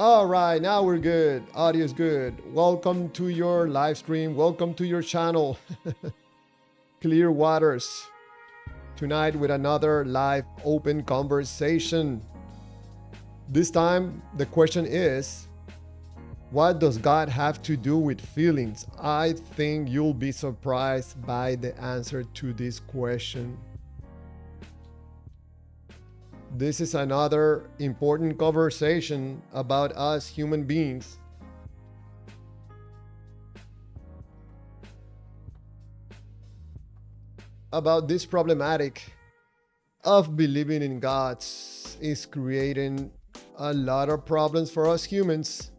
All right, now we're good. Audio is good. Welcome to your live stream. Welcome to your channel, Clear Waters. Tonight with another live open conversation. This time, the question is, what does God have to do with feelings? I think you'll be surprised by the answer to this question. This is another important conversation about us human beings. About this problematic of believing in God is creating a lot of problems for us humans.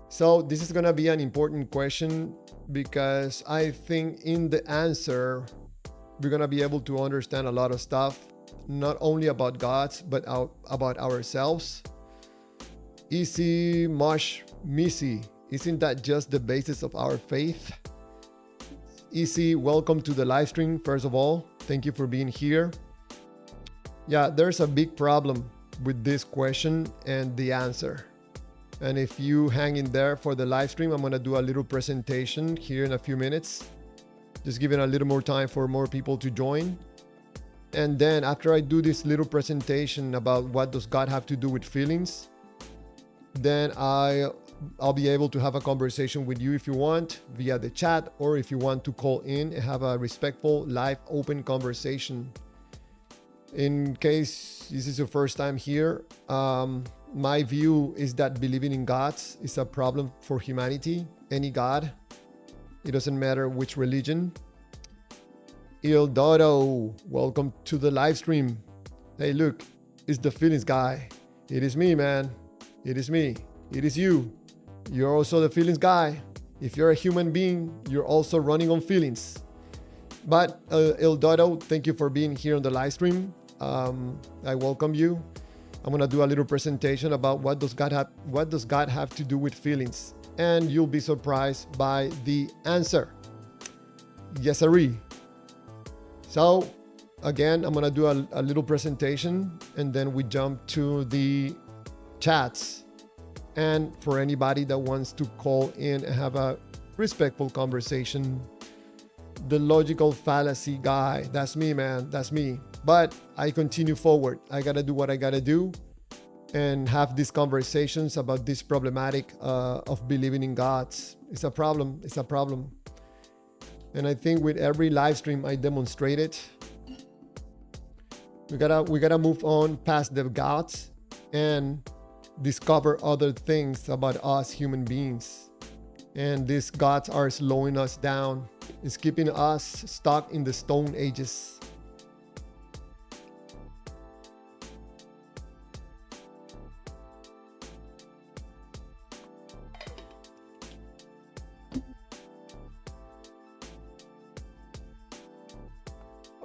So this is going to be an important question because I think in the answer, we're going to be able to understand a lot of stuff, not only about God, but about ourselves. Easy, mush, missy. Isn't that just the basis of our faith? Easy, welcome to the live stream. First of all, thank you for being here. Yeah, there's a big problem with this question and the answer. And if you hang in there for the live stream, I'm going to do a little presentation here in a few minutes. Just giving a little more time for more people to join. And then after I do this little presentation about what does God have to do with feelings, then I'll be able to have a conversation with you if you want via the chat, or if you want to call in and have a respectful, live, open conversation. In case this is your first time here, my view is that believing in God is a problem for humanity. Any God. It doesn't matter which religion. Il Dodo, welcome to the live stream. Hey, look, it's the feelings guy. It is me, man. It is me. It is you. You're also the feelings guy. If you're a human being, you're also running on feelings. But Il Dodo, thank you for being here on the live stream. I welcome you. I'm gonna do a little presentation about what does God have to do with feelings, and you'll be surprised by the answer. Yes, sirree. So again, I'm gonna do a little presentation, and then we jump to the chats. And for anybody that wants to call in and have a respectful conversation, the logical fallacy guy, that's me, man, that's me. But I continue forward. I gotta do what I gotta do and have these conversations about this problematic of believing in God. It's a problem. It's a problem. And I think with every live stream I demonstrate it. We gotta move on past the gods and discover other things about us human beings. And these gods are slowing us down. It's keeping us stuck in the Stone Ages.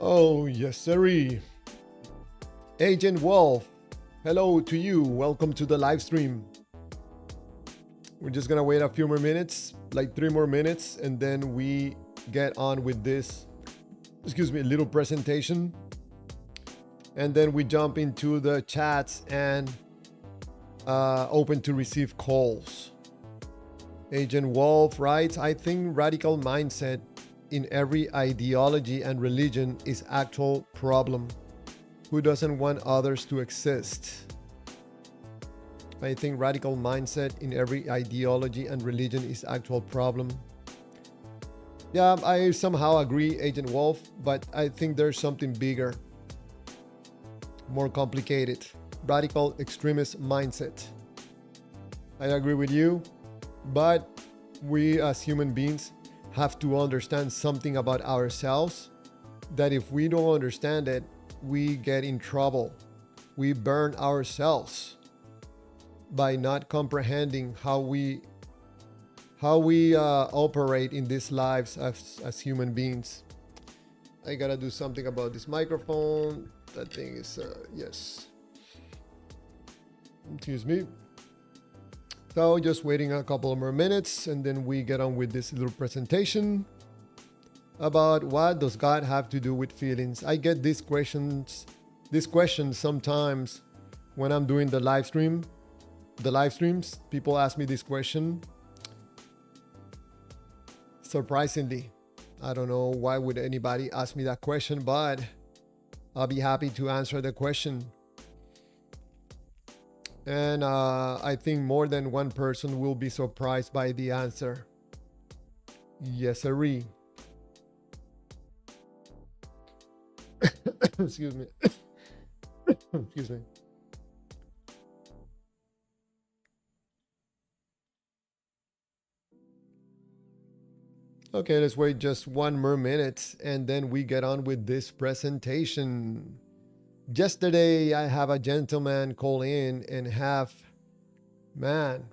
Oh, yes, sirree. Agent Wolf, hello to you. Welcome to the live stream. We're just gonna wait a few more minutes, like 3 more minutes, and then we get on with this, little presentation. And then we jump into the chats and open to receive calls. Agent Wolf writes, I think radical mindset in every ideology and religion is actual problem. Who doesn't want others to exist? I think radical mindset in every ideology and religion is actual problem. Yeah, I somehow agree, Agent Wolf, but I think there's something bigger, more complicated. Radical extremist mindset. I agree with you, but we as human beings have to understand something about ourselves, that if we don't understand it, we get in trouble. We burn ourselves by not comprehending how we operate in these lives as human beings. I gotta do something about this microphone. That thing is, yes. Excuse me. So just waiting a couple of more minutes, and then we get on with this little presentation about what does God have to do with feelings. I get these questions sometimes when I'm doing the live stream. the live streams, people ask me this question. Surprisingly, I don't know why would anybody ask me that question, but I'll be happy to answer the question. And I think more than one person will be surprised by the answer. Yes, sirree. Excuse me. Excuse me. Okay, let's wait just one more minute and then we get on with this presentation. Yesterday, I have a gentleman call in and have, man,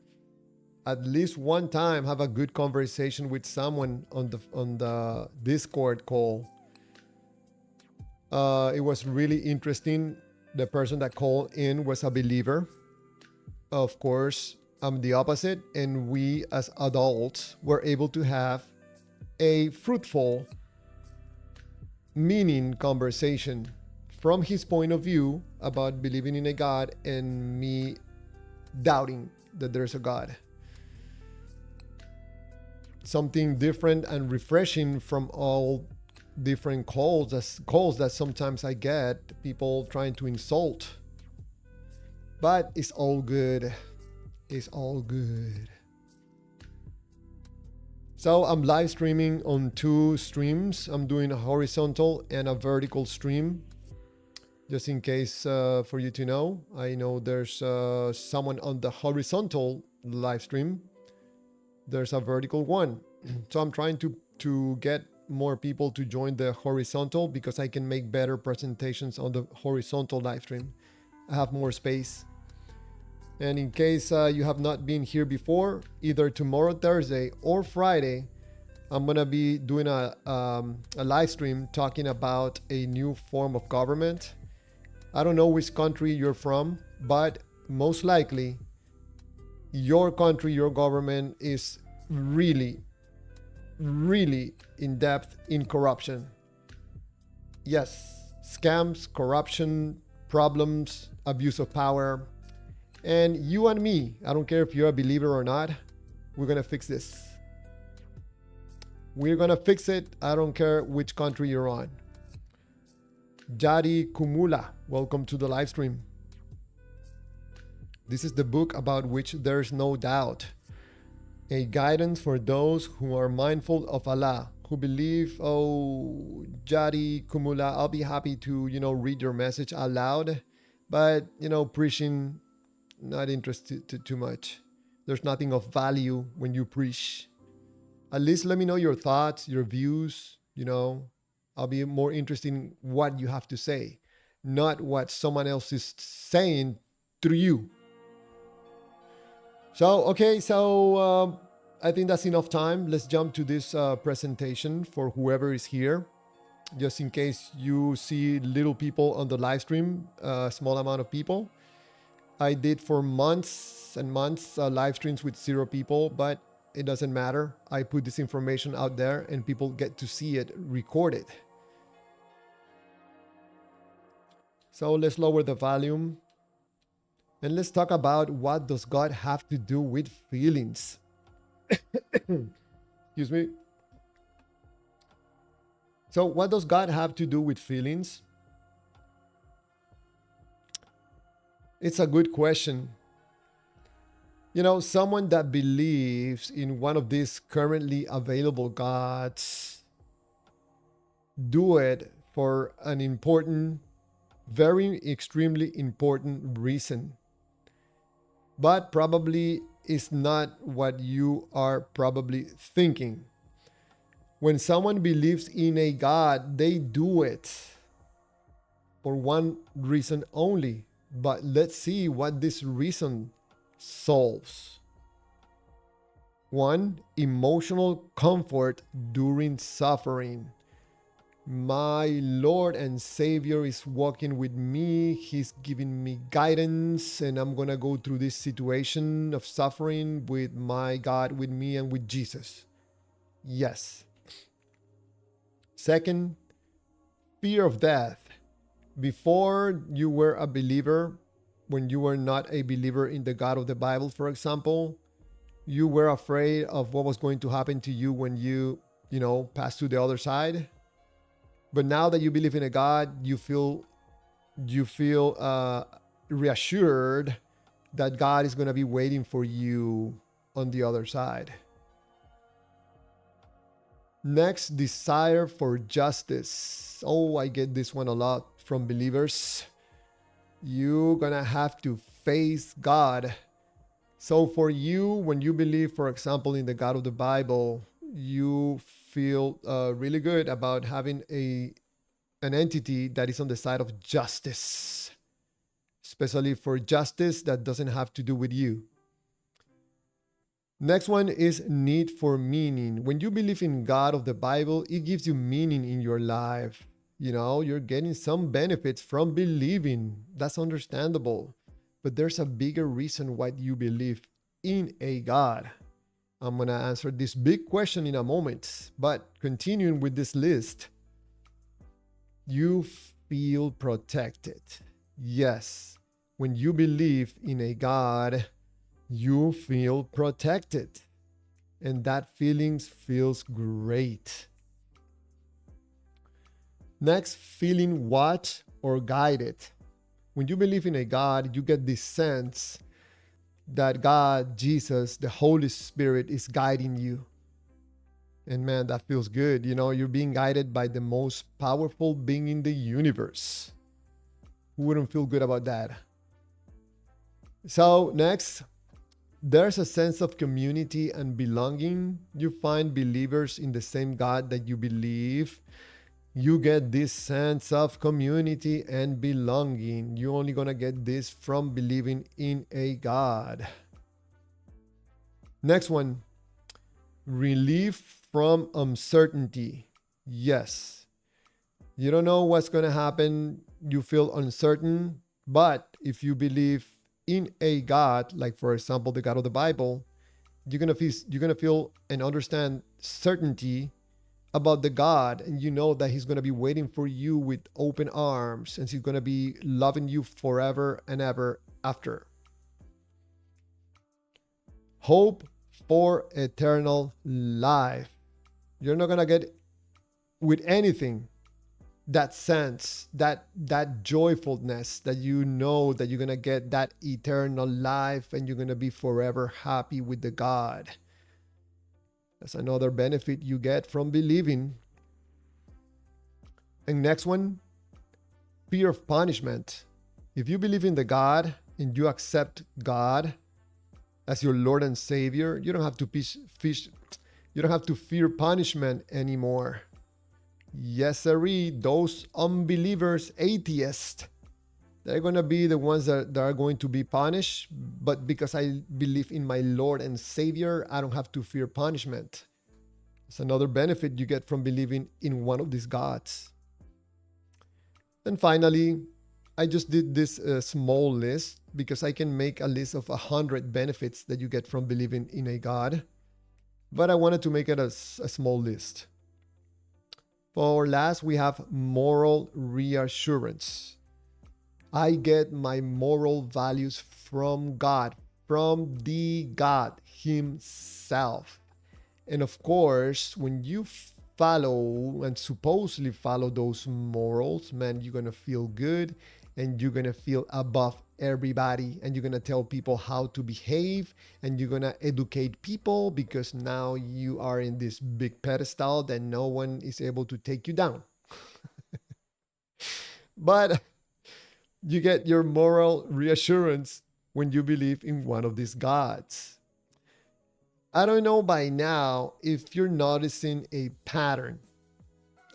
at least one time have a good conversation with someone on the Discord call. It was really interesting. The person that called in was a believer. Of course, I'm the opposite, and we as adults were able to have a fruitful, meaning conversation from his point of view about believing in a God and me doubting that there's a God. Something different and refreshing from all different calls that sometimes I get, people trying to insult. But it's all good. It's all good. So I'm live streaming on 2 streams. I'm doing a horizontal and a vertical stream. Just in case for you to know, I know there's someone on the horizontal live stream. There's a vertical one. So I'm trying to get more people to join the horizontal because I can make better presentations on the horizontal live stream. I have more space. And in case you have not been here before, either tomorrow, Thursday, or Friday, I'm going to be doing a live stream talking about a new form of government. I don't know which country you're from, but most likely your country, your government is really, really in depth in corruption. Yes, scams, corruption, problems, abuse of power. And you and me, I don't care if you're a believer or not, we're going to fix this. We're going to fix it. I don't care which country you're on. Jari Kumula, welcome to the live stream. This is the book about which there's no doubt. A guidance for those who are mindful of Allah, who believe. Oh, Jari Kumula, I'll be happy to, read your message aloud. But, preaching, not interested too much. There's nothing of value when you preach. At least let me know your thoughts, your views, I'll be more interested in what you have to say, not what someone else is saying through you. So, okay, I think that's enough time. Let's jump to this presentation for whoever is here. Just in case you see little people on the live stream, a small amount of people. I did for months and months live streams with 0 people, but it doesn't matter. I put this information out there and people get to see it recorded. So let's lower the volume and let's talk about what does God have to do with feelings. Excuse me. So what does God have to do with feelings? It's a good question. Someone that believes in one of these currently available gods do it for an important, very extremely important reason. But probably is not what you are probably thinking. When someone believes in a God, they do it for one reason only. But let's see what this reason solves. 1, emotional comfort during suffering. My Lord and Savior is walking with me. He's giving me guidance, and I'm going to go through this situation of suffering with my God, with me, and with Jesus. Yes. 2, fear of death. Before you were a believer, when you were not a believer in the God of the Bible, for example, you were afraid of what was going to happen to you when you pass to the other side. But now that you believe in a God, you feel reassured that God is going to be waiting for you on the other side. Next, desire for justice. Oh, I get this one a lot from believers. You're going to have to face God. So for you, when you believe, for example, in the God of the Bible, you feel really good about having an entity that is on the side of justice, especially for justice that doesn't have to do with you. Next one is need for meaning. When you believe in God of the Bible, it gives you meaning in your life. You're getting some benefits from believing. That's understandable. But there's a bigger reason why you believe in a God. I'm going to answer this big question in a moment. But continuing with this list, you feel protected. Yes, when you believe in a God, you feel protected. And that feeling feels great. Next, feeling watched or guided. When you believe in a God, you get this sense that God, Jesus, the Holy Spirit is guiding you. And man, that feels good. You're being guided by the most powerful being in the universe. Who wouldn't feel good about that? So next, there's a sense of community and belonging. You find believers in the same God that you believe. You get this sense of community and belonging. You're only going to get this from believing in a God. Next one, relief from uncertainty. Yes. You don't know what's going to happen. You feel uncertain. But if you believe in a God, like for example, the God of the Bible, you're going to feel and understand certainty about the God, and you know that he's going to be waiting for you with open arms, and he's going to be loving you forever and ever after. Hope for eternal life. You're not going to get with anything that sense, that joyfulness that you know that you're going to get that eternal life and you're going to be forever happy with the God. That's another benefit you get from believing. And next one, fear of punishment. If you believe in the God and you accept God as your Lord and Savior, you don't have to you don't have to fear punishment anymore. Yes, sirree, those unbelievers, atheists, they're going to be the ones that are going to be punished. But because I believe in my Lord and Savior, I don't have to fear punishment. It's another benefit you get from believing in one of these gods. And finally, I just did this small list because I can make a list of 100 benefits that you get from believing in a God. But I wanted to make it a small list. For last, we have moral reassurance. I get my moral values from God, from the God himself. And of course, when you follow and supposedly follow those morals, man, you're going to feel good and you're going to feel above everybody, and you're going to tell people how to behave, and you're going to educate people because now you are in this big pedestal that no one is able to take you down. But you get your moral reassurance when you believe in one of these gods. I don't know by now if you're noticing a pattern,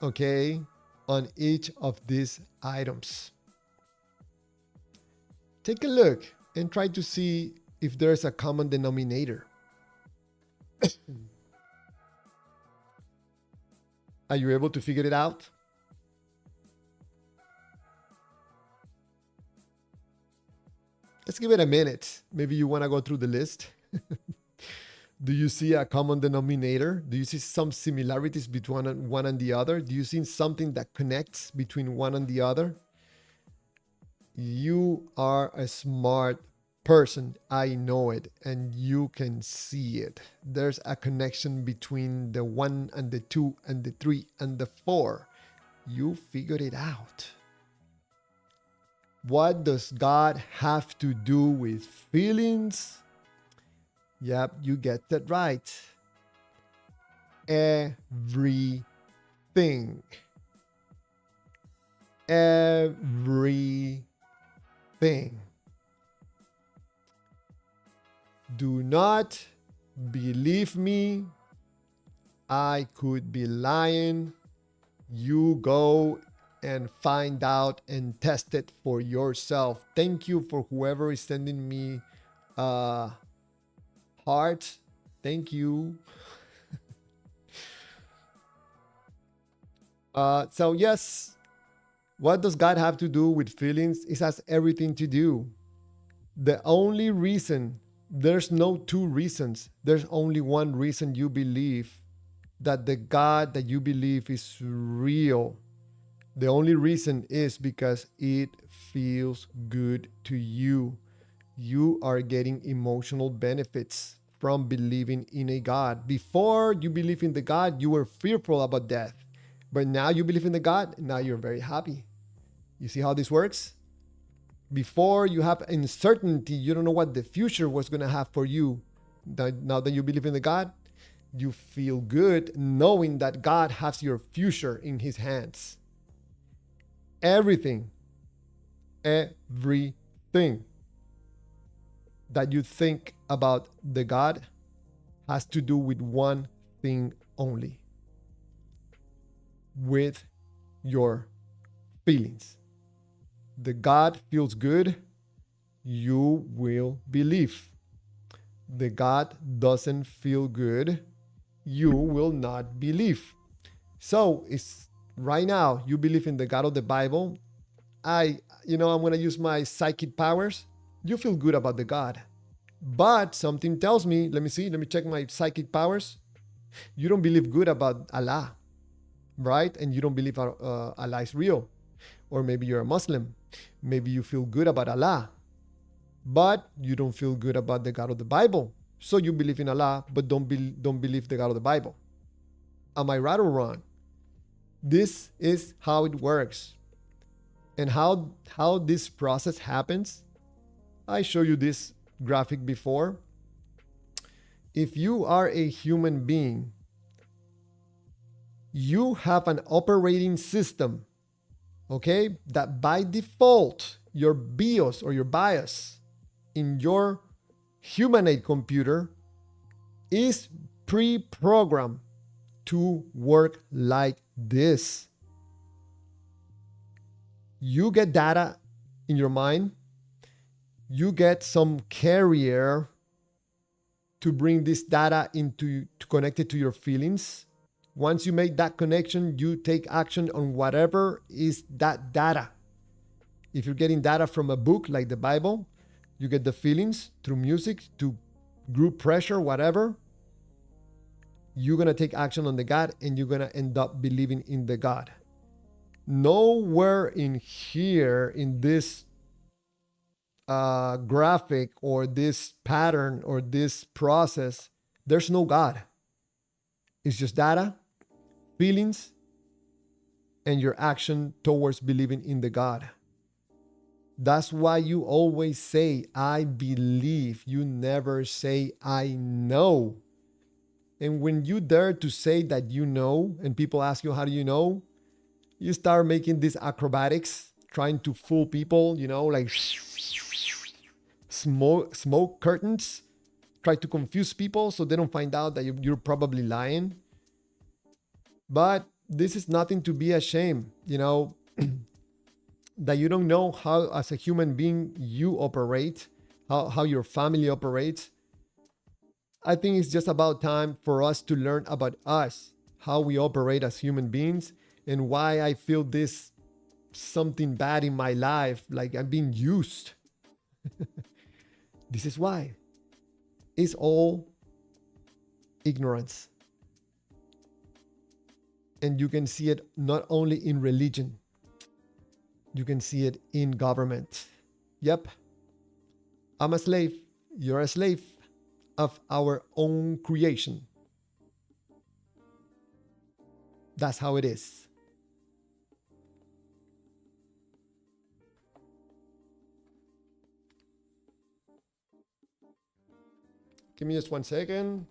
okay, on each of these items. Take a look and try to see if there's a common denominator. Are you able to figure it out? Let's give it a minute. Maybe you want to go through the list. Do you see a common denominator? Do you see some similarities between one and the other? Do you see something that connects between one and the other? You are a smart person. I know it, and you can see it. There's a connection between the 1 and the 2 and the 3 and the 4. You figured it out. What does God have to do with feelings? Yep, you get that right. Everything. Everything. Do not believe me. I could be lying. You go and find out and test it for yourself. Thank you for whoever is sending me heart. Thank you. So yes, what does God have to do with feelings? It has everything to do. The only reason, there's no two reasons. There's only one reason you believe that the God that you believe is real. The only reason is because it feels good to you. You are getting emotional benefits from believing in a God. Before you believe in the God, you were fearful about death. But now you believe in the God, now you're very happy. You see how this works? Before you have uncertainty, you don't know what the future was going to have for you. Now that you believe in the God, you feel good knowing that God has your future in his hands. Everything that you think about the God has to do with one thing only: with your feelings. The God feels good, you will believe. The God doesn't feel good, you will not believe. So it's right now you believe in the God of the Bible. I'm going to use my psychic powers. You feel good about the God. But something tells me, let me check my psychic powers. You don't believe good about Allah, right? And you don't believe Allah is real. Or maybe you're a Muslim. Maybe you feel good about Allah, but you don't feel good about the God of the Bible. So you believe in Allah, but don't believe the God of the Bible. Am I right or wrong? This is how it works. And how this process happens, I showed you this graphic before. If you are a human being, you have an operating system, okay, that by default, your BIOS or your BIOS in your humanoid computer is pre-programmed to work like this. You get data in your mind, you get some carrier to bring this data to connect it to your feelings. Once you make that connection, you take action on whatever is that data. If you're getting data from a book like the Bible, you get the feelings through music, to group pressure, whatever. You're going to take action on the God and you're going to end up believing in the God. Nowhere in here, in this graphic or this pattern or this process, there's no God. It's just data, feelings, and your action towards believing in the God. That's why you always say, I believe. You never say, I know. And when you dare to say that you know, and people ask you, how do you know? You start making these acrobatics, trying to fool people, like smoke curtains, try to confuse people so they don't find out that you're probably lying. But this is nothing to be ashamed, that you don't know how, as a human being, you operate, how your family operates. I think it's just about time for us to learn about us, how we operate as human beings, and why I feel this something bad in my life, like I'm being used. This is why. It's all ignorance. And you can see it not only in religion. You can see it in government. Yep, I'm a slave. You're a slave of our own creation. That's how it is. Give me just 1 second.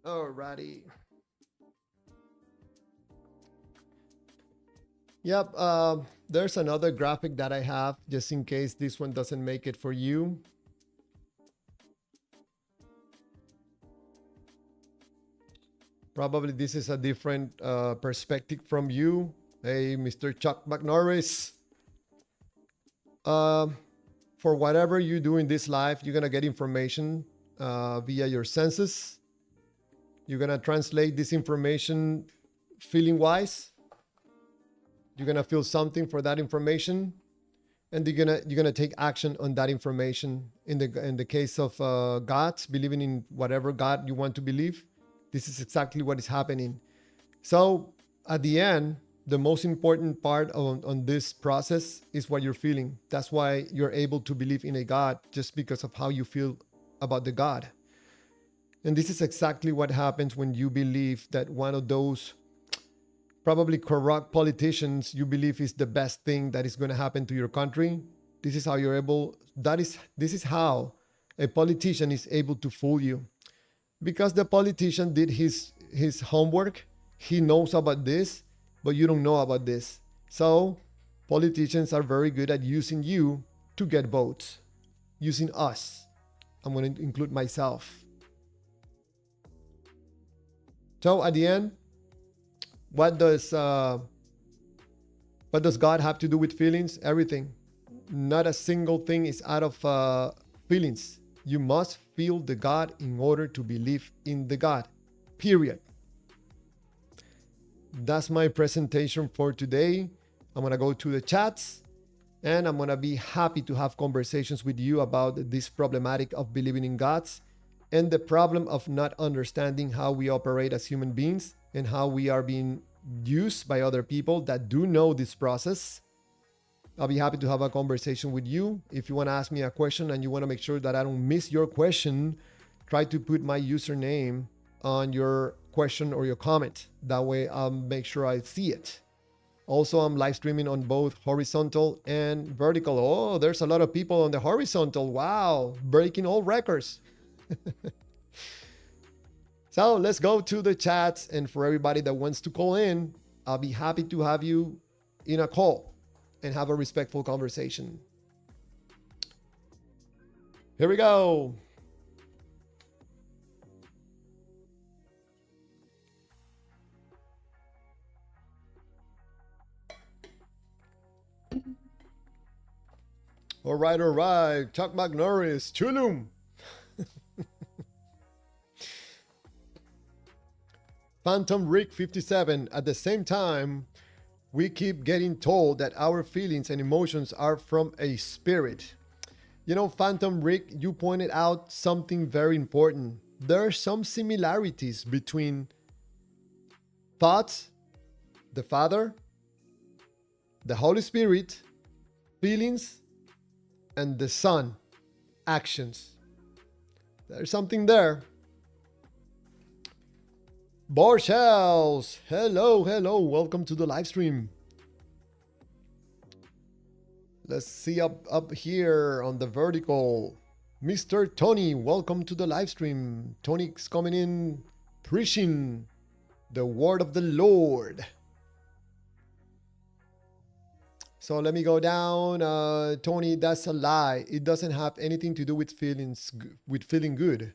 Alrighty. Yep, there's another graphic that I have just in case this one doesn't make it for you. Probably this is a different perspective from you. Hey, Mr. Chuck McNorris. For whatever you do in this life, you're gonna get information via your senses. You're gonna translate this information feeling wise. You're gonna feel something for that information, and you're gonna take action on that information. In the case of God, believing in whatever God you want to believe, this is exactly what is happening. So at the end, the most important part on this process is what you're feeling. That's why you're able to believe in a God, just because of how you feel about the God. And this is exactly what happens when you believe that one of those probably corrupt politicians you believe is the best thing that is going to happen to your country. This is how this is how a politician is able to fool you. Because the politician did his homework, he knows about this, but you don't know about this. So politicians are very good at using you to get votes, using us. I'm going to include myself. So at the end, what does God have to do with feelings? Everything. Not a single thing is out of feelings. You must feel the God in order to believe in the God. Period. That's my presentation for today. I'm going to go to the chats and I'm going to be happy to have conversations with you about this problematic of believing in gods and the problem of not understanding how we operate as human beings and how we are being used by other people that do know this process. I'll be happy to have a conversation with you. If you want to ask me a question and you want to make sure that I don't miss your question, try to put my username on your question or your comment. That way I'll make sure I see it. Also, I'm live streaming on both horizontal and vertical. Oh, there's a lot of people on the horizontal. Wow, breaking all records. So let's go to the chats. And for everybody that wants to call in, I'll be happy to have you in a call and have a respectful conversation. Here we go. All right. Chuck McNorris, Chulum. Phantom Rick 57. At the same time, we keep getting told that our feelings and emotions are from a spirit. You know, Phantom Rick, you pointed out something very important. There are some similarities between thoughts, the Father, the Holy Spirit, feelings, and the Son, actions. There's something there. Borshells, hello, welcome to the live stream. Let's see up here on the vertical. Mr. Tony, welcome to the live stream. Tony's coming in preaching the word of the Lord. So let me go down. Tony, that's a lie. It doesn't have anything to do with feeling good.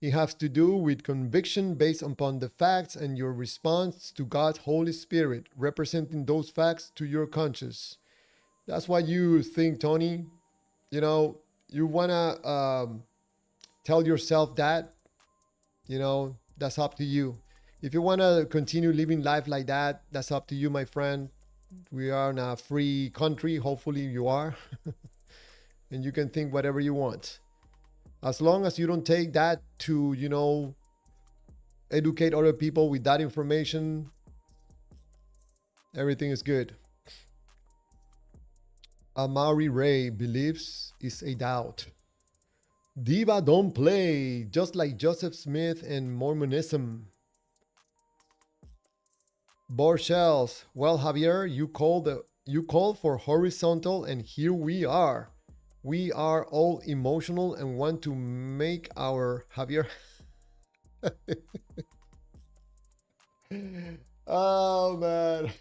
It has to do with conviction based upon the facts and your response to God's Holy Spirit, representing those facts to your conscience. That's what you think, Tony. You know, you want to tell yourself that, you know, that's up to you. If you want to continue living life like that, that's up to you, my friend. We are in a free country. Hopefully, you are. And you can think whatever you want. As long as you don't take that to, educate other people with that information, everything is good. Amari Ray believes is a doubt. Diva don't play, just like Joseph Smith and Mormonism. Borshells, well, Javier, you called for horizontal, and here we are. We are all emotional and want to make our Javier. Oh man.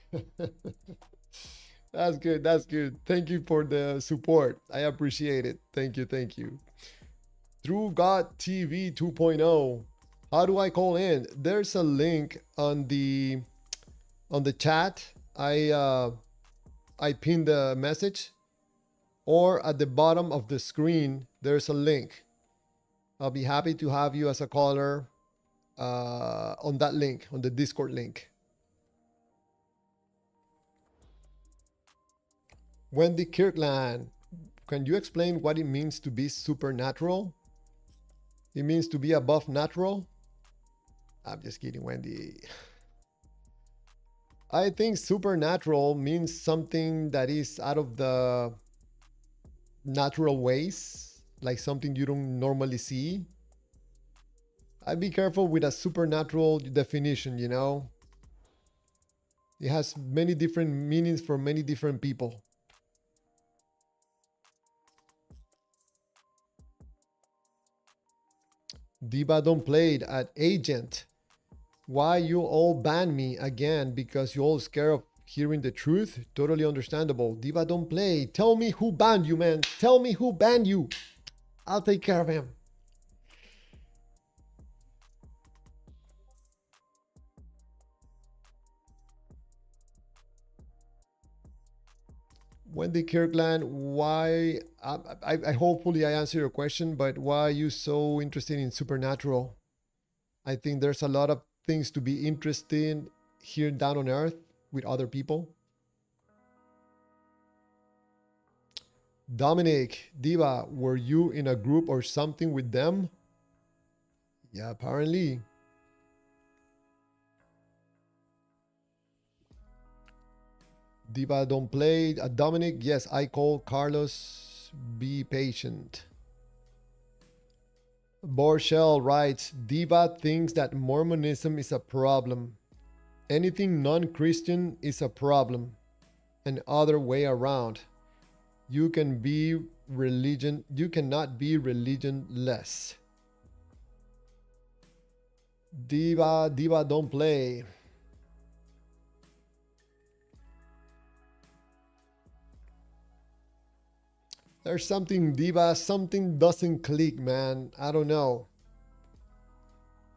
That's good. That's good. Thank you for the support. I appreciate it. Thank you. Thank you. Through God TV 2.0. How do I call in? There's a link on the chat. I pinned the message, or at the bottom of the screen there's a link. I'll be happy to have you as a caller on that link, on the Discord link. Wendy Kirkland, can you explain what it means to be supernatural? It means to be above natural? I'm just kidding, Wendy. I think supernatural means something that is out of the natural ways, like something you don't normally see. I'd be careful with a supernatural definition. It has many different meanings for many different people. Diva don't play it at Agent. Why you all ban me again? Because you all scared of hearing the truth? Totally understandable. Diva don't play. Tell me who banned you, man. Tell me who banned you. I'll take care of him. Wendy Kirkland, why? I hopefully I answer your question, but why are you so interested in supernatural? I think there's a lot of things to be interested in here down on earth with other people. Dominic, Diva, were you in a group or something with them? Yeah, apparently. Diva don't play. Dominic, yes, I call Carlos. Be patient. Borchell writes, Diva thinks that Mormonism is a problem. Anything non-Christian is a problem. An other way around. You cannot be religionless. Diva don't play. There's something, Diva, something doesn't click, man. I don't know.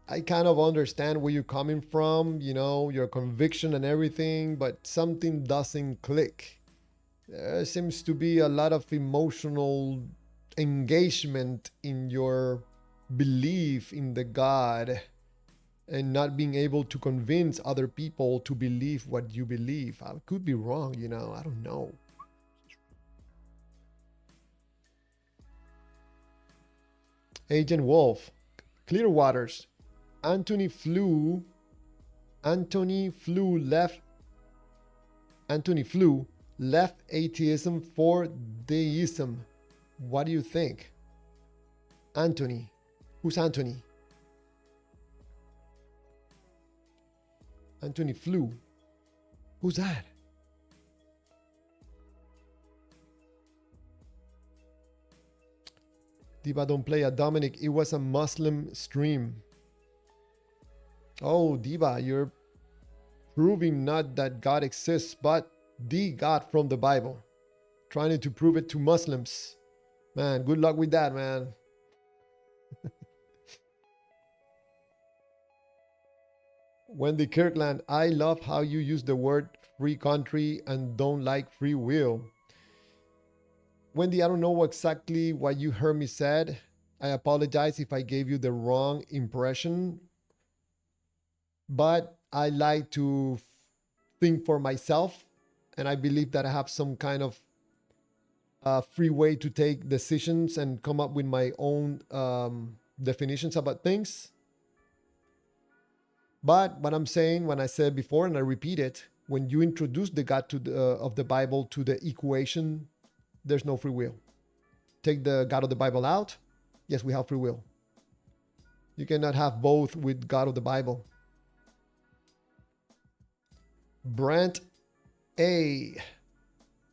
I kind of understand where you're coming from, your conviction and everything, but something doesn't click. There seems to be a lot of emotional engagement in your belief in the God and not being able to convince other people to believe what you believe. I could be wrong, I don't know. Agent Wolf, Clearwaters. Anthony Flew left atheism for deism. What do you think? Anthony. Who's Anthony? Anthony Flew. Who's that? Diva don't play a Dominic. It was a Muslim stream. Oh, Diva, you're proving not that God exists, but the God from the Bible. Trying to prove it to Muslims. Man, good luck with that, man. Wendy Kirkland, I love how you use the word free country and don't like free will. Wendy, I don't know exactly what you heard me said. I apologize if I gave you the wrong impression. But I like to think for myself and I believe that I have some kind of free way to take decisions and come up with my own definitions about things. But what I'm saying, when I said before, and I repeat it, when you introduce the God of the Bible to the equation, there's no free will. Take the God of the Bible out, yes, we have free will. You cannot have both with God of the Bible. Brent A.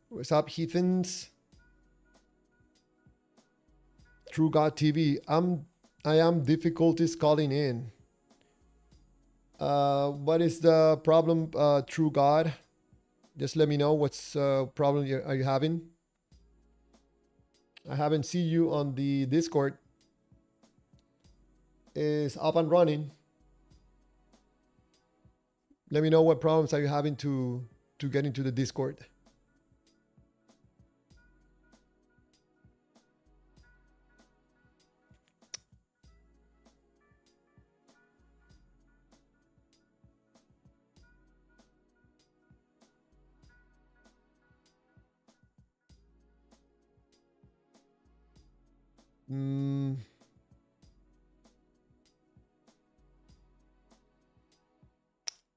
What's up, heathens? True God TV. I am difficulties calling in. What is the problem, True God? Just let me know what's problem are you having. I haven't seen you on the Discord. Is up and running. Let me know what problems are you having to get into the Discord.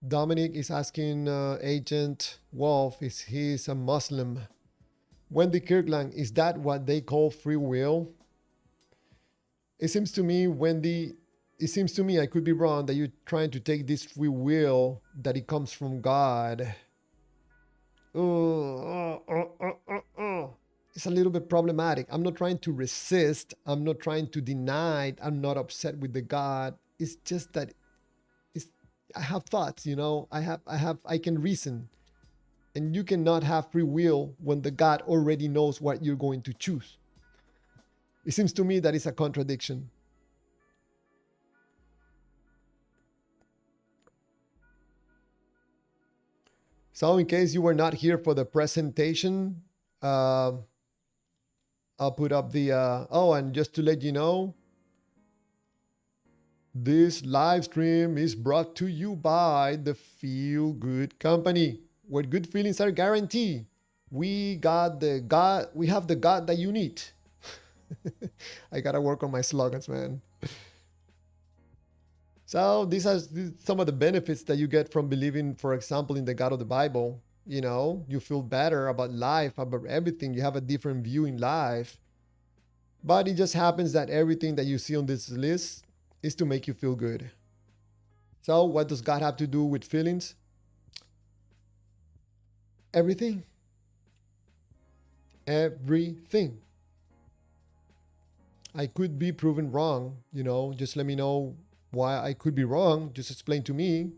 Dominic is asking Agent Wolf, is he a Muslim? Wendy Kirkland, is that what they call free will? It seems to me, Wendy, I could be wrong, that you're trying to take this free will that it comes from God. It's a little bit problematic. I'm not trying to resist. I'm not trying to deny it. I'm not upset with the God. It's just that I have thoughts, I can reason. And you cannot have free will when the God already knows what you're going to choose. It seems to me that it's a contradiction. So in case you were not here for the presentation, I'll put up the, and just to let you know, this live stream is brought to you by the Feel Good Company, where good feelings are guaranteed. We have the God that you need. I gotta work on my slogans, man. So these are some of the benefits that you get from believing, for example, in the God of the Bible. You feel better about life, about everything. You have a different view in life. But it just happens that everything that you see on this list is to make you feel good. So what does God have to do with feelings? Everything. Everything. I could be proven wrong, just let me know why I could be wrong. Just explain to me.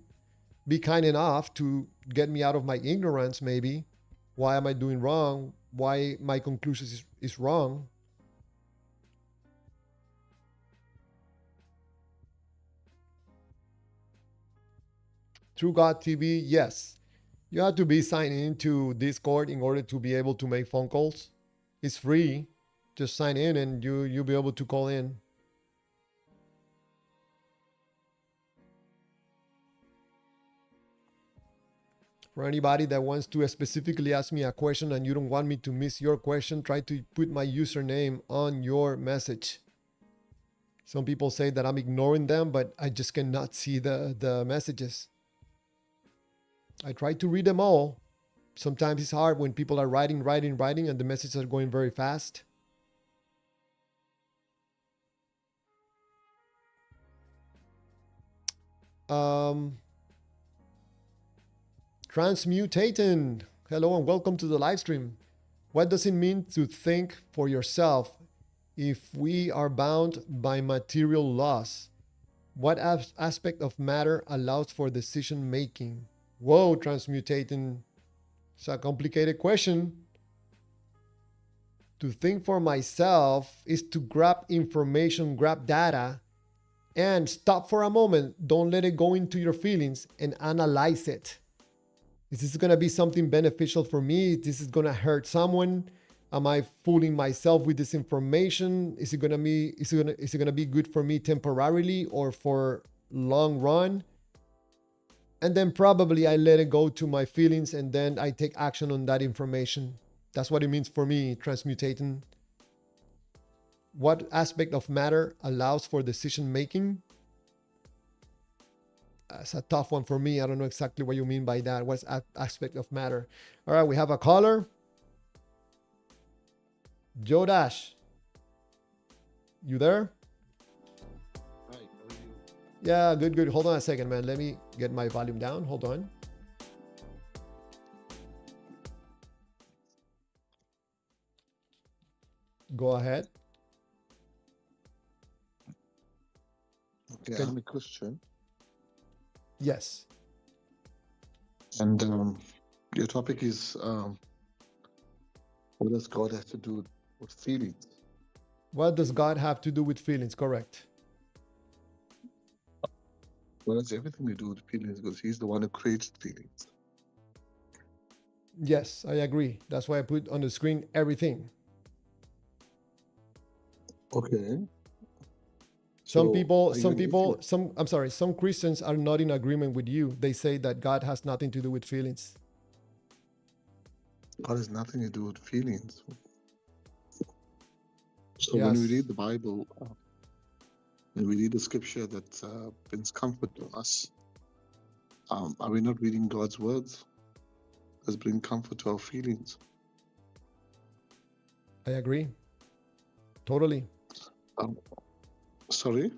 Be kind enough to get me out of my ignorance, maybe. Why am I doing wrong? Why my conclusion is wrong? True God TV, yes. You have to be signed into Discord in order to be able to make phone calls. It's free. Just sign in and you'll be able to call in. For anybody that wants to specifically ask me a question and you don't want me to miss your question, try to put my username on your message. Some people say that I'm ignoring them, but I just cannot see the messages. I try to read them all. Sometimes it's hard when people are writing, and the messages are going very fast. Transmutating. Hello and welcome to the live stream. What does it mean to think for yourself if we are bound by material laws? What aspect of matter allows for decision making? Whoa, transmutating. It's a complicated question. To think for myself is to grab information, grab data, and stop for a moment. Don't let it go into your feelings and analyze it. Is this going to be something beneficial for me? This is going to hurt someone? Am I fooling myself with this information? Is it going to be good for me temporarily or for long run? and then probably I let it go to my feelings, and then I take action on that information. That's what it means for me, transmutating. What aspect of matter allows for decision making? That's a tough one for me. I don't know exactly what you mean by that. What's aspect of matter? All right, we have a caller. Joe Dash, you there? Hi, how are you? Yeah, good, good. Hold on a second, man. Let me get my volume down. Hold on. Go ahead. Okay, Can I'm a Christian, yes. and your topic is what does God have to do with feelings? What does God have to do with feelings? Correct. Well, it's everything to do with feelings because He's the one who creates feelings. Yes, I agree. That's why I put on the screen everything. Okay, Some so people, are you some an people, atheist? I'm sorry, some Christians are not in agreement with you. They say that God has nothing to do with feelings. God has nothing to do with feelings. So when we Yes, read the Bible, when we read the scripture that brings comfort to us, are we not reading God's words that bring comfort to our feelings? I agree. Totally. Um, sorry?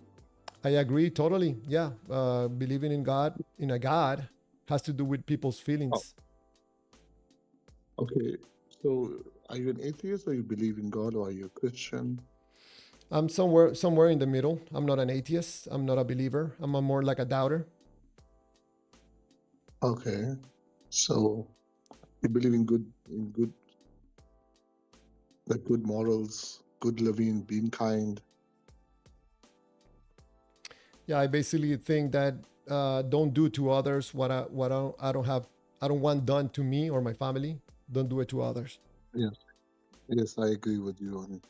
I agree totally. Yeah. Believing in God, in a God, has to do with people's Oh, feelings. okay. So are you an atheist or you believe in God or are you a Christian? I'm somewhere in the middle. I'm not an atheist. I'm not a believer. I'm a more like a doubter. Okay. So you believe in good, like good morals, good living, being kind. Yeah, I basically think that don't do to others I don't have I don't want done to me or my family. Don't do it to others. Yes, yes, I agree with you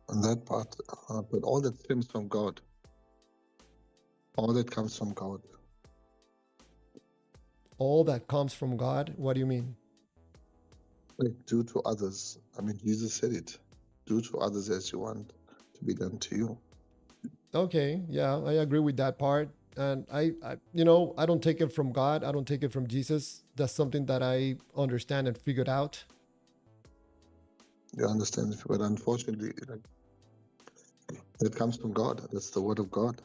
on that part. But all that stems from God. All that comes from God. All that comes from God. What do you mean? Like do to others. I mean, Jesus said it. Do to others as you want to be done to you. Okay, yeah, I agree with that part. And I don't take it from God. I don't take it from Jesus. That's something that I understand and figured out. You understand? But unfortunately, like, that comes from God. That's the word of God.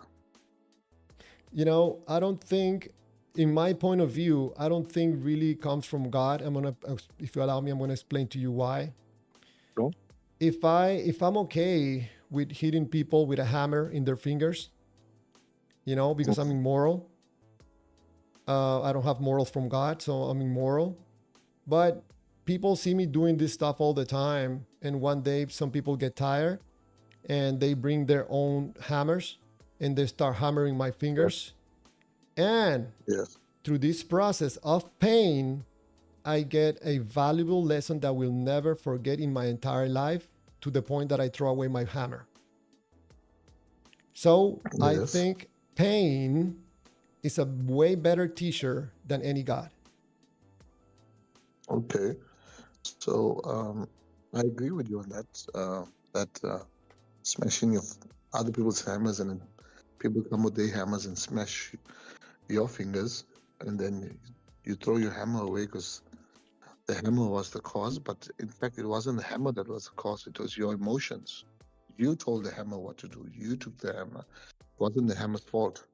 I don't think, in my point of view, I don't think really comes from God. If you allow me, I'm gonna explain to you why. No? If I'm okay with hitting people with a hammer in their fingers, because I'm Mhm. immoral. I don't have morals from God, so I'm immoral. But people see me doing this stuff all the time, and one day some people get tired and they bring their own hammers and they start hammering my Yes. fingers. And Yes. through this process of pain, I get a valuable lesson that I will never forget in my entire life, to the point that I throw away my hammer. So I Yes. think pain is a way better teacher than any God. Okay. So I agree with you on that. That smashing of other people's hammers and then people come with their hammers and smash your fingers, and then you throw your hammer away because the hammer was the cause. But in fact, it wasn't the hammer that was the cause. It was your emotions. You told the hammer what to do. You took the hammer. It wasn't the hammer's fault.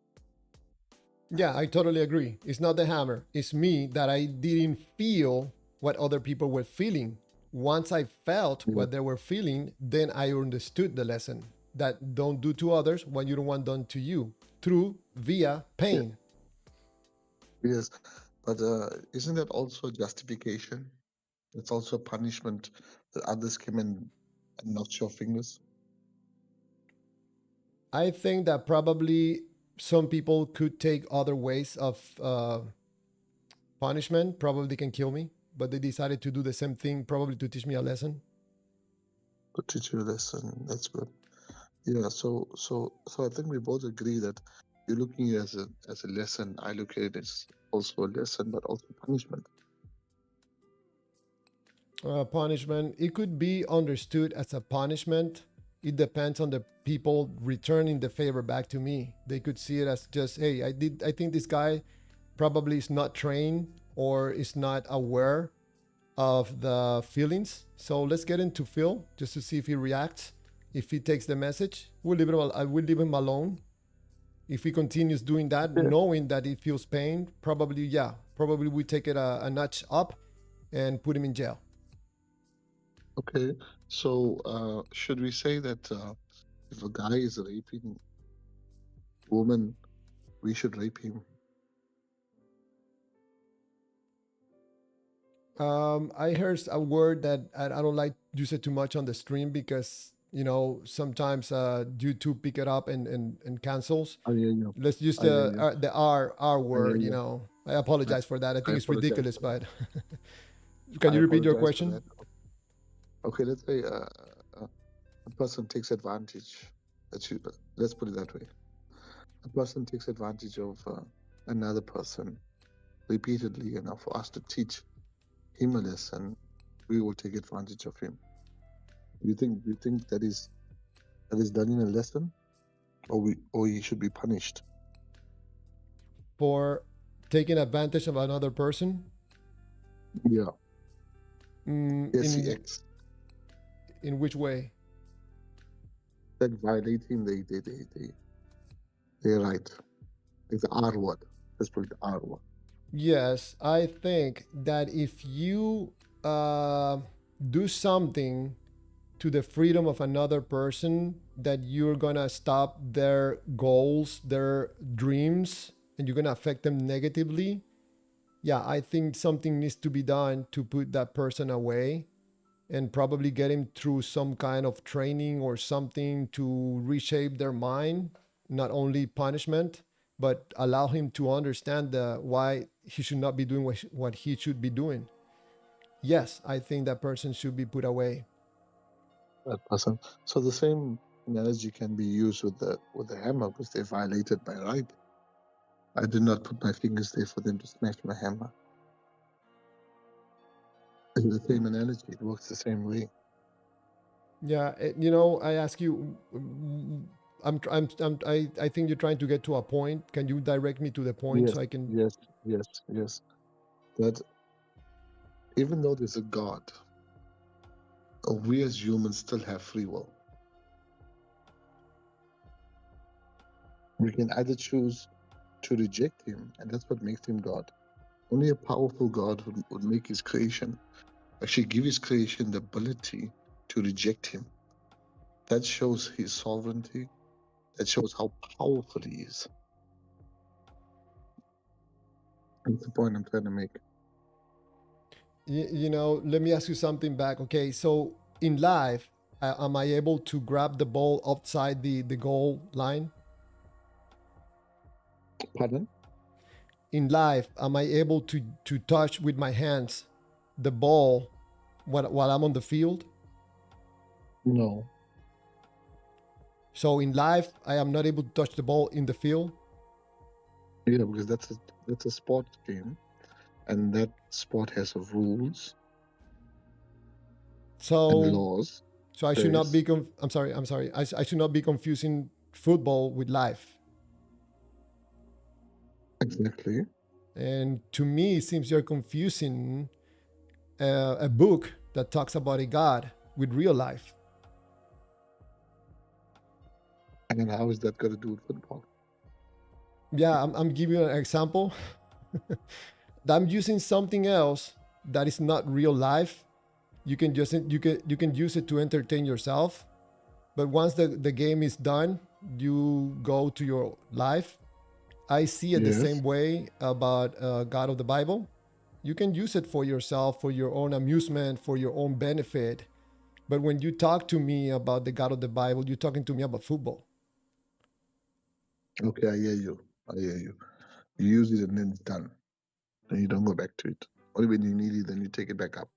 Yeah, I totally agree. It's not the hammer. It's me that I didn't feel what other people were feeling. Once I felt Yeah. what they were feeling, then I understood the lesson that don't do to others what you don't want done to you, through via Yeah. pain. Yes. But isn't that also justification? It's also punishment that others came and knocked your fingers. I think that probably some people could take other ways of punishment. Probably they can kill me, but they decided to do the same thing, probably to teach me a lesson. To teach you a lesson. That's good. Yeah. So I think we both agree that You're looking at it as a lesson. I look at it as also a lesson, but also punishment. Punishment. It could be understood as a punishment. It depends on the people returning the favor back to me. They could see it as just, hey, I think this guy probably is not trained or is not aware of the feelings. So let's get into Phil just to see if he reacts. If he takes the message, we'll leave him alone. If he continues doing that, Yeah. knowing that he feels pain, probably, yeah, probably we take it a notch up and put him in jail. Okay. So should we say that if a guy is raping a woman, we should rape him? I heard a word that I don't like use it too much on the stream because sometimes YouTube pick it up and cancels. I hear you. Let's use I hear you. the R I hear word. you. I I, apologize for that. I I think it's apologize ridiculous, for that. but can I you repeat your apologize for question? that. Okay, let's say a person takes advantage. Let's put it that way. A person takes advantage of another person repeatedly enough for us to teach him a lesson. We will take advantage of him. Do you think that is done in a lesson, or he should be punished? For taking advantage of another person. Yeah. Mm, Yes, he acts in which way? like violating their right. Like the R word. Let's put it the R word. Yes, I think that if you uh, do something to the freedom of another person, that you're gonna stop their goals, their dreams, and you're gonna affect them negatively. Yeah, I think something needs to be done to put that person away and probably get him through some kind of training or something to reshape their mind, not only punishment, but allow him to understand why he should not be doing what he should be doing. Yes, I think that person should be put away. That person. So the same analogy can be used with the hammer because they violated my right. I did not put my fingers there for them to smash my hammer. It's the same analogy. It works the same way. Yeah, I ask you, I think you're trying to get to a point. Can you direct me to the point Yes, so I can? yes, yes, yes. That even though there's a God, we as humans still have free will. We can either choose to reject him, and that's what makes him God. Only a powerful God would make his creation, actually give his creation the ability to reject him. That shows his sovereignty. That shows how powerful he is. That's the point I'm trying to make. Let me ask you something back. Okay, so in life, am I able to grab the ball outside the goal line? Pardon? In life, am I able to touch with my hands the ball while I'm on the field? No. So in life, I am not able to touch the ball in the field. Yeah, because that's a sport game, and that sport has rules and So laws. so I should not Yes, be. I'm sorry. I'm sorry. I should not be confusing football with life. exactly. And to me, it seems you're confusing a book that talks about a God with real life. And how is that got to do with football? Yeah, I'm giving you an example. I'm using something else that is not real life. You can use it to entertain yourself. But once the game is done, you go to your life. I see it the Yes. same way about God of the Bible. You can use it for yourself, for your own amusement, for your own benefit. But when you talk to me about the God of the Bible, you're talking to me about football. Okay, I hear you. I hear you. You use it and then it's done. And you don't go back to it. Only when you need it, then you take it back up.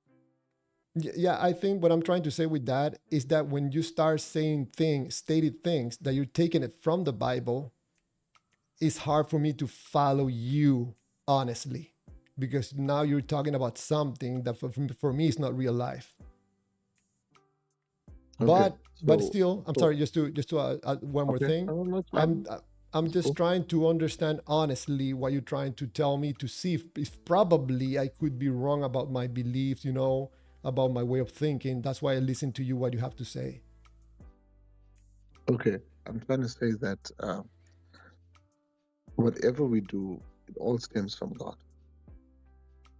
Yeah, I think what I'm trying to say with that is that when you start saying things, stated things, that you're taking it from the Bible, it's hard for me to follow you honestly, because now you're talking about something that for me is not real life. Okay. But So, still, I'm so sorry, just to add one more okay. thing. No, no, it's I'm fine. I'm It's just cool. trying to understand honestly what you're trying to tell me, to see if probably I could be wrong about my beliefs, about my way of thinking. That's why I listen to you, what you have to say. Okay. I'm trying to say that whatever we do, it all stems from God.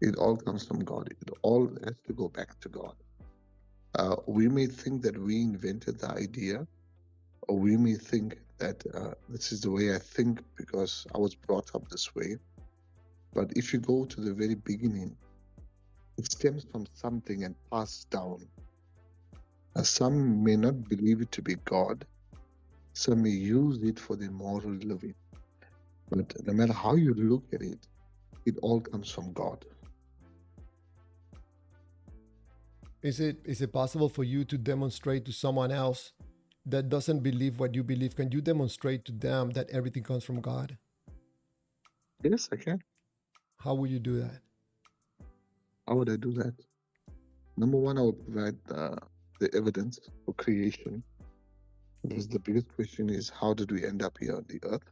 It all comes from God. It all has to go back to God. We may think that we invented the idea, or we may think that this is the way I think because I was brought up this way. But if you go to the very beginning, it stems from something and passed down. Some may not believe it to be God, some may use it for their moral living. But no matter how you look at it, it all comes from God. Is it possible for you to demonstrate to someone else that doesn't believe what you believe? Can you demonstrate to them that everything comes from God? Yes, I can. How will you do that? How would I do that? Number one, I would provide the evidence for creation. Because the biggest question is, how did we end up here on the earth?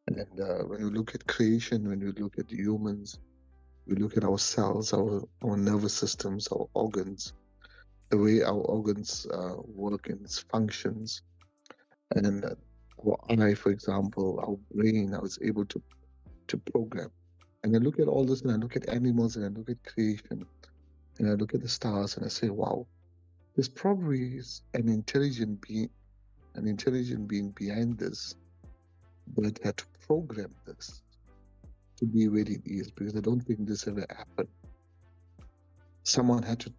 And when we look at creation, when we look at humans, we look at our cells, our nervous systems, our organs, the way our organs work and its functions, and our eye, for example, our brain, how it's able to program. And I look at all this, and I look at animals, and I look at creation, and I look at the stars, and I say, wow, there's probably an intelligent being behind this, but had to program this to be where it is, because I don't think this ever happened. Someone had to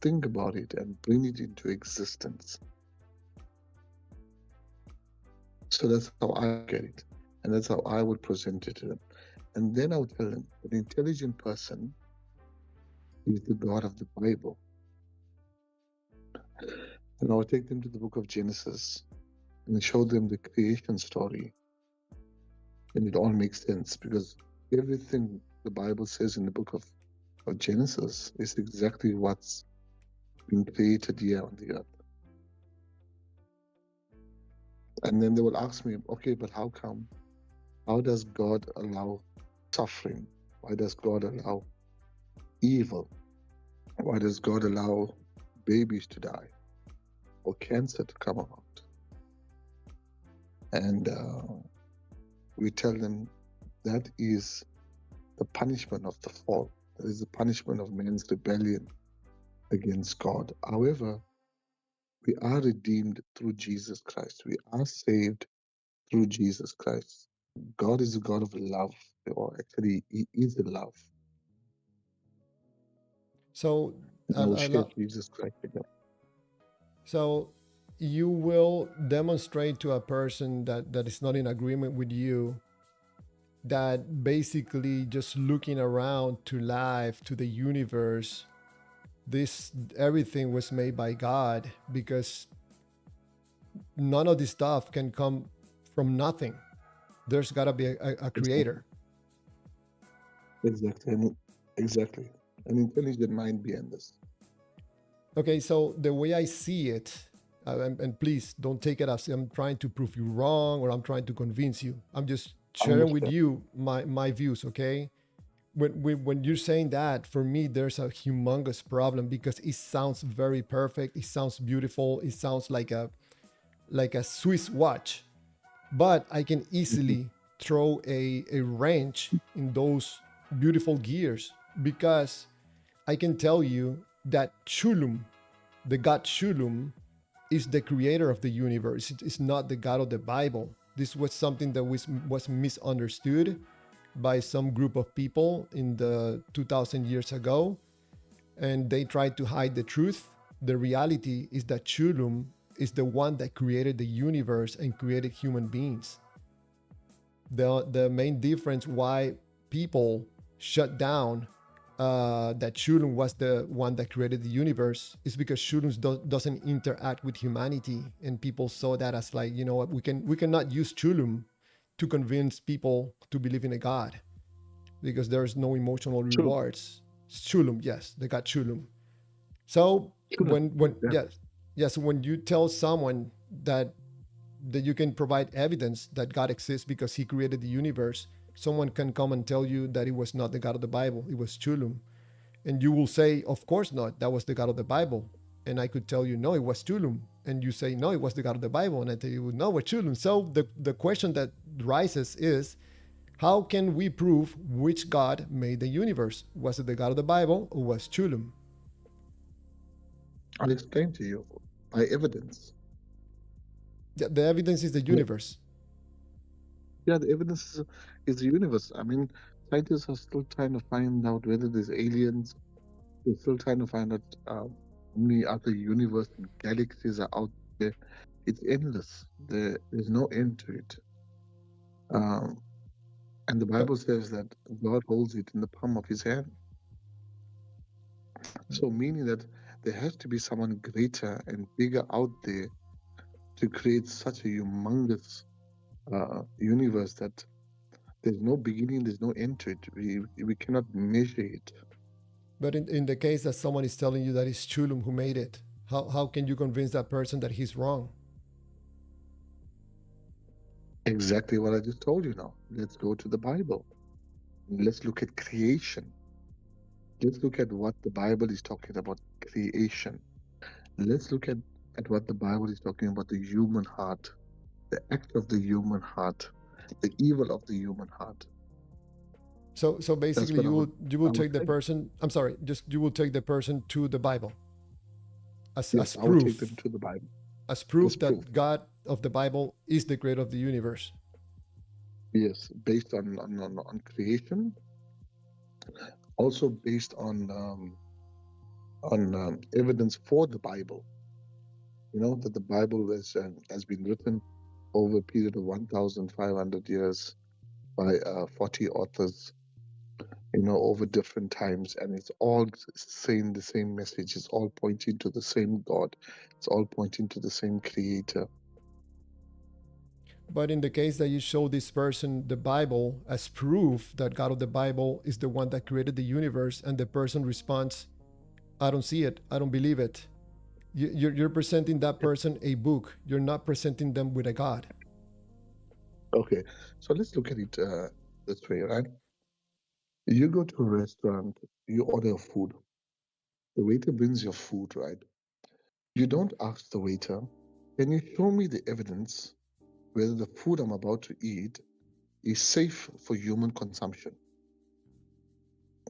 think about it and bring it into existence. So that's how I get it, and that's how I would present it to them. And then I would tell them, an intelligent person is the God of the Bible. And I would take them to the book of Genesis and show them the creation story. And it all makes sense because everything the Bible says in the book of Genesis is exactly what's been created here on the earth. And then they will ask me, okay, but how come? How does God allow suffering? Why does God allow evil? Why does God allow babies to die or cancer to come about? And we tell them that is the punishment of the fall. That is the punishment of man's rebellion against God. However, we are redeemed through Jesus Christ. We are saved through Jesus Christ. God is a God of love, or actually, He is love. So, And I will share Jesus Christ with them. so you will demonstrate to a person that is not in agreement with you that basically just looking around to life, to the universe, this everything was made by God, because none of this stuff can come from nothing. There's got to be a Exactly. creator. Exactly. Exactly. An intelligent mind behind this. Okay, so the way I see it, and please don't take it as I'm trying to prove you wrong or I'm trying to convince you. I'm just I sharing with understand. you my views, okay? When you're saying that, for me, there's a humongous problem, because it sounds very perfect. It sounds beautiful. It sounds like a Swiss watch, but I can Mhm. easily throw a wrench in those beautiful gears, because I can tell you that Chulum, the god Chulum, is the creator of the universe. It's not the God of the Bible. This was something that was misunderstood by some group of people in the 2000 years ago, and they tried to hide the truth. The reality is that Chulum is the one that created the universe and created human beings. The main difference why people shut down that Shulun was the one that created the universe is because Shulun doesn't interact with humanity, and people saw that as like, we cannot use Chulum to convince people to believe in a God because there's no emotional True. rewards. Shulam, yes, they got shulam. So True. when Yeah. yes, when you tell someone that you can provide evidence that God exists because He created the universe, someone can come and tell you that it was not the God of the Bible, it was Chulum, and you will say, "Of course not, that was the God of the Bible." And I could tell you, "No, it was Chulum," and you say, "No, it was the God of the Bible," and I tell you, "No, it was Chulum." So the question that rises is, how can we prove which God made the universe? Was it the God of the Bible or was Chulum? I'll explain to you by evidence. The evidence is the universe. Yeah, the evidence is the universe. I mean, scientists are still trying to find out whether there's aliens. They're still trying to find out how many other universe and galaxies are out there. It's endless. There's no end to it. Um, and the But Bible says that God holds it in the palm of His hand. So, meaning that there has to be someone greater and bigger out there to create such a humongous universe that there's no beginning, there's no end to it. We cannot measure it. but in the case that someone is telling you that it's Chulum who made it, how can you convince that person that he's wrong? Exactly what I just told you now. Let's go to the Bible. Let's look at creation. Let's look at what the Bible is talking about creation. Let's look at what the Bible is talking about the human heart, the act of the human heart, the evil of the human heart. So That's basically, what you I will would take the say. person. I'm sorry, just you will take the person to the Bible Yes, as I would take them proof, to the Bible. as As proof proof. that God of the Bible is the creator of the universe. Yes, based on creation, also based on evidence for the Bible. You know that the Bible has been written over a period of 1,500 years by 40 authors, you know, over different times, and it's all saying the same message. It's all pointing to the same God. It's all pointing to the same Creator. But in the case that you show this person the Bible as proof that God of the Bible is the one that created the universe, and the person responds, "I don't see it. I don't believe it." You're presenting that person a book. You're not presenting them with a God. Okay, so let's look at it this way, right? You go to a restaurant, you order food. The waiter brings your food, right? You don't ask the waiter, can you show me the evidence whether the food I'm about to eat is safe for human consumption?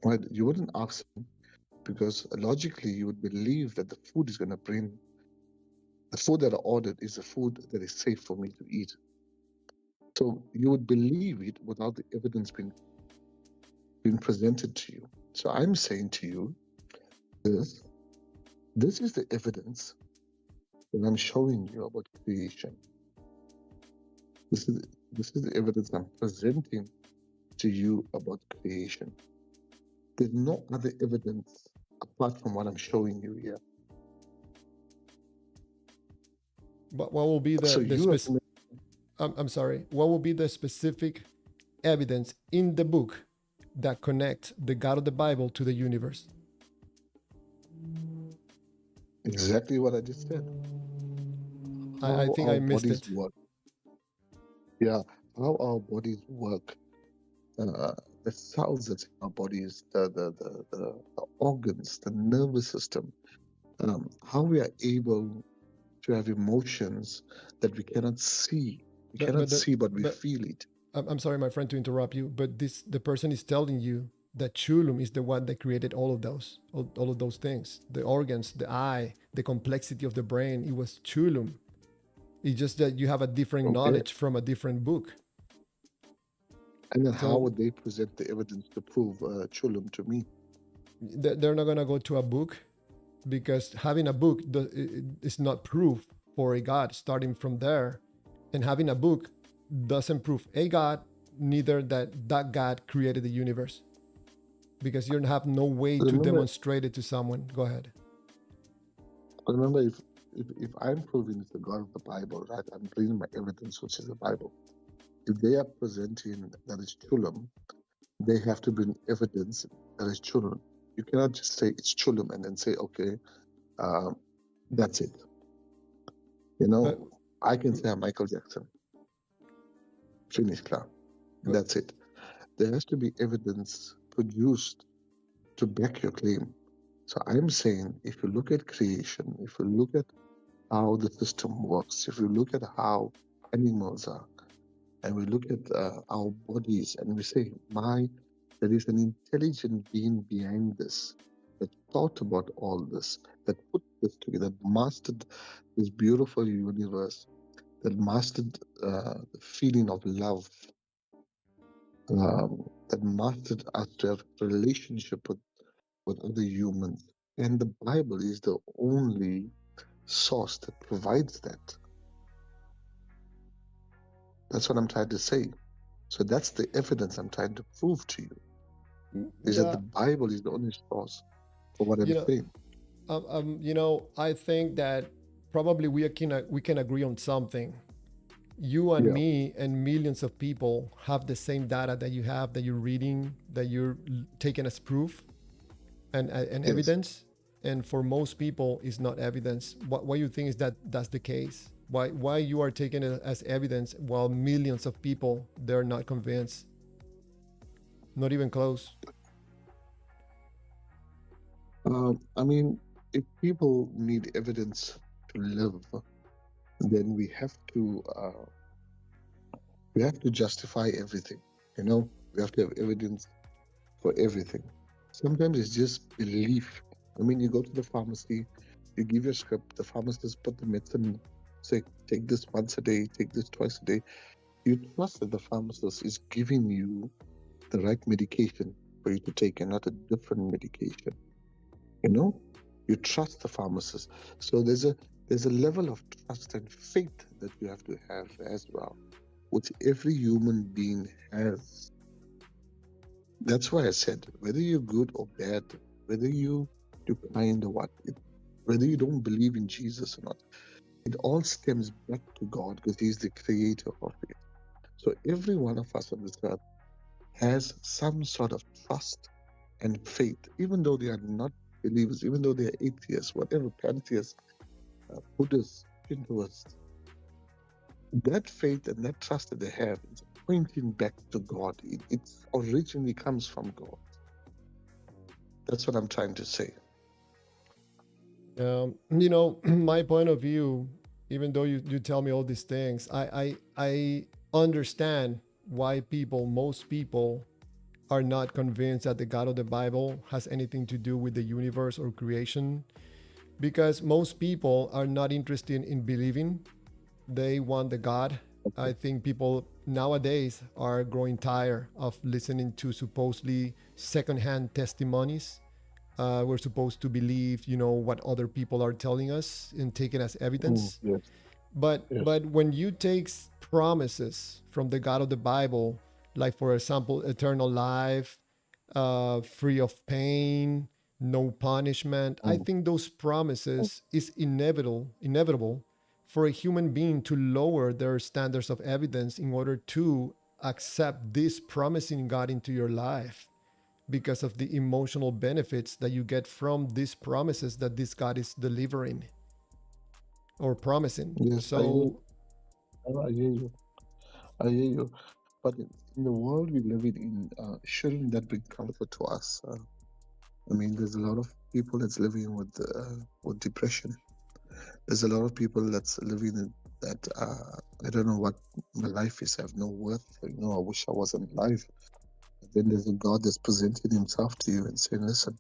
Right? You wouldn't ask him because logically you would believe that the food is going to bring the food that I ordered is the food that is safe for me to eat. So you would believe it without the evidence being presented to you. So I'm saying to you, this this is the evidence that I'm showing you about creation. This is this is the evidence I'm presenting to you about creation. There's no other evidence apart from what I'm showing you here. But what will be So the you have to specific? make, I'm sorry. What will be the specific evidence in the book that connects the God of the Bible to the universe? exactly what I just said. I How think I our missed bodies it. work. Yeah, how our bodies work. Uh, the cells that's in our bodies, the organs, the nervous system, how we are able to have emotions that we cannot see. We But cannot but the see, but we but feel it. I'm sorry, my friend, to interrupt you. But this the person is telling you that Chulum is the one that created all of those things, the organs, the eye, the complexity of the brain. It was Chulum. It's just that you have a different Okay. knowledge from a different book. And then how So would they present the evidence to prove Chulum to me? they're not gonna go to a book because having a book is not proof for a God. Starting from there, and having a book doesn't prove a God, neither that God created the universe, because you have no way to Remember, demonstrate it to someone. Go ahead. remember, if I'm proving it's the God of the Bible, right? I'm bringing my evidence, which is the Bible. if they are presenting that is chulum, they have to bring evidence that is chulum. You cannot just say it's chulum and then say, okay, uh, that's it. You Uh, know, I can say I'm Michael Jackson, finish, klar, and uh, that's it. There has to be evidence produced to back your claim. So I'm saying, if you look at creation, if you look at how the system works, if you look at how animals are, and we look at our bodies, and we say, there is an intelligent being behind this that thought about all this, that put this together, that mastered this beautiful universe, that mastered the feeling of love, that mastered us to have a relationship with other humans. And the Bible is the only source that provides that. That's what I'm trying to say. So that's the evidence I'm trying to prove to you, is that yeah, the Bible is the only source for what I'm you know, saying. I think that probably we can agree on something. You and Yeah. me and millions of people have the same data that you have, that you're reading, that you're taking as proof and Yes. evidence. And for most people, it's not evidence. Why you think is that that's the case? Why you are taking it as evidence while millions of people they're not convinced, not even close. I mean, if people need evidence to live, then we have to justify everything. You know, we have to have evidence for everything. Sometimes it's just belief. I mean, you go to the pharmacy, you give your script, the pharmacist put the medicine, say, take this once a day, take this twice a day. You trust that the pharmacist is giving you the right medication for you to take and not a different medication. You know, you trust the pharmacist. So there's a level of trust and faith that you have to have as well, which every human being has. That's why I said, whether you're good or bad, whether you do kind or what, whether you don't believe in Jesus or not, it all stems back to God because He's the creator of it. So every one of us on this earth has some sort of trust and faith, even though they are not believers, even though they are atheists, whatever, pantheists, Buddhists, Shintoists. That faith and that trust that they have is pointing back to God. It originally comes from God. That's what I'm trying to say. My point of view, even though you tell me all these things, I understand why most people are not convinced that the God of the Bible has anything to do with the universe or creation, because most people are not interested in believing. They want the God. I think people nowadays are growing tired of listening to supposedly secondhand testimonies. We're supposed to believe, what other people are telling us and take it as evidence. Yes, But yes. but when you take promises from the God of the Bible, like for example, eternal life, free of pain, no punishment, I Mm, think those promises is inevitable for a human being to lower their standards of evidence in order to accept this promising God into your life, because of the emotional benefits that you get from these promises that this God is delivering or promising. yes, So, I hear you. I hear you. But in the world we live in, shouldn't that bring comfort to us? I mean, there's a lot of people that's living with depression. There's a lot of people that's living in that I don't know what my life is. I have no worth. I wish I wasn't alive. But then there's a God that's presenting Himself to you and saying, "Listen,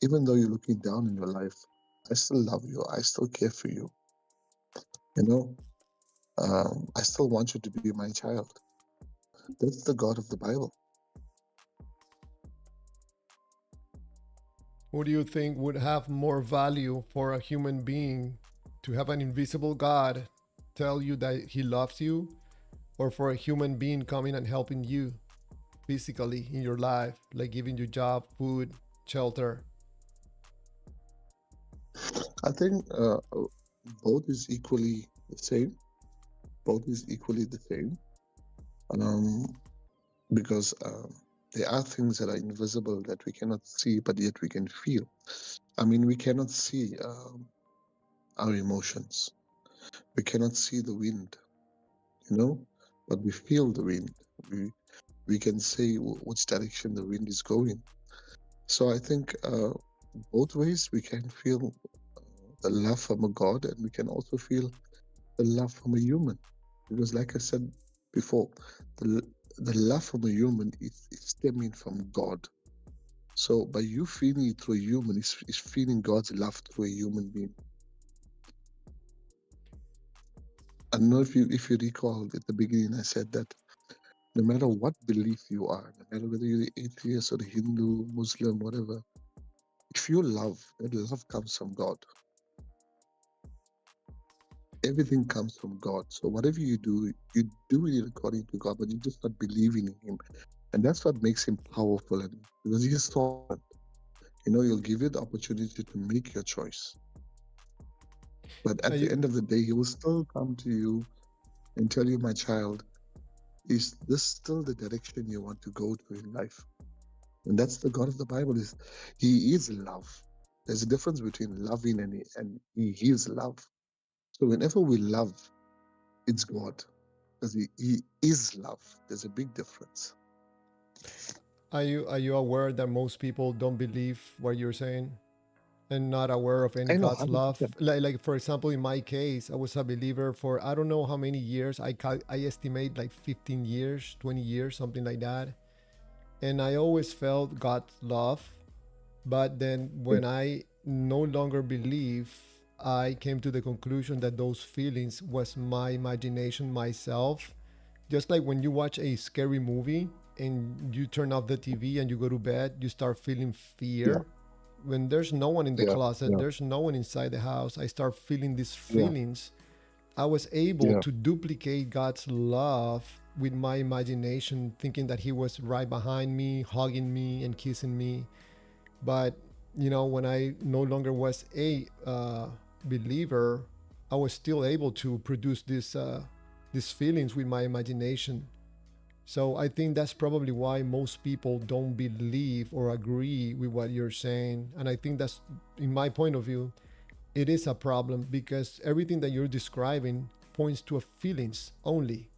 even though you're looking down in your life, I still love you. I still care for you. You know, I still want you to be my child." That's the God of the Bible. who do you think would have more value for a human being, to have an invisible God tell you that he loves you, or for a human being coming and helping you physically in your life, like giving you job, food, shelter? I think both is equally the same. Both is equally the same. um, because there are things that are invisible that we cannot see, but yet we can feel. I mean, we cannot see our emotions. We cannot see the wind, you know, but we feel the wind. We can say which direction the wind is going. So I think both ways we can feel the love from a God, and we can also feel the love from a human. Because, like I said before, the the love from a human is stemming from God. So by you feeling it through a human, is feeling God's love through a human being. I don't know if you recall at the beginning, I said that no matter what belief you are, no matter whether you're atheist or Hindu, Muslim, whatever, if you love, that love comes from God. Everything comes from God. So whatever you do it according to God, but you just not believing in Him, and that's what makes Him powerful. And because He is sovereign, He'll give you the opportunity to make your choice. But Are at the you end of the day, He will still come to you and tell you, my child, is this still the direction you want to go to in life? And that's the God of the Bible. He is love. There's a difference between loving and He is love. So whenever we love, it's God, because he is love. There's a big difference. are you aware that most people don't believe what you're saying and not aware of any I know God's love? 100%. Like for example, in my case, I was a believer for I don't know how many years. I estimate like 15 years, 20 years, something like that. And I always felt God's love. But then Yeah, when I no longer believe, I came to the conclusion that those feelings was my imagination, myself. Just like when you watch a scary movie and you turn off the TV and you go to bed, you start feeling yeah, fear. When there's no one in the yeah, closet, yeah, there's no one inside the house, I start feeling these yeah, feelings. I was able yeah. to duplicate God's love with my imagination, thinking that He was right behind me, hugging me, and kissing me. But when I no longer was a believer, I was still able to produce these feelings with my imagination. So I think that's probably why most people don't believe or agree with what you're saying. And I think that's, in my point of view, it is a problem because everything that you're describing points to a feelings only.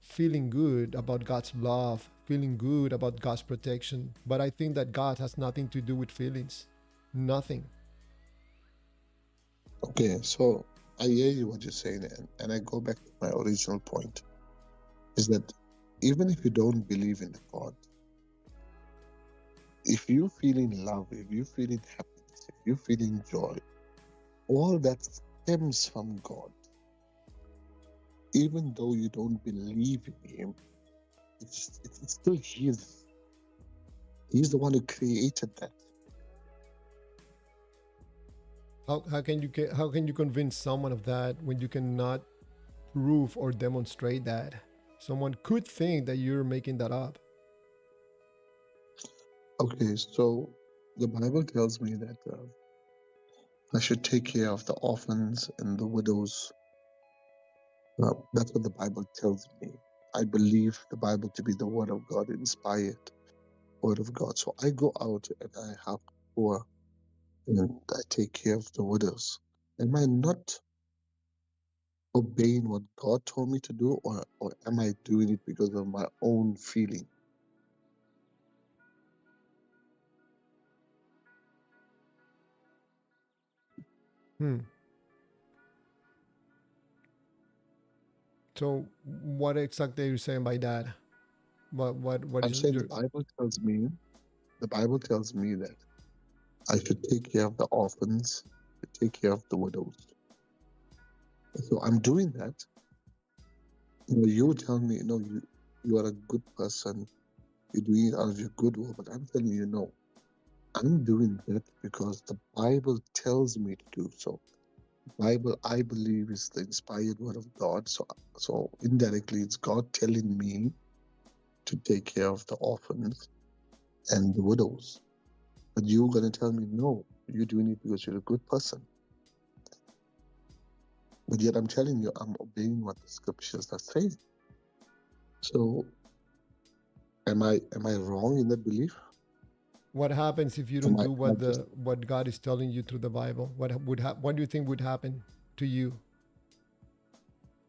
Feeling good about God's love, feeling good about God's protection. But I think that God has nothing to do with feelings. Nothing. Okay, so I hear you what you're saying, and I go back to my original point is that even if you don't believe in the God, if you're feeling love, if you're feeling happiness, if you're feeling joy, all that stems from God. Even though you don't believe in Him, it's still His. He's the one who created that. How can you convince someone of that when you cannot prove or demonstrate that? Someone could think that you're making that up. Okay, so the Bible tells me that I should take care of the orphans and the widows. That's what the Bible tells me. I believe the Bible to be the Word of God, inspired Word of God. So I go out and I help poor and I take care of the widows. Am I not obeying what God told me to do, or am I doing it because of my own feeling? Hmm. So what exactly are you saying by that? What I'm is saying your the Bible tells me that I should take care of the orphans, to take care of the widows. So I'm doing that. You tell me, you are a good person. You're doing it out of your good will, but I'm telling you, no. I'm doing that because the Bible tells me to do so. Bible, I believe, is the inspired word of God. So indirectly, it's God telling me to take care of the orphans and the widows. But you're gonna tell me, no, you're doing it because you're a good person. But yet I'm telling you, I'm obeying what the scriptures are saying. So am I wrong in that belief? What happens if you Am don't I, do am I just what God is telling you through the Bible? What do you think would happen to you?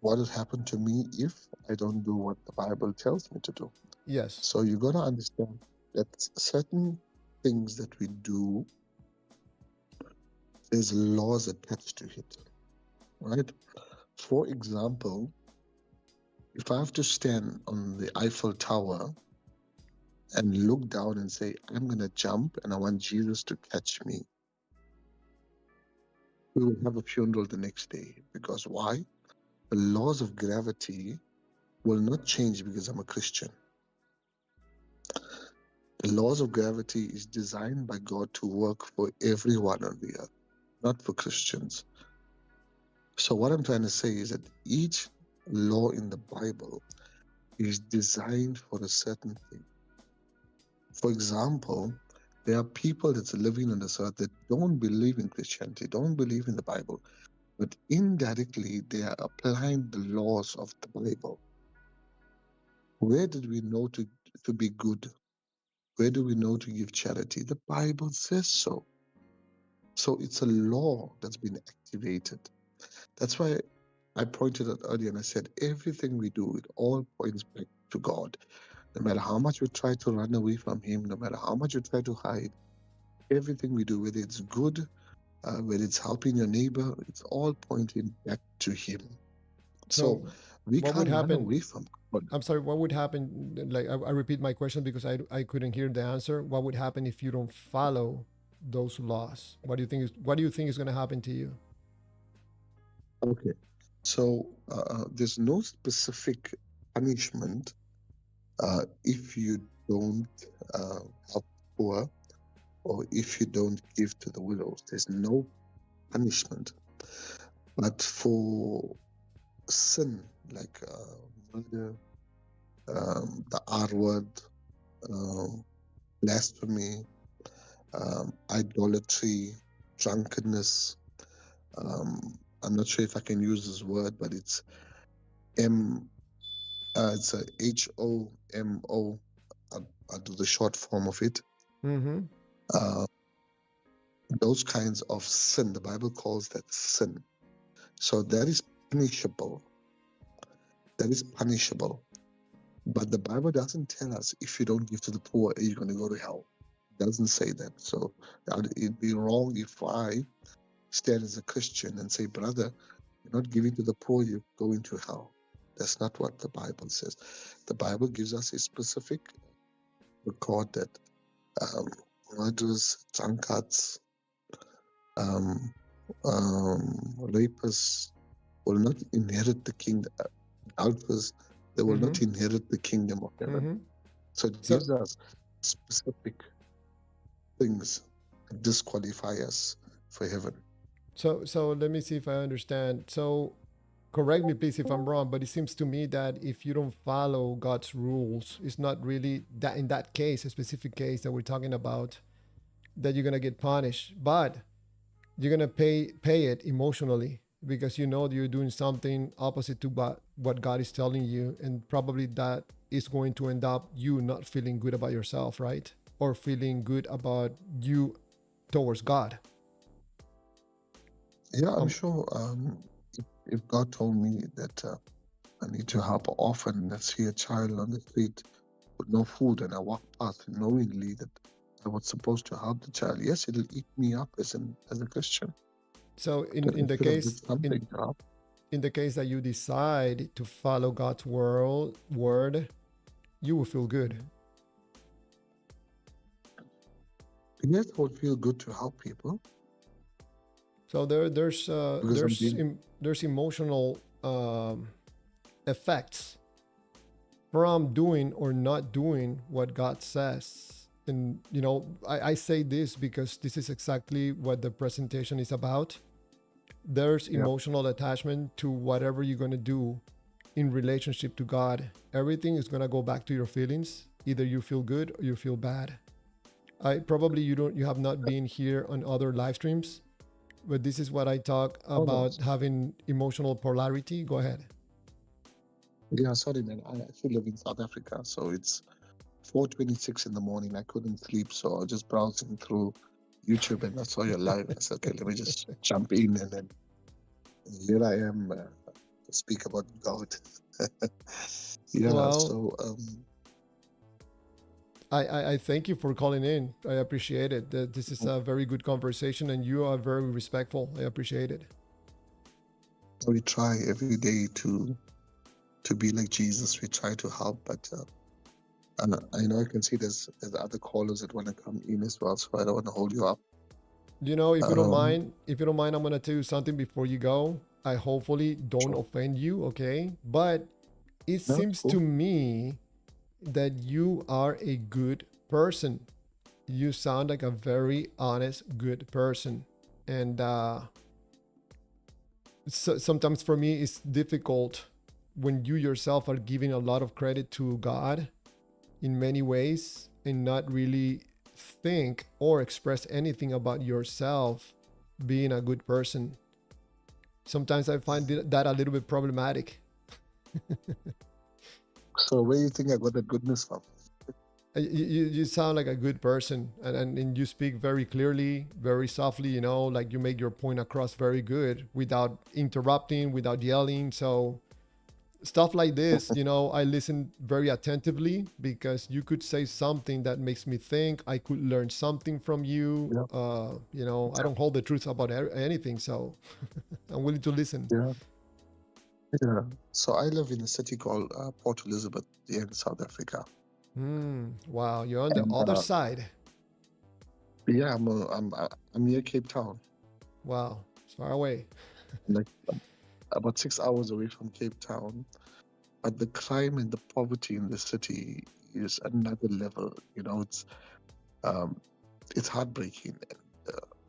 what has happened to me if I don't do what the Bible tells me to do? Yes. So you gotta understand that certain things that we do, there's laws attached to it, right? For example, if I have to stand on the Eiffel Tower and look down and say, I'm gonna jump and I want Jesus to catch me, we will have a funeral the next day. Because why? The laws of gravity will not change because I'm a Christian. The laws of gravity is designed by God to work for everyone on the earth, not for Christians. So what I'm trying to say is that each law in the Bible is designed for a certain thing. For example, there are people that's living on this earth that don't believe in Christianity, don't believe in the Bible, but indirectly they are applying the laws of the Bible. Where did we know to be good? Where do we know to give charity? The Bible says so. So it's a law that's been activated. That's why I pointed out earlier and I said everything we do, it all points back to God. No matter how much we try to run away from Him, no matter how much we try to hide, everything we do, whether it's good, whether it's helping your neighbor, it's all pointing back to Him. So So, we what would can't run happen? away from God. I'm sorry. What would happen? Like I repeat my question because I couldn't hear the answer. What would happen if you don't follow those laws? What do you think is going to happen to you? Okay. So there's no specific punishment if you don't uh, help poor or if you don't give to the widows. There's no punishment. But for sin like murder, the R word, um, blasphemy, idolatry, drunkenness. I'm not sure if I can use this word, but M. It's a HOMO. I'll do the short form of it. Mm-hmm. Uh, those kinds of sin, the Bible calls that sin. So that is punishable. That is punishable. But the Bible doesn't tell us if you don't give to the poor, you're going to go to hell. It doesn't say that. So it'd be wrong if I stand as a Christian and say, brother, you're not giving to the poor, you're going to hell. That's not what the Bible says. The Bible gives us a specific record that um, murderers, drunkards, um, rapists will not inherit the kingdom. Adulterers, they will Mm-hmm. not inherit the kingdom of heaven. Mm-hmm. So it So gives us specific things that disqualify us for heaven. so let me see if I understand. So correct me please if I'm wrong, but it seems to me that if you don't follow God's rules, it's not really that in that case, a specific case that we're talking about, that you're gonna get punished, but you're gonna pay it emotionally because you know that you're doing something opposite to what God is telling you, and probably that is going to end up you not feeling good about yourself, right? Or feeling good about you towards God. Yeah, I'm Um, sure if God told me that I need to help an orphan that see a child on the street with no food and I walk past knowingly that I was supposed to help the child, yes, it'll eat me up as a Christian. so That I in the should have did case something to help. in the case that you decide to follow God's word, you will feel good. Yes, I would feel good to help people So because I'm being there's emotional effects from doing or not doing what God says. And I say this because this is exactly what the presentation is about. There's yeah. emotional attachment to whatever you're going to do in relationship to God. Everything is going to go back to your feelings. Either you feel good or you feel bad. I probably you have not been here on other live streams, but this is what I talk Oh no. about, having emotional polarity. Go ahead. Yeah, sorry, man. I actually live in South Africa, so it's 4:26 in the morning. I couldn't sleep, so I was just browsing through YouTube and I saw your live. I said, okay, let me just jump in, and then here I am to speak about God. Yeah, Well, so I thank you for calling in. I appreciate it. This is a very good conversation, and you are very respectful. I appreciate it. we try every day to be like Jesus. We try to help, but and I know I can see there's other callers that want to come in as well, so I don't want to hold you up. You know, Um, if you don't mind, I'm gonna tell you something before you go. I hopefully don't sure. offend you, okay? But it No, it's seems to cool. me that you are a good person. You sound like a very honest, good person. And sometimes for me, it's difficult when you yourself are giving a lot of credit to God in many ways and not really think or express anything about yourself being a good person. Sometimes I find that a little bit problematic. So where do you think I got that goodness from? You sound like a good person, and you speak very clearly, very softly, you know, like you make your point across very good without interrupting, without yelling. So stuff like this, you know, I listen very attentively because you could say something that makes me think. I could learn something from you. Yeah, You know, I don't hold the truth about anything, so I'm willing to listen. yeah, yeah. So I live in a city called Port Elizabeth here in South Africa, Wow, you're on the and other side. yeah, I'm near Cape Town. Wow, it's far away. I'm like about 6 hours away from Cape Town. But the crime and the poverty in the city is another level. You know, um, it's heartbreaking. And,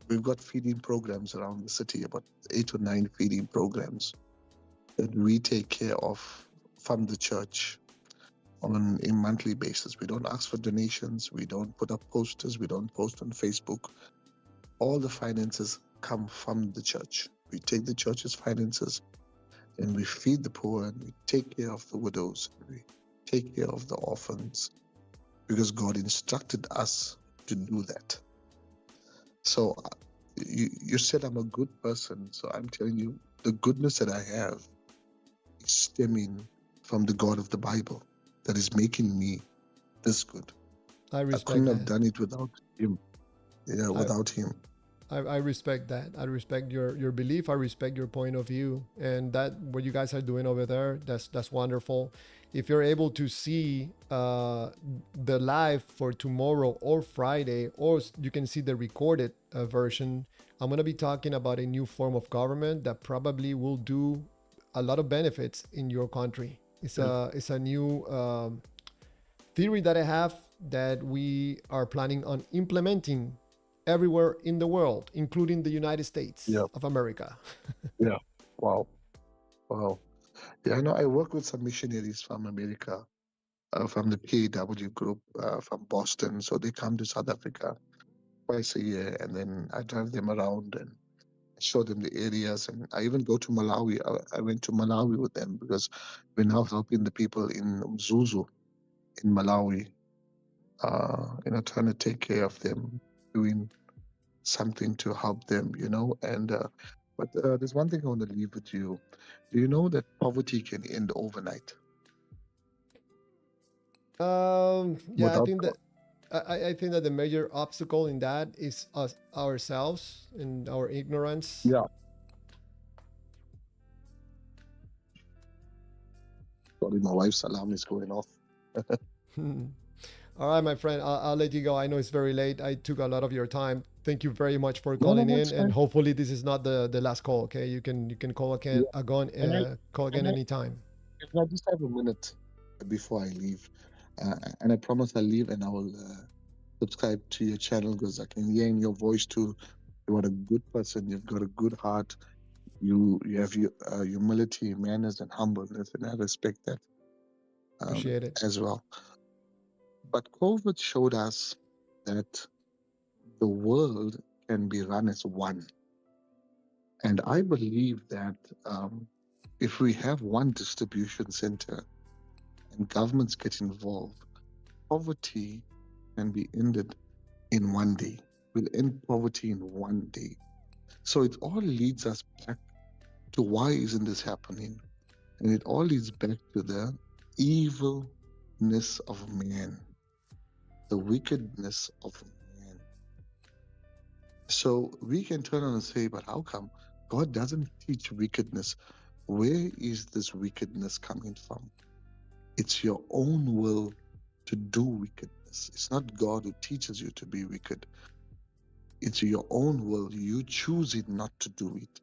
we've got feeding programs around the city, about 8 or 9 feeding programs that we take care of from the church on a monthly basis. We don't ask for donations. We don't put up posters. We don't post on Facebook. All the finances come from the church. We take the church's finances and we feed the poor and we take care of the widows and we take care of the orphans because God instructed us to do that. So you said I'm a good person. So I'm telling you, the goodness that I have is stemming from the God of the Bible that is making me this good. I I couldn't respect have that. done it without him. Yeah, I, without him. I respect that. I respect your belief. I respect your point of view, and that what you guys are doing over there. That's wonderful. If you're able to see the live for tomorrow or Friday, or you can see the recorded version, I'm gonna be talking about a new form of government that probably will do a lot of benefits in your country. Yeah, It's a new theory that I have that we are planning on implementing everywhere in the world, including the United States yeah, of America. yeah. Wow, wow. Yeah, I know. I work with some missionaries from America, from the PAW group, from Boston. So they come to South Africa twice a year, and then I drive them around and show them the areas. And I even go to Malawi. I went to Malawi with them because we're now helping the people in Mzuzu in Malawi. Trying to take care of them, doing something to help them. And but there's one thing I want to leave with you. Do you know that poverty can end overnight Yeah, I without think God? that I think that the major obstacle in that is us ourselves and our ignorance. Yeah. Sorry, my wife's alarm is going off. All right, my friend, I'll let you go. I know it's very late. I took a lot of your time. Thank you very much for No, no, calling no, in, it's and fine. hopefully this is not the last call. Okay, you can call again, Yeah. And I call again and I anytime. and I just have a minute before I leave, and I promise I'll leave and I will subscribe to your channel because I can hear in your voice too. You are a good person. You've got a good heart. You have your humility, manners, and humbleness, and I respect that Appreciate it. as well. But COVID showed us that the world can be run as one, and I believe that. Um, if we have one distribution center and governments get involved, poverty can be ended in one day. We'll end poverty in one day. So it all leads us back to why isn't this happening? And it all leads back to the evilness of man, the wickedness of man. So we can turn on and say, but how come God doesn't teach wickedness? Where is this wickedness coming from? It's your own will to do wickedness. It's not God who teaches you to be wicked. It's your own will. You choosing not to do it.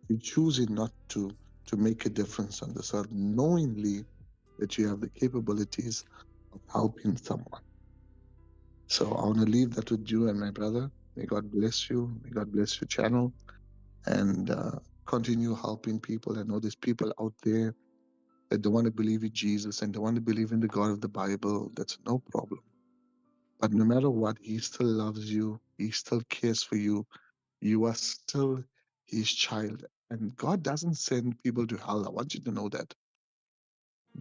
You choosing not to make a difference on this earth, knowingly that you have the capabilities of helping someone. So I want to leave that with you and my brother. May God bless you. May God bless your channel and continue helping people. I know there's people out there that don't want to believe in Jesus and don't want to believe in the God of the Bible. That's no problem. But no matter what, He still loves you. He still cares for you. You are still His child. And God doesn't send people to hell. I want you to know that.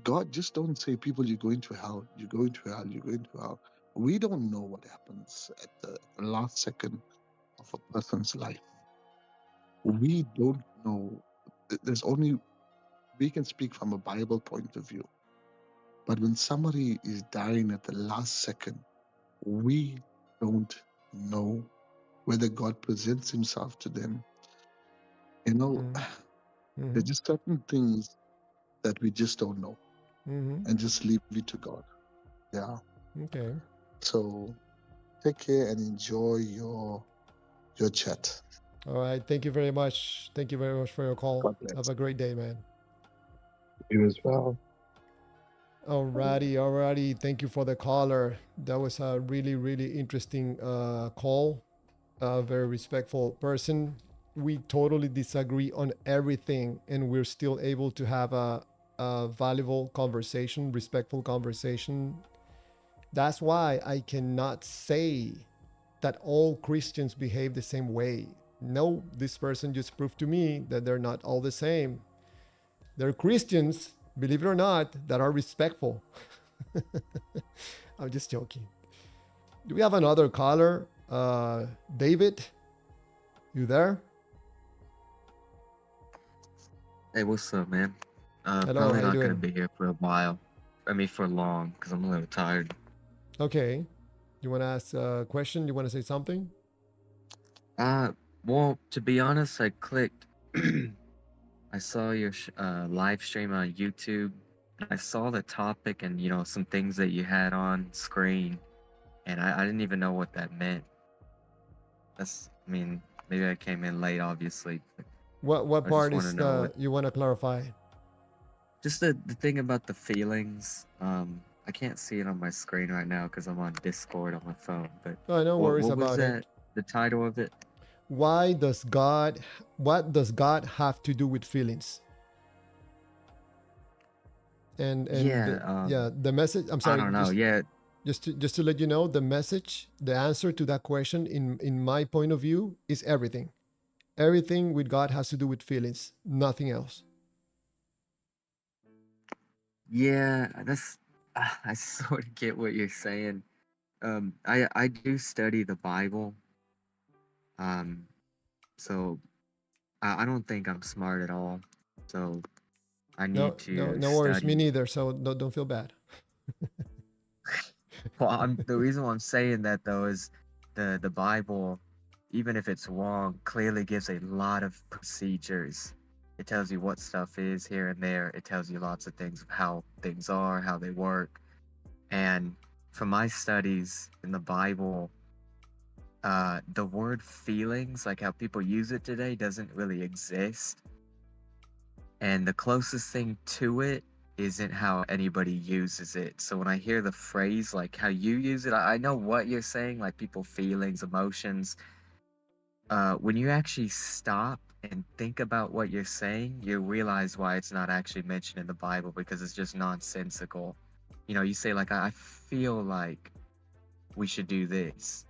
God just don't say, people, you're going to hell, you're going to hell, you're going to hell. We don't know what happens at the last second of a person's life. We don't know. There's only, we can speak from a Bible point of view. But when somebody is dying at the last second, we don't know whether God presents Himself to them. You know, there's just certain things that we just don't know and just leave it to God. Yeah. Okay. So take care and enjoy your chat. All right. Thank you very much. Thank you very much for your call. God bless Have a great day, man. you as well. Alrighty, alrighty. Thank you for the caller. That was a really, really interesting call. A very respectful person. We totally disagree on everything, and we're still able to have a valuable conversation, respectful conversation. That's why I cannot say that all Christians behave the same way. No, this person just proved to me that they're not all the same. There are Christians, believe it or not, that are respectful. I'm just joking. Do we have another caller? David, you there? Hey, what's up, man? Hello, Probably how you not gonna doing? be here for a while. I mean, for long, because I'm a little tired. Okay. You want to ask a question? You want to say something? Well, to be honest, I clicked. I saw your live stream on YouTube. I saw the topic and some things that you had on screen, and I didn't even know what that meant. I mean, maybe I came in late, obviously. But What I just part want to is know what you want to clarify? just the thing about the feelings. I can't see it on my screen right now because I'm on Discord on my phone. But Oh, no worries what was about it. that? The title of it? What does God have to do with feelings? And Yeah. yeah, the message. I'm I sorry, don't know. Yeah. just to let you know, the message, the answer to that question, in my point of view, is everything. Everything with God has to do with feelings, nothing else. Yeah. That's. I sort of get what you're saying. I do study the Bible. Um. So I don't think I'm smart at all. So I No, need no, to no worries. Me study. neither. So don't feel bad. Well, the reason why I'm saying that though is the Bible, even if it's wrong, clearly gives a lot of procedures. It tells you what stuff is here and there. It tells you lots of things of how things are, how they work. And from my studies in the Bible, the word feelings, like how people use it today, doesn't really exist. And the closest thing to it isn't how anybody uses it. So when I hear the phrase like how you use it, I know what you're saying, like people feelings, emotions. When you actually stop and think about what you're saying, you realize why it's not actually mentioned in the Bible because it's just nonsensical. You say like I feel like we should do this.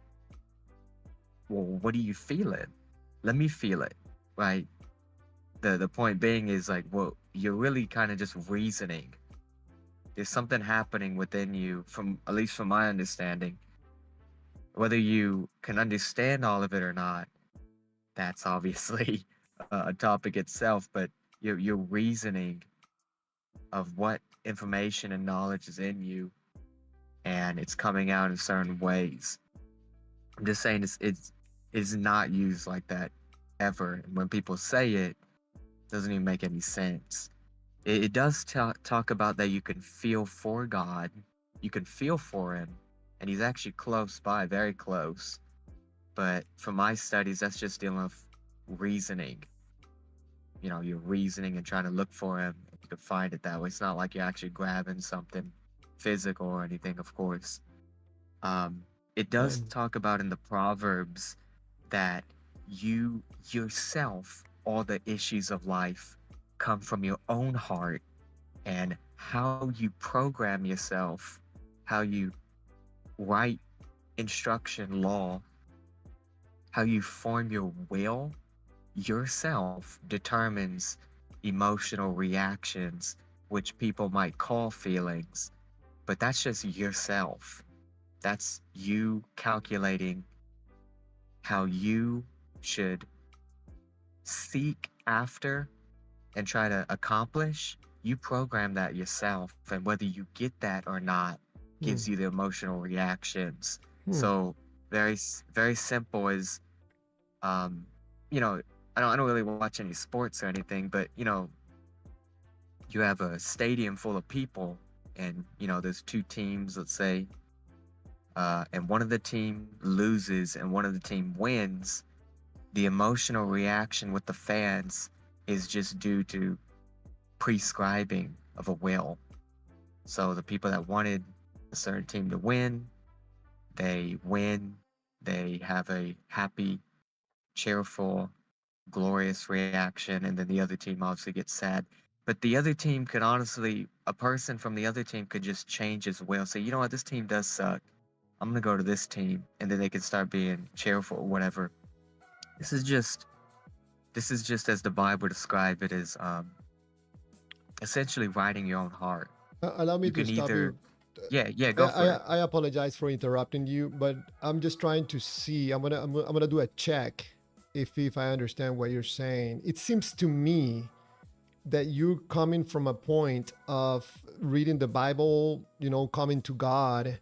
Well, what are you feeling? Let me feel it, right? the point being is like, well, you're really kind of just reasoning. There's something happening within you, from at least from my understanding. Whether you can understand all of it or not, that's obviously a topic itself. But your reasoning of what information and knowledge is in you, and it's coming out in certain ways. I'm just saying it's not used like that ever. And when people say it, doesn't even make any sense. It does talk about that you can feel for God, you can feel for Him, and He's actually close by, very close. But from my studies, that's just dealing with reasoning. You know, you're reasoning and trying to look for Him. You can find it that way. It's not like you're actually grabbing something physical or anything, of course. It does And talk about in the Proverbs that you yourself, all the issues of life come from your own heart, and how you program yourself, how you write instruction law, how you form your will yourself determines emotional reactions, which people might call feelings, but that's just yourself. That's you calculating how you should seek after and try to accomplish. You program that yourself, and whether you get that or not hmm, gives you the emotional reactions. hmm, So very simple is, um, you know, I don't really watch any sports or anything, but you know, you have a stadium full of people, and you know, there's two teams, let's say, and one of the team loses and one of the team wins. The emotional reaction with the fans is just due to prescribing of a will. So the people that wanted a certain team to win, they win, they have a happy, cheerful, glorious reaction, and then the other team obviously gets sad. But the other team could honestly, a person from the other team could just change his will, say, you know what, this team does suck. I'm gonna go to this team, and then they can start being cheerful or whatever. This is just this is just as the Bible described it, as essentially writing your own heart. allow me You to can stop you. either, yeah, I, go I for it. I apologize for interrupting you, but I'm just trying to see. I'm gonna do a check if I understand what you're saying. It seems to me that you're coming from a point of reading the Bible, you know, coming to God,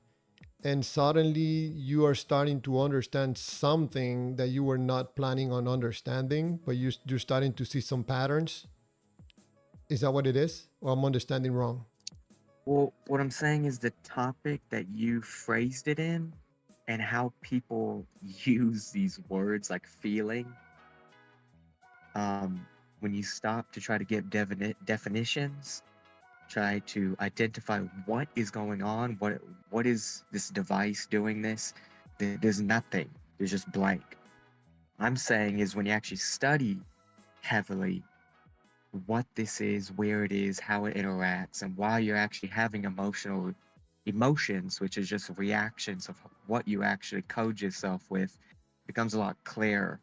and suddenly you are starting to understand something that you were not planning on understanding, but you're starting to see some patterns. Is that what it is, or I'm understanding wrong? Well, what I'm saying is the topic that you phrased it in, and how people use these words like feeling. Um, when you stop to try to give definitions, try to identify what is going on, what is this device doing this, there's nothing. There's just blank. I'm saying is when you actually study heavily what this is, where it is, how it interacts, and why you're actually having emotions, which is just reactions of what you actually code yourself with, becomes a lot clearer.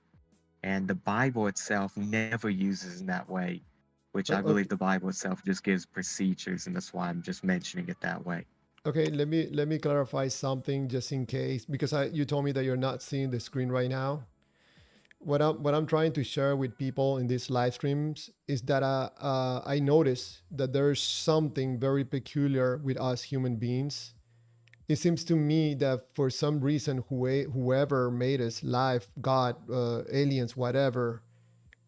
And the Bible itself never uses in that way, which I believe Okay, the Bible itself just gives procedures, and that's why I'm just mentioning it that way. okay. Let me clarify something just in case, because you told me that you're not seeing the screen right now. What I'm trying to share with people in these live streams is that I notice that there's something very peculiar with us human beings. It seems to me that for some reason, whoever made us, life, God, aliens, whatever,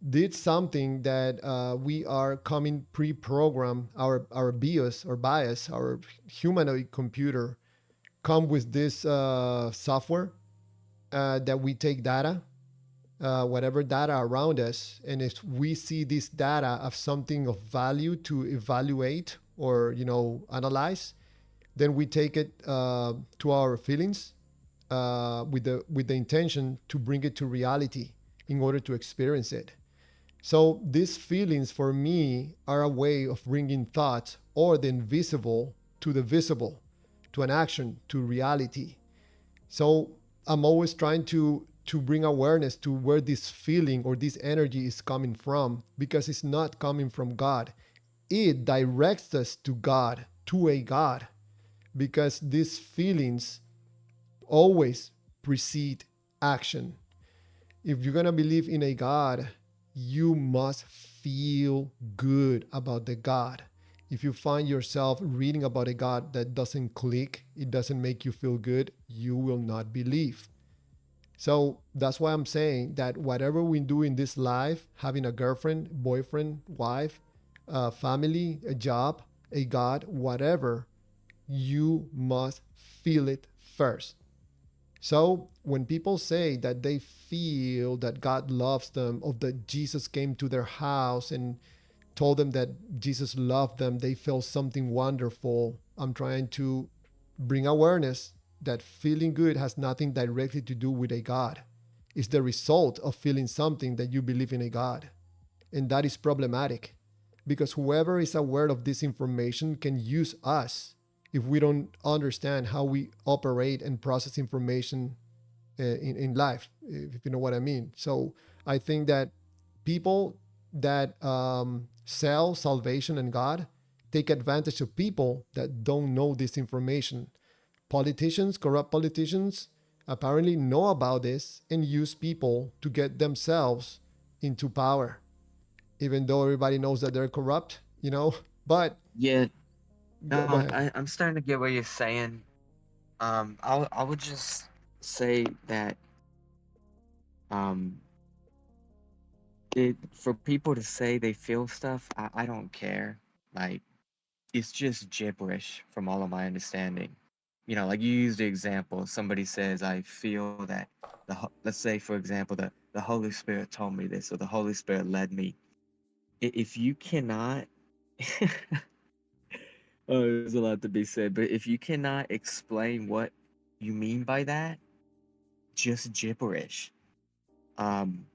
did something that we are coming pre-programmed. Our BIOS or bias, our humanoid computer, come with this software that we take data, whatever data around us, and if we see this data of something of value to evaluate or analyze, then we take it to our feelings with the intention to bring it to reality in order to experience it. So these feelings for me are a way of bringing thought or the invisible to the visible, to an action, to reality. So I'm always trying to bring awareness to where this feeling or this energy is coming from, because it's not coming from God. It directs us to God, to a God, because these feelings always precede action. If you're going to believe in a God, you must feel good about the God. If you find yourself reading about a God that doesn't click, it doesn't make you feel good, you will not believe. So that's why I'm saying that whatever we do in this life, having a girlfriend, boyfriend, wife, family, a job, a God, whatever, you must feel it first. So when people say that they feel that God loves them, or that Jesus came to their house and told them that Jesus loved them, they feel something wonderful. I'm trying to bring awareness that feeling good has nothing directly to do with a God. It's the result of feeling something that you believe in a God. And that is problematic, because whoever is aware of this information can use us if we don't understand how we operate and process information in life, if you know what I mean. So I think that people that sell salvation and God take advantage of people that don't know this information. Politicians, corrupt politicians, apparently know about this and use people to get themselves into power, even though everybody knows that they're corrupt, you know. But Yeah, go no, ahead. I'm starting to get what you're saying. I would just say that um, it for people to say they feel stuff, I don't care. Like, it's just gibberish from all of my understanding. You know, like you used the example, somebody says, I feel that let's say, for example, the Holy Spirit told me this, or the Holy Spirit led me. If you cannot, oh, there's a lot to be said, but if you cannot explain what you mean by that, just gibberish. Um,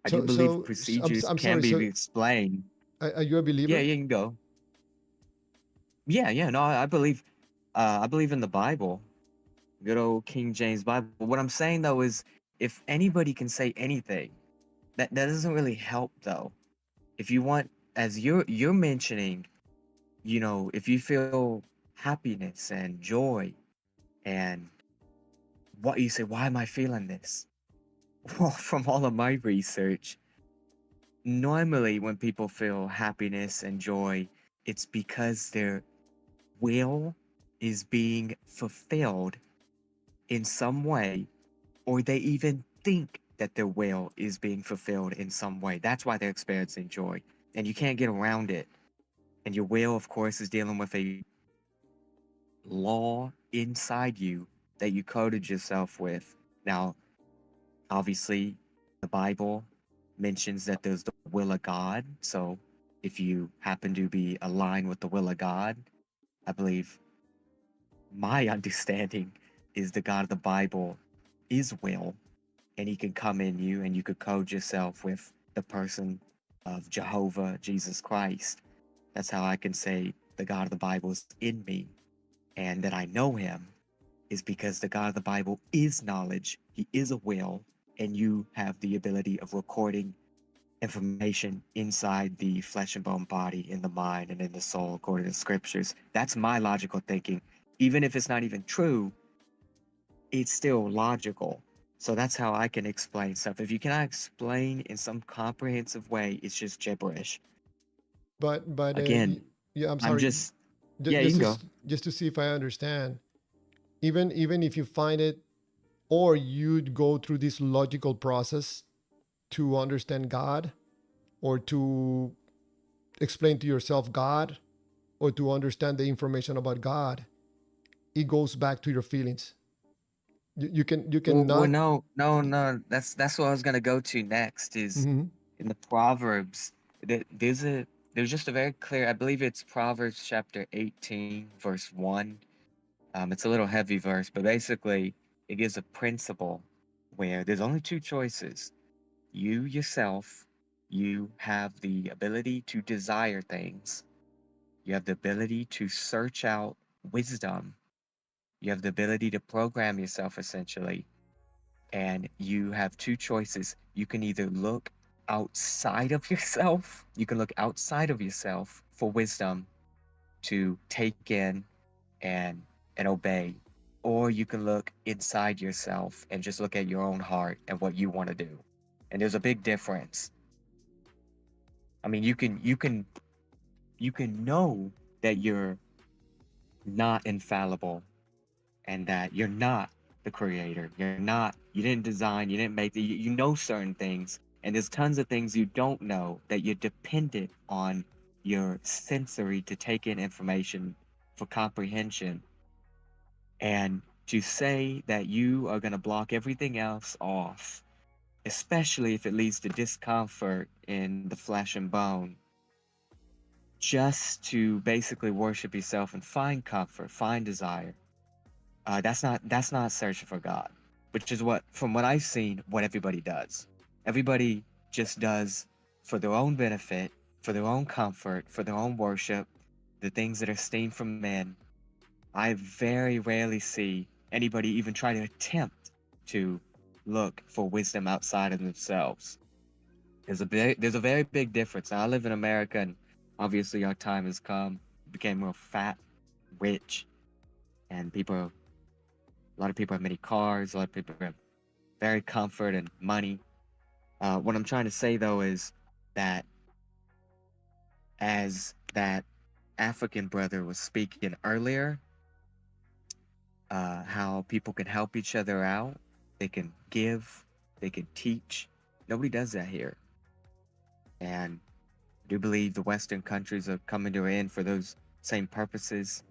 I do believe procedures I'm can sorry. be So explained. are you a Yeah, believer? you can go. Yeah, yeah, no, I believe in the Bible. Good old King James Bible. What I'm saying though is, if anybody can say anything, that doesn't really help though. If you want, as you're mentioning, you know, if you feel happiness and joy, and what you say, why am I feeling this? Well, from all of my research, normally when people feel happiness and joy, it's because their will is being fulfilled in some way, or they even think that their will is being fulfilled in some way. That's why they're experiencing joy. And you can't get around it. And your will, of course, is dealing with a law inside you that you coded yourself with. Now, obviously, the Bible mentions that there's the will of God. So if you happen to be aligned with the will of God, I believe my understanding is the God of the Bible is will, and he can come in you and you could code yourself with the person of Jehovah, Jesus Christ. That's how I can say the God of the Bible is in me, and that I know him is because the God of the Bible is knowledge, he is a will, and you have the ability of recording information inside the flesh and bone body, in the mind and in the soul, according to scriptures. That's my logical thinking. Even if it's not even true, it's still logical. So that's how I can explain stuff. If you cannot explain in some comprehensive way, it's just gibberish. But Again, yeah, I'm I'm sorry. just, yeah, you can go. Just to see if I understand. Even if you find it, or you'd go through this logical process to understand God, or to explain to yourself God, or to understand the information about God, it goes back to your feelings. You Well, cannot. no, no, no. That's what I was gonna go to next. Is Mhm. in the Proverbs. There's there's just a very clear. I believe it's Proverbs chapter 18, verse 1. It's a little heavy verse, but basically it gives a principle where there's only two choices. You yourself, you have the ability to desire things. You have the ability to search out wisdom. You have the ability to program yourself essentially. and you have two choices. You can either look outside of yourself, you can look outside of yourself for wisdom to take in and obey, or you can look inside yourself and just look at your own heart and what you want to do. And there's a big difference. I mean, you can know that you're not infallible and that you're not the creator. You didn't design, you didn't make you know certain things, and there's tons of things you don't know that you're dependent on your sensory to take in information for comprehension. And to say that you are going to block everything else off, especially if it leads to discomfort in the flesh and bone, just to basically worship yourself and find comfort, find desire. That's not searching for God, which is what, from what I've seen, what everybody does. Everybody just does for their own benefit, for their own comfort, for their own worship, the things that are esteemed from men. I very rarely see anybody even try to attempt to look for wisdom outside of themselves. There's a very big difference. Now, I live in America, and obviously our time has come. Became real fat, rich, and a lot of people have many cars. A lot of people have very comfort and money. What I'm trying to say though is that, as that African brother was speaking earlier, how people can help each other out, they can give, they can teach. Nobody does that here, and I do believe the Western countries are coming to an end for those same purposes.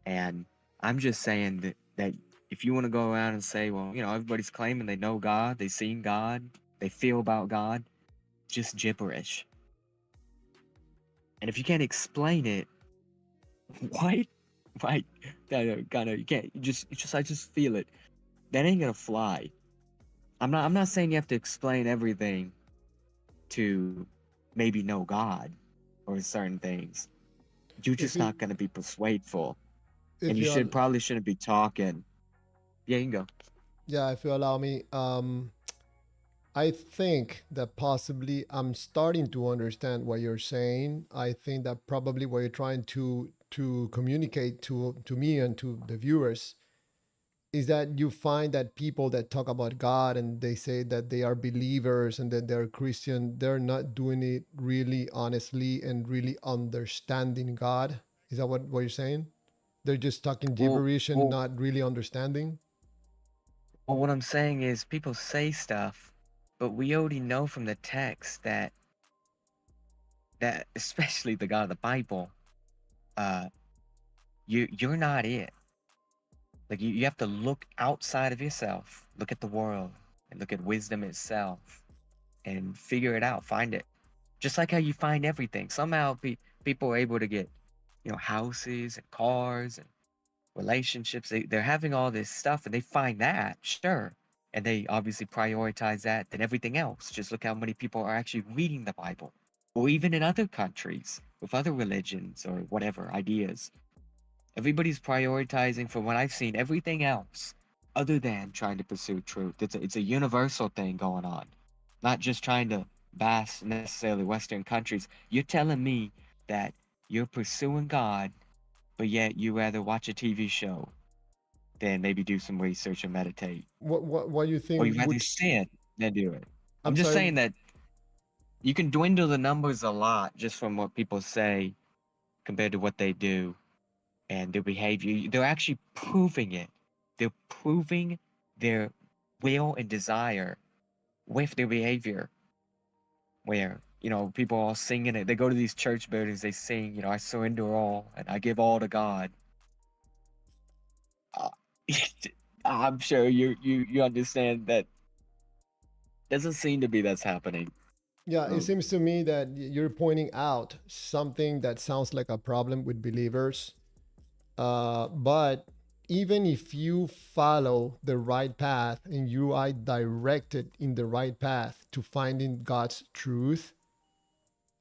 And I'm just saying that if you want to go around and say, well, everybody's claiming they know God, they've seen God, they feel about God, just gibberish. And if you can't explain it, what? Right? Kind of, you can't. I just feel it. That ain't gonna fly. I'm not saying you have to explain everything to maybe know God or certain things. You're If just you not gonna be persuadeful, and if you you al- probably shouldn't be talking. Yeah, you can go. yeah, if you allow me, I think that possibly I'm starting to understand what you're saying. I think that probably what you're trying to communicate to me and to the viewers is that you find that people that talk about God and they say that they are believers and that they're Christian, they're not doing it really honestly and really understanding God. Is that what you're saying? They're just talking Well, gibberish and well, not really understanding. well. What I'm saying is, people say stuff, but we already know from the text that especially the God of the Bible, uh, you're not it. Like you have to look outside of yourself, look at the world, and look at wisdom itself, and figure it out, find it. Just like how you find everything. Somehow people are able to get, houses and cars and relationships. They're having all this stuff and they find that, sure. And they obviously prioritize that than everything else. Just look how many people are actually reading the Bible. Or even in other countries with other religions or whatever ideas. Everybody's prioritizing, from what I've seen, everything else other than trying to pursue truth. It's a universal thing going on, not just trying to bash necessarily Western countries. You're telling me that you're pursuing God, but yet you rather watch a TV show than maybe do some research and meditate, What you or think you rather would sin than do it. I'm I'm just sorry. saying that you can dwindle the numbers a lot just from what people say compared to what they do and their behavior. They're actually proving it. They're proving their will and desire with their behavior. Where, people all singing it. They go to these church buildings, they sing, I surrender all and I give all to God. Uh, I'm sure you understand that doesn't seem to be that's happening. Yeah, it Um, seems to me that you're pointing out something that sounds like a problem with believers. But even if you follow the right path and you are directed in the right path to finding God's truth,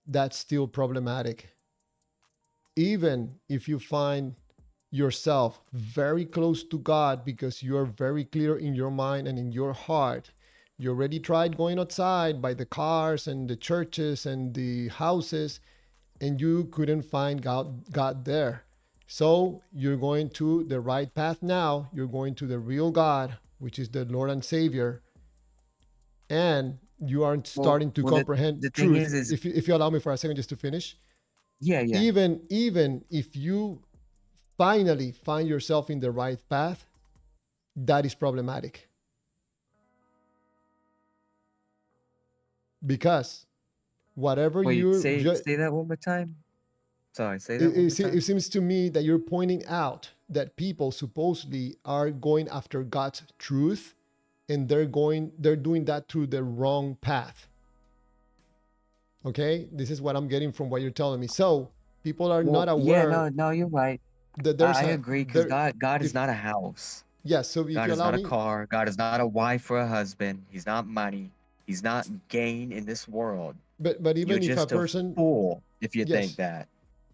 that's still problematic. Even if yourself very close to God because you are very clear in your mind and in your heart. You already tried going outside by the cars and the churches and the houses, and you couldn't find God there. So you're going to the right path now. You're going to the real God, which is the Lord and Savior, and you are starting to Well, comprehend the thing truth. is, If you allow me for a second just to finish, yeah. even if you finally find yourself in the right path, that is problematic because whatever Wait, you're say that one more time. Sorry, say that one more it time. seems to me that you're pointing out that people supposedly are going after God's truth, and they're doing that through the wrong path. Okay, this is what I'm getting from what you're telling me. So people are not Well, yeah, aware no, you're right. that I there's a agree because there God is if not a house. yes. So if God you is allow not a me, car. God is not a wife or a husband. He's not money. He's not gain in this world. but You're even if a just a person, fool if you think yes, that.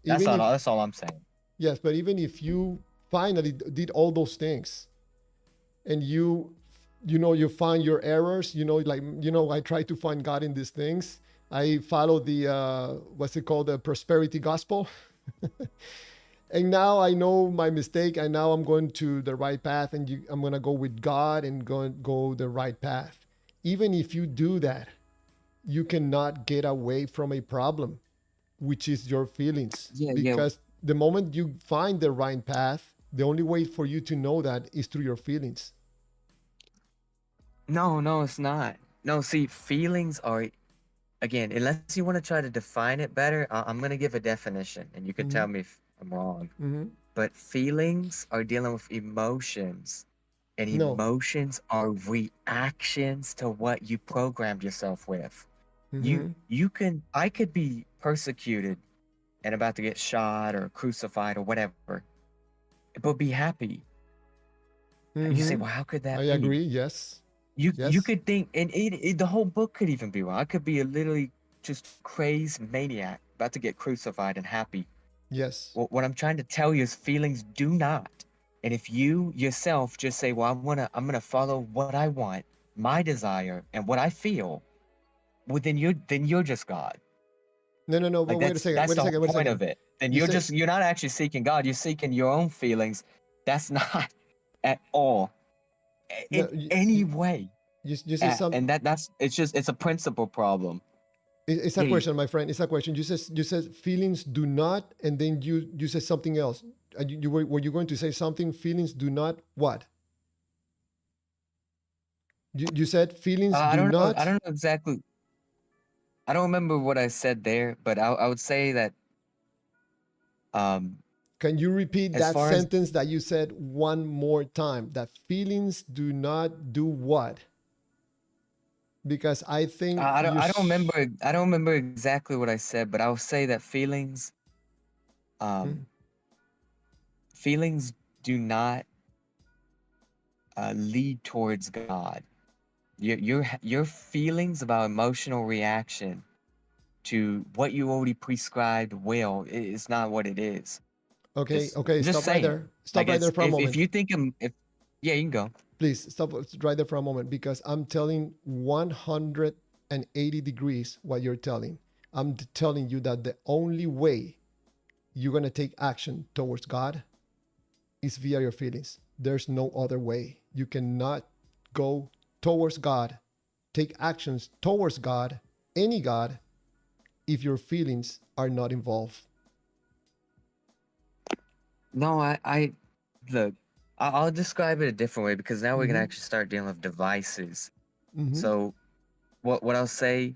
That's even all. if That's all I'm saying. yes, but even if you finally did all those things and you find your errors, like I try to find God in these things. I follow the what's it called, the prosperity gospel. And now I know my mistake, and now I'm going to the right path, and I'm going to go with God and go the right path. Even if you do that, you cannot get away from a problem, which is your feelings. Yeah. Because the moment you find the right path, the only way for you to know that is through your feelings. No, it's not. No, see, feelings are, again, unless you want to try to define it better, I'm gonna give a definition, and you could Mm-hmm. tell me if I'm wrong. Mm-hmm. But feelings are dealing with emotions, and No. emotions are reactions to what you programmed yourself with. Mm-hmm. I could be persecuted and about to get shot or crucified or whatever, but be happy. You say, Mm-hmm. well, how could I that be? agree. Yes. You Yes. could think, and the whole book could even be wrong. I could be a literally just crazed maniac about to get crucified and happy. Yes. What I'm trying to tell you is feelings do not. And if you yourself just say, well, I'm gonna follow what I want, my desire, and what I feel, well, then you're just God. No, no, no. But Like wait a second. that's Wait a the whole second. Wait a point second. of it. Then You said you're not actually seeking God. You're seeking your own feelings. That's not at all no. in any way. You said some. And it's a principle problem. It's a Yeah. question, my friend. It's a question. You said feelings do not, and then you said something else. Were you going to say something? Feelings do not what? You said feelings I do don't know. I not. don't know exactly. I don't remember what I said there, but I would say that um Can you repeat as that far as sentence that you said one more time? That feelings do not do what? Because I think you. I don't remember exactly what I said, but I'll say that um Mhm. feelings do not lead towards God. Your feelings about emotional reaction to what you already prescribed will is not what it is. Okay, Just okay. just Stop right saying. there. Stop Like right it's there for a if moment. you think if yeah, you can go. Please stop right there for a moment because I'm telling 180 degrees what you're telling. I'm telling you that the only way you're going to take action towards God is via your feelings. There's no other way. You cannot go towards God, take actions towards God, any God, if your feelings are not involved. No, I look. I'll describe it a different way because now we can Mm-hmm. actually start dealing with devices. Mm-hmm. So what I'll say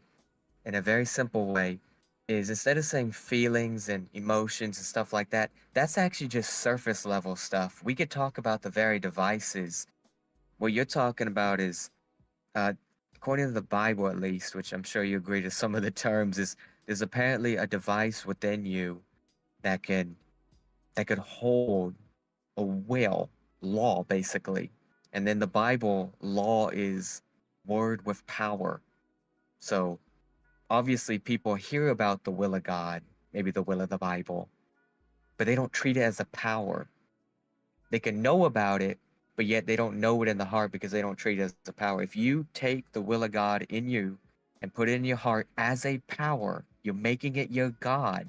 in a very simple way is instead of saying feelings and emotions and stuff like that, that's actually just surface level stuff. We could talk about the very devices. What you're talking about is, uh, according to the Bible at least, which I'm sure you agree to some of the terms, is there's apparently a device within you that could hold a will, law basically. And then the Bible, law is word with power. So obviously people hear about the will of God, maybe the will of the Bible, but they don't treat it as a power. They can know about it, but yet they don't know it in the heart because they don't treat it as a power. If you take the will of God in you and put it in your heart as a power, you're making it your God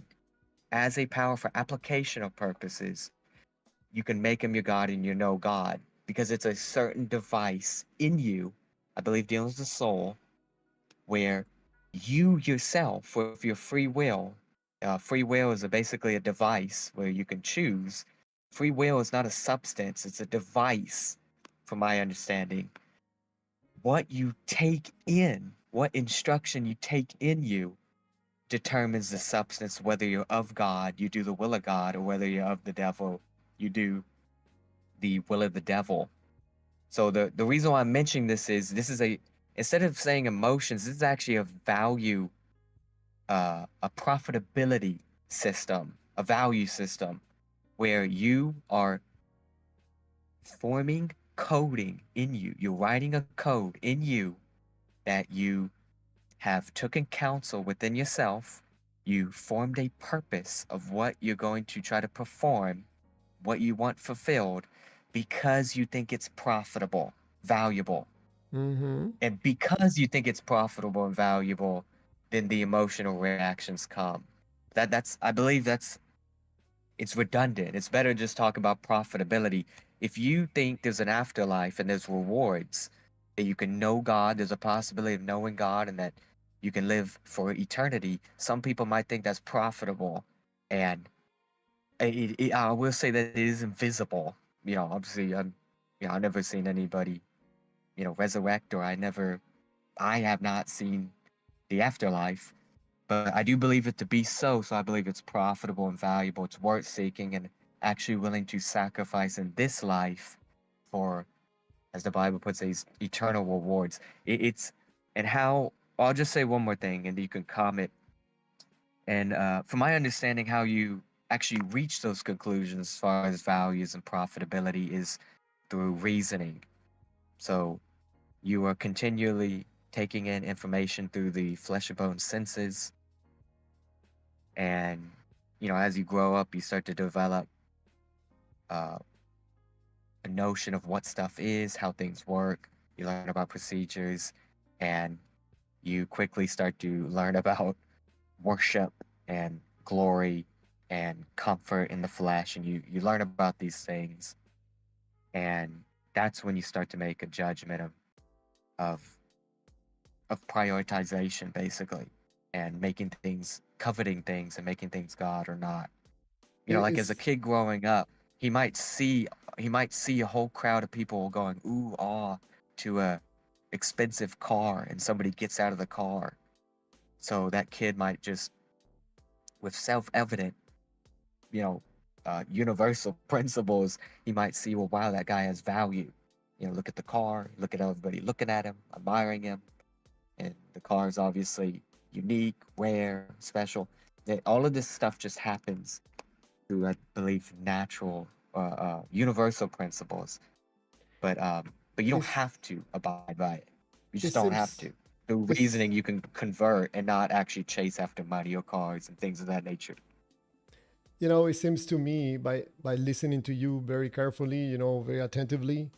as a power for applicational purposes. You can make him your God and you know God because it's a certain device in you, I believe dealing with the soul, where you yourself, with your free will is basically a device where you can choose. Free will is not a substance, it's a device, from my understanding. What you take in, what instruction you take in you, determines the substance, whether you're of God, you do the will of God, or whether you're of the devil, you do the will of the devil. So the reason why I'm mentioning this is a, instead of saying emotions, this is actually a value, a profitability system, a value system, where you are forming coding in you. You're writing a code in you that you have taken counsel within yourself. You formed a purpose of what you're going to try to perform, what you want fulfilled, because you think it's profitable, valuable. Mm-hmm. And because you think it's profitable and valuable, then the emotional reactions come. That's I believe that's it's redundant. It's better to just talk about profitability. If you think there's an afterlife and there's rewards, that you can know God, there's a possibility of knowing God and that you can live for eternity, some people might think that's profitable. And I will say that it is invisible. Obviously, I've never seen anybody, resurrect, or I have not seen the afterlife. But I do believe it to be so I believe it's profitable and valuable. It's worth seeking and actually willing to sacrifice in this life for, as the Bible puts it, eternal rewards. It's, and how, I'll just say one more thing and you can comment. And from my understanding, how you actually reach those conclusions as far as values and profitability is through reasoning. So you are continually taking in information through the flesh and bone senses, and as you grow up you start to develop uh, a notion of what stuff is, how things work. You learn about procedures, and you quickly start to learn about worship and glory and comfort in the flesh, and you learn about these things, and that's when you start to make a judgment of prioritization, basically, and making things, coveting things and making things God or not. Like as a It's kid growing up, he might see a whole crowd of people going ooh ah to a expensive car, and somebody gets out of the car. So that kid might just, with self-evident, you know, universal principles, he might see, well, wow, that guy has value. Look at the car, look at everybody looking at him, admiring him, and the car is obviously unique, rare, special. That all of this stuff just happens through, I believe, natural, universal principles. But you don't it's have to abide by it. You it just don't have seems to. Through it's reasoning, you can convert and not actually chase after money or cars and things of that nature. it seems to me by listening to you very carefully, very attentively,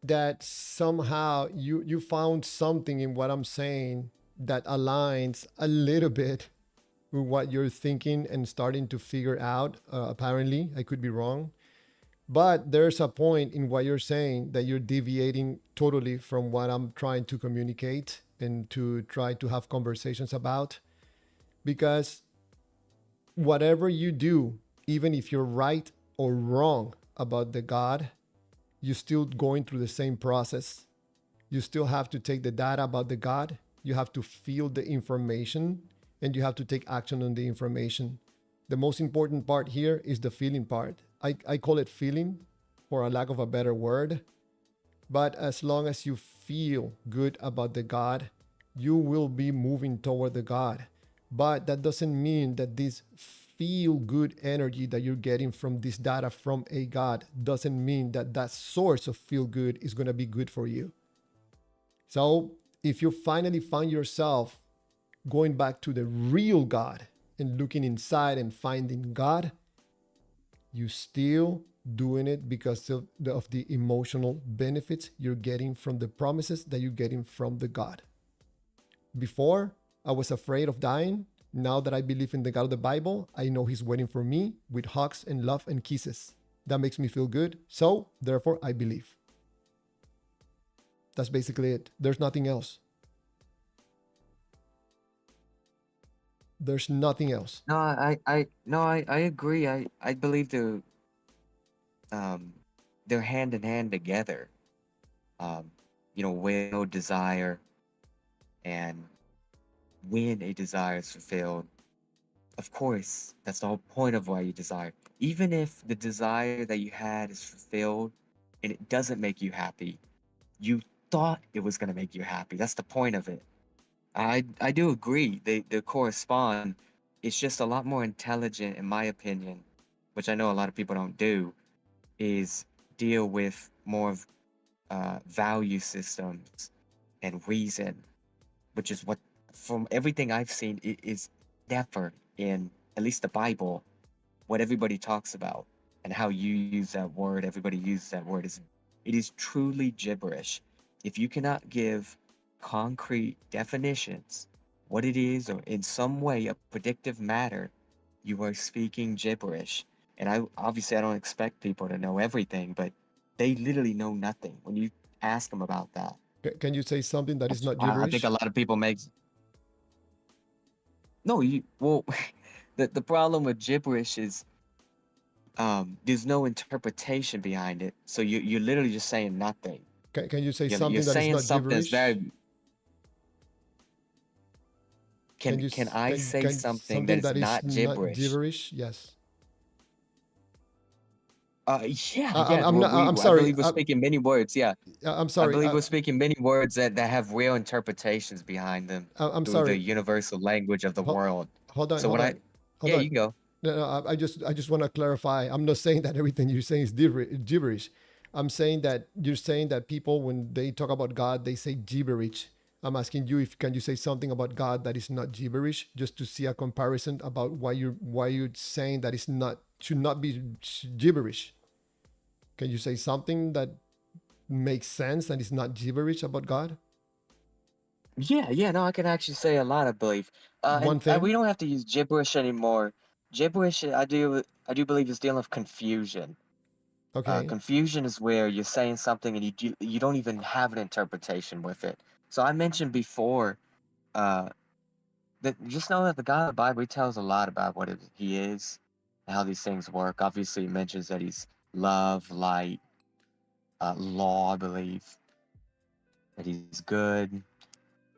that somehow you found something in what I'm saying that aligns a little bit with what you're thinking and starting to figure out. Apparently, I could be wrong, but there's a point in what you're saying that you're deviating totally from what I'm trying to communicate and to try to have conversations about. Because whatever you do, even if you're right or wrong about the God, you're still going through the same process. You still have to take the data about the God, you have to feel the information, and you have to take action on the information. The most important part here is the feeling part. I call it feeling for a lack of a better word. But as long as you feel good about the God, you will be moving toward the God. But that doesn't mean that this feel good energy that you're getting from this data from a God doesn't mean that that source of feel good is going to be good for you. So if you finally find yourself going back to the real God and looking inside and finding God, you still doing it because of the emotional benefits you're getting from the promises that you're getting from the God. Before, I was afraid of dying. Now that I believe in the God of the Bible, I know He's waiting for me with hugs and love and kisses. That makes me feel good. So, therefore, I believe. That's basically it. There's nothing else. There's nothing else. No, I agree. I believe um they're hand in hand together. Um, will, desire, and when a desire is fulfilled, of course, that's the whole point of why you desire. Even if the desire that you had is fulfilled and it doesn't make you happy, you thought it was going to make you happy. That's the point of it. I do agree. They correspond. It's just a lot more intelligent, in my opinion, which I know a lot of people don't do, is deal with more of value systems and reason, which is what, from everything I've seen, it is never in at least the Bible what everybody talks about and how you use that word. Everybody uses that word. It is truly gibberish. If you cannot give concrete definitions, what it is, or in some way a predictive matter, you are speaking gibberish. And I don't expect people to know everything, but they literally know nothing when you ask them about that. Can you say something that is not I think a gibberish? lot of people make no. You well, the problem with gibberish is there's no interpretation behind it, so you're literally just saying nothing. Can you say You're something that is saying not something that's gibberish? very. Can you Can I say can something that something is that is not not gibberish? gibberish? Yes. Yeah. I'm not. I'm I sorry. believe we're speaking many words. Yeah, I'm I sorry. believe we're speaking many words that have real interpretations behind them I'm through the sorry. universal language of the world. Hold on. So Hold what on. Hold yeah, on. you can go. No, I just want to clarify. I'm not saying that everything you're saying is gibberish. I'm saying that you're saying that people, when they talk about God, they say gibberish. I'm asking you, if can you say something about God that is not gibberish, just to see a comparison about why you're saying that it's not, should not be gibberish. Can you say something that makes sense and is not gibberish about God? Yeah. No, I can actually say a lot. I believe, One and we thing. don't have to use gibberish anymore. Gibberish, I do believe is dealing with confusion. Okay. Confusion is where you're saying something and you don't even have an interpretation with it. So I mentioned before uh, that just know that the God of the Bible, he tells a lot about he is and how these things work. Obviously, he mentions that he's love, light, law, I believe, that he's good.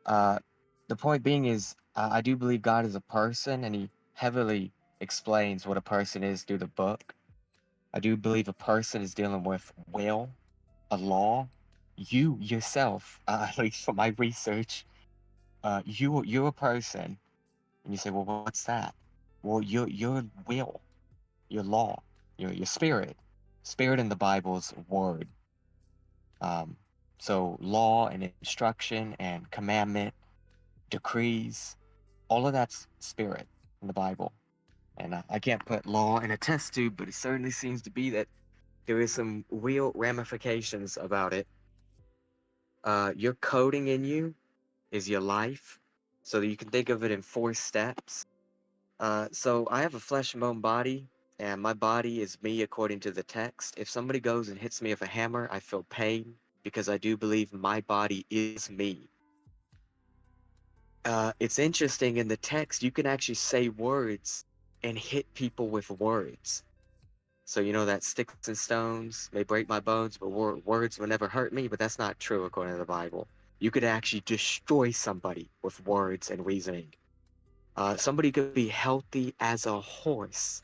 Uh, the point being is, I do believe God is a person, and he heavily explains what a person is through the book. I do believe a person is dealing with will, a law. You yourself, at least from my research, you're a person, and you say, well, what's that? Well, your will, your law, your spirit. Spirit in the Bible is word. Um, so law and instruction and commandment, decrees, all of that's spirit in the Bible. And I can't put law in a test tube, but it certainly seems to be that there is some real ramifications about it. Your coding in you is your life. So you can think of it in 4 steps. So I have a flesh and bone body, and my body is me according to the text. If somebody goes and hits me with a hammer, I feel pain because I do believe my body is me. It's interesting in the text, you can actually say words and hit people with words. So you know that sticks and stones may break my bones, but words will never hurt me. But that's not true according to the Bible. You could actually destroy somebody with words and reasoning. Somebody could be healthy as a horse.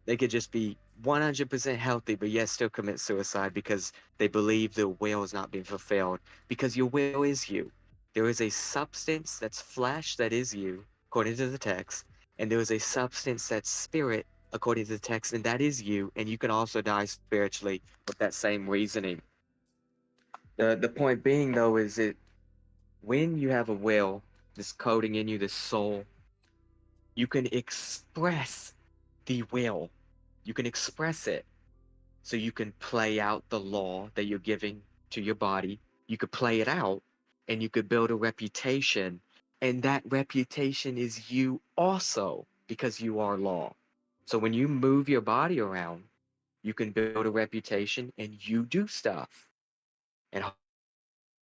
They could just be 100% healthy, but yet still commit suicide because they believe their will is not being fulfilled. Because your will is you. There is a substance that's flesh that is you, according to the text, and there is a substance that's spirit, according to the text, and that is you. And you can also die spiritually with that same reasoning. The point being, though, is that when you have a will, this coding in you, this soul, you can express the will. You can express it. so you can play out the law that you're giving to your body. You could play it out and you could build a reputation. And that reputation is you also because you are law. So when you move your body around, you can build a reputation and you do stuff. And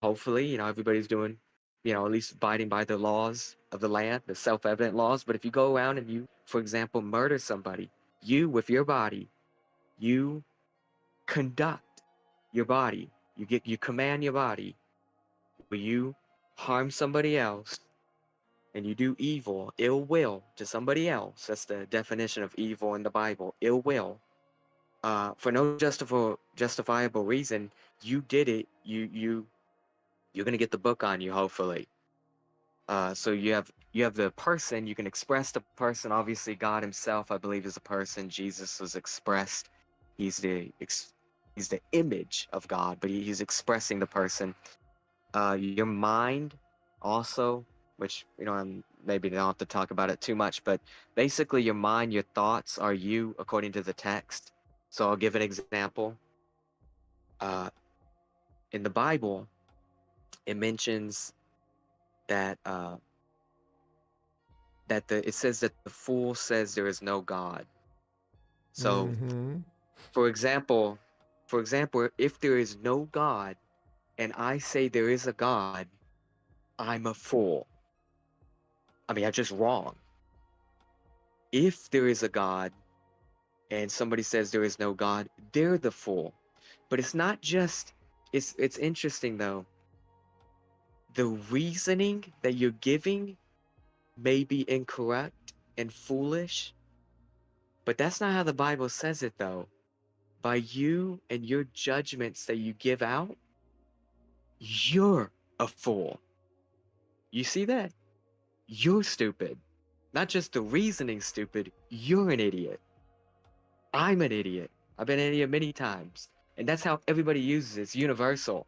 hopefully, everybody's doing, at least abiding by the laws of the land, the self-evident laws. But if you go around and you, for example, murder somebody, you with your body, you conduct your body. You command your body. Will you harm somebody else and you do evil, ill will to somebody else? That's the definition of evil in the Bible, ill will. For no justifiable reason, you did it. You're gonna get the book on you, hopefully. So you have the person. You can express the person. Obviously, God Himself, I believe, is a person. Jesus was expressed. He's he's the image of God, but he's expressing the person. Your mind, also, which maybe don't have to talk about it too much, but basically, your mind, your thoughts are you according to the text. So I'll give an example. Uh, in the Bible, it mentions that it says that the fool says there is no God. So, Mm-hmm. for example, if there is no God and I say there is a God, I'm a fool. I mean, I'm just wrong. If there is a God and somebody says there is no God, they're the fool. But it's not just. It's interesting though. The reasoning that you're giving may be incorrect and foolish, but that's not how the Bible says it though. By you and your judgments that you give out, you're a fool. You see that? You're stupid. Not just the reasoning stupid, you're an idiot. I'm an idiot. I've been an idiot many times. And that's how everybody uses it. It's universal.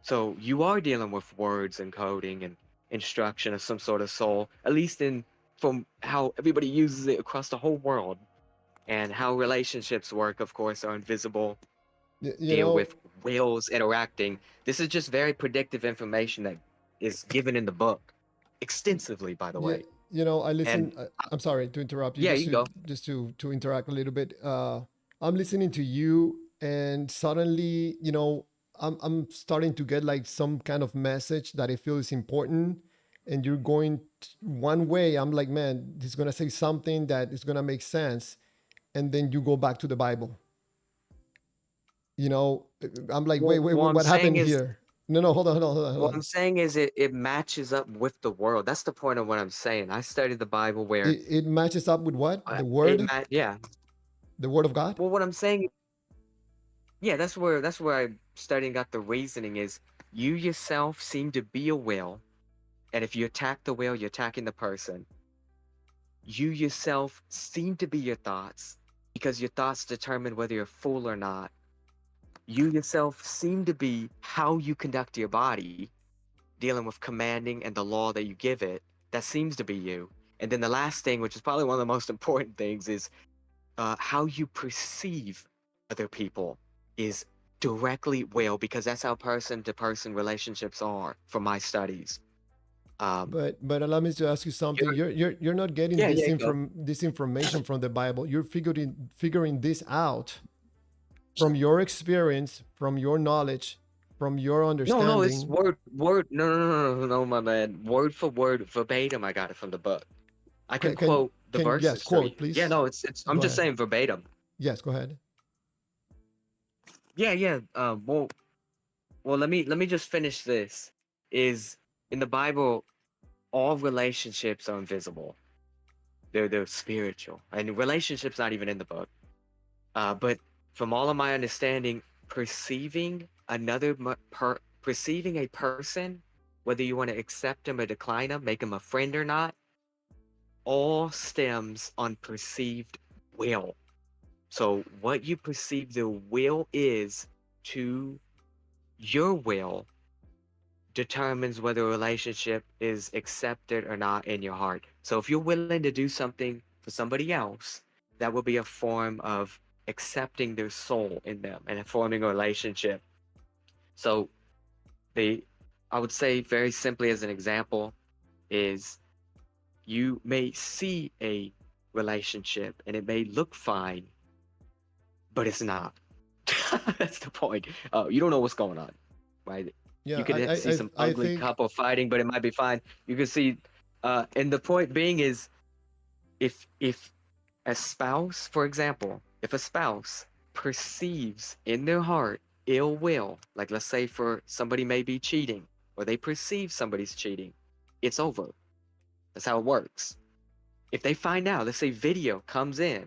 So you are dealing with words and coding and instruction of some sort of soul, at least from how everybody uses it across the whole world. And how relationships work, of course, are invisible. You Deal know, with whales interacting. This is just very predictive information that is given in the book extensively, by the yeah, way. I And listen. I'm sorry to interrupt you. yeah, you can go. Just to interact a little bit. I'm listening to you, and suddenly, I'm starting to get like some kind of message that I feel is important, and you're going one way. I'm like, man, he's gonna say something that is gonna make sense, and then you go back to the Bible. You know, I'm like, wait, Well, wait, what I'm what saying happened is, here? No, hold on, hold on, hold on, hold what on. I'm saying is, it matches up with the world. That's the point of what I'm saying. I studied the Bible where, It matches up with what? yeah. The word of God? Well, what I'm saying, yeah, that's where I'm studying got the reasoning is you yourself seem to be a will, and if you attack the will, you're attacking the person. You yourself seem to be your thoughts because your thoughts determine whether you're a fool or not. You yourself seem to be how you conduct your body, dealing with commanding and the law that you give it. That seems to be you. And then the last thing, which is probably one of the most important things, is how you perceive other people is directly will, because that's how person to person relationships are from my studies. Um, But allow me to ask you something. you're, You're not getting yeah, yeah, go. this information from the Bible. You're figuring this out from your experience, from your knowledge, from your No, no, it's understanding. word. No, no, no, no, no, my man. Word for word, verbatim. I got it from the book. I can quote the Yes, verses to you. quote Yeah, please. no, it's. I'm Go just ahead. saying verbatim. Yes, go ahead. Yeah, yeah. Well, let me just finish this. Is in the Bible, all relationships are invisible. They're spiritual, and relationships not even in the book. But from all of my understanding, perceiving a person, whether you want to accept him or decline him, make him a friend or not, all stems on perceived will. So what you perceive the will is to your will determines whether a relationship is accepted or not in your heart. So if you're willing to do something for somebody else, that will be a form of accepting their soul in them and forming a relationship. So they, I would say very simply as an example, is you may see a relationship and it may look fine, but it's not. That's the point. You don't know what's going on, right? Yeah, You could see some I ugly think couple fighting, but it might be fine. You could see, and the point being is, if a spouse, for example, if a spouse perceives in their heart ill will, like let's say for somebody may be cheating, or they perceive somebody's cheating, it's over. That's how it works. If they find out, let's say video comes in,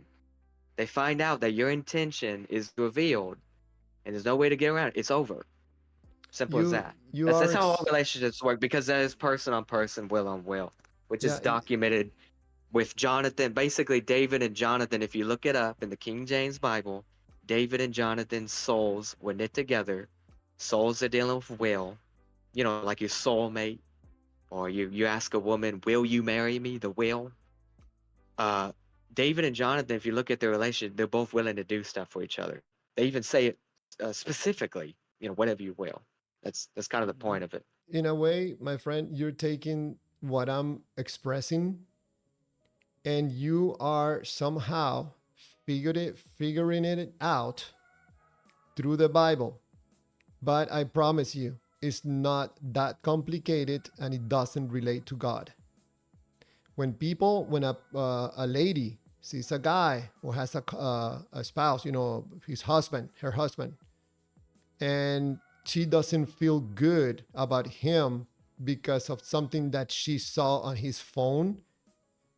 they find out that your intention is revealed and there's no way to get around it, it's over. Simple as that. you That's are how all relationships work, because that is person on person, will on will, which is yeah, documented with Jonathan, basically David and Jonathan. If you look it up in the King James Bible, David and Jonathan's souls were knit together. Souls are dealing with will, like your soulmate, or you ask a woman, "Will you marry me?" The will. Uh, David and Jonathan, if you look at their relationship, they're both willing to do stuff for each other. They even say it specifically, whatever you will. That's kind of the point of it. in a way, my friend, you're taking what I'm expressing and you are somehow figuring it out through the Bible. But I promise you, it's not that complicated and it doesn't relate to God. When a lady sees a guy or has a spouse, his husband, her husband, and she doesn't feel good about him because of something that she saw on his phone,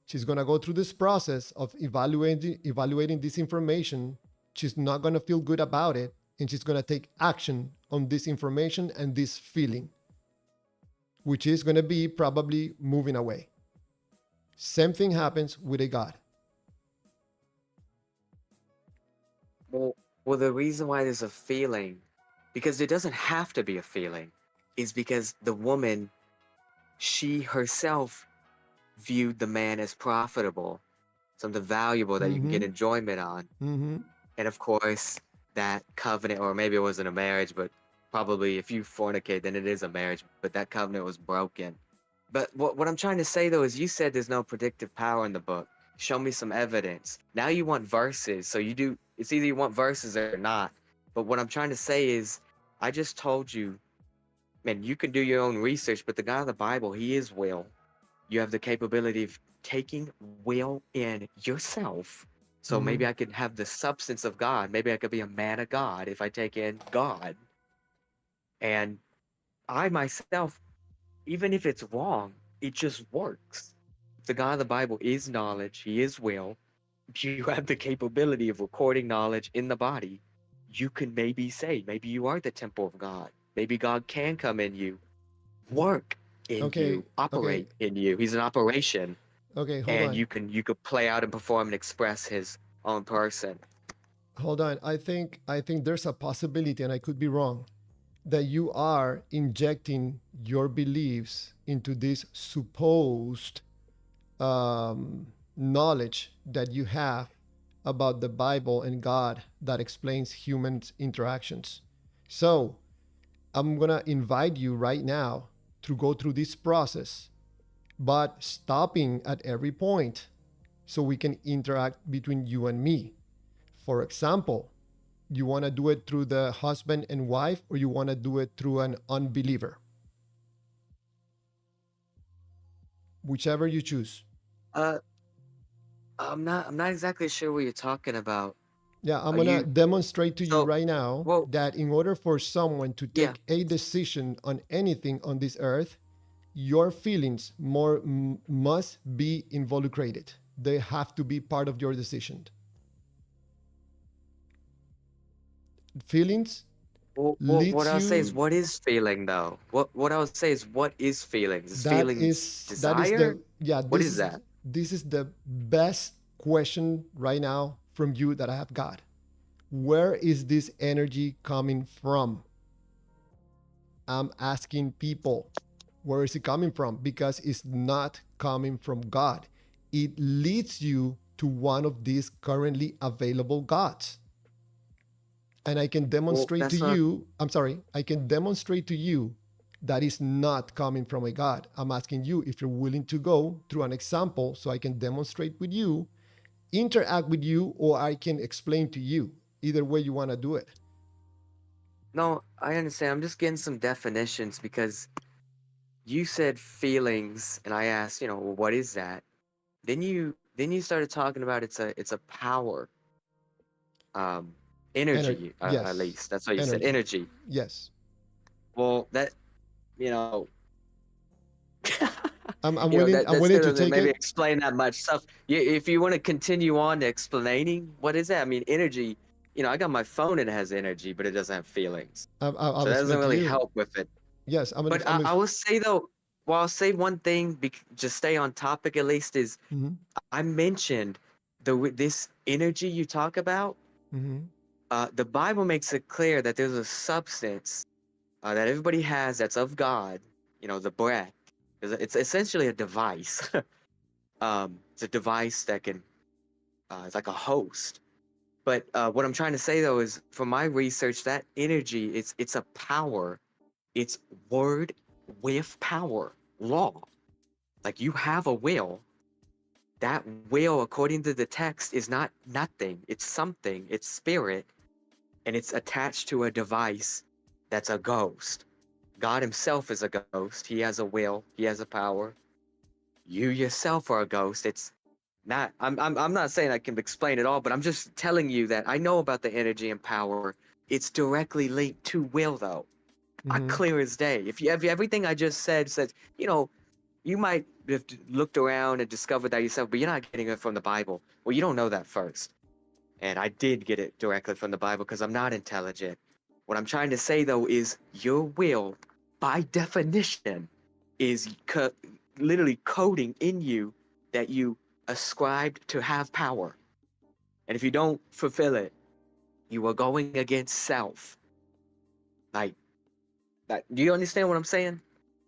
she's going to go through this process of evaluating this information. She's not going to feel good about it, and she's going to take action on this information and this feeling, which is going to be probably moving away. Same thing happens with a God. Well, the reason why there's a feeling, because there doesn't have to be a feeling, is because the woman, she herself viewed the man as profitable, something valuable that you can get enjoyment on. And of course, that covenant, or maybe it wasn't a marriage, but probably if you fornicate, then it is a marriage, but that covenant was broken. But what I'm trying to say, though, is you said there's no predictive power in the book. Show me some evidence. Now you want verses. So it's either you want verses or not. But what I'm trying to say is, I just told you, man, you can do your own research, but the God of the Bible, he is will. You have the capability of taking will in yourself. So maybe I could have the substance of God. Maybe I could be a man of God if I take in God. And I myself, even if it's wrong, it just works. The God of the Bible is knowledge. He is will. You have the capability of recording knowledge in the body. You can maybe say, maybe you are the temple of God. Maybe God can come in you, work in you, operate in you. He's an operation. Okay, hold And on. you could play out and perform and express his own person. Hold on. I think there's a possibility, and I could be wrong, that you are injecting your beliefs into this supposed knowledge that you have about the Bible and God that explains human interactions. So I'm gonna invite you right now to go through this process, but stopping at every point so we can interact between you and me. For example, you want to do it through the husband and wife, or you want to do it through an unbeliever? Whichever you choose. I'm not exactly sure what you're talking about. Yeah, I'm Are going to you demonstrate to you so right now well? that in order for someone to Yeah. take a decision on anything on this earth, your feelings must be involucrated. They have to be part of your decision. Feelings Well, what leads I'll say is, you. what is feeling though? What I would say is, what is feelings? Is feelings That is desire? the yeah. What is that? This is the best question right now from you that I have got. Where is this energy coming from? I'm asking people, where is it coming from? Because it's not coming from God. It leads you to one of these currently available gods. and I can Well, demonstrate to that's not. you, I'm sorry, I can demonstrate to you that is not coming from a God. I'm asking you if you're willing to go through an example so I can demonstrate with you, interact with you, or I can explain to you. Either way you want to do it. No, I understand. I'm just getting some definitions because you said feelings, and I asked, well, what is that? Then you started talking about it's a power, um, energy, at Yes, least that's what you said, energy. energy. Yes. Well, that you know, I'm you know willing. that I'm that willing still to doesn't take maybe it. explain that much stuff. If you want to continue on explaining what is that, I mean, energy. I got my phone and it has energy, but it doesn't have feelings, I'll so that doesn't explain to really you. help with it. Yes, But I will say though, well, I'll say one thing, just stay on topic at least, is Mhm, I mentioned this energy you talk about. mhm. The Bible makes it clear that there's a substance that everybody has that's of God. The breath. It's essentially a device. It's a device that can. It's like a host. But what I'm trying to say though is, from my research, that energy, it's a power. It's word with power, law. Like you have a will. That will, according to the text, is not nothing. It's something. It's spirit, and it's attached to a device that's a ghost. God himself is a ghost. He has a will. He has a power. You yourself are a ghost. It's not. I'm not saying I can explain it all, but I'm just telling you that I know about the energy and power. It's directly linked to will, though. Mhm. Clear as day. If you have everything I just said, you might have looked around and discovered that yourself, but you're not getting it from the Bible. Well, you don't know that first. And I did get it directly from the Bible because I'm not intelligent. What I'm trying to say, though, is your will, by definition, is literally coding in you that you ascribed to have power. And if you don't fulfill it, you are going against self. Like, do you understand what I'm saying?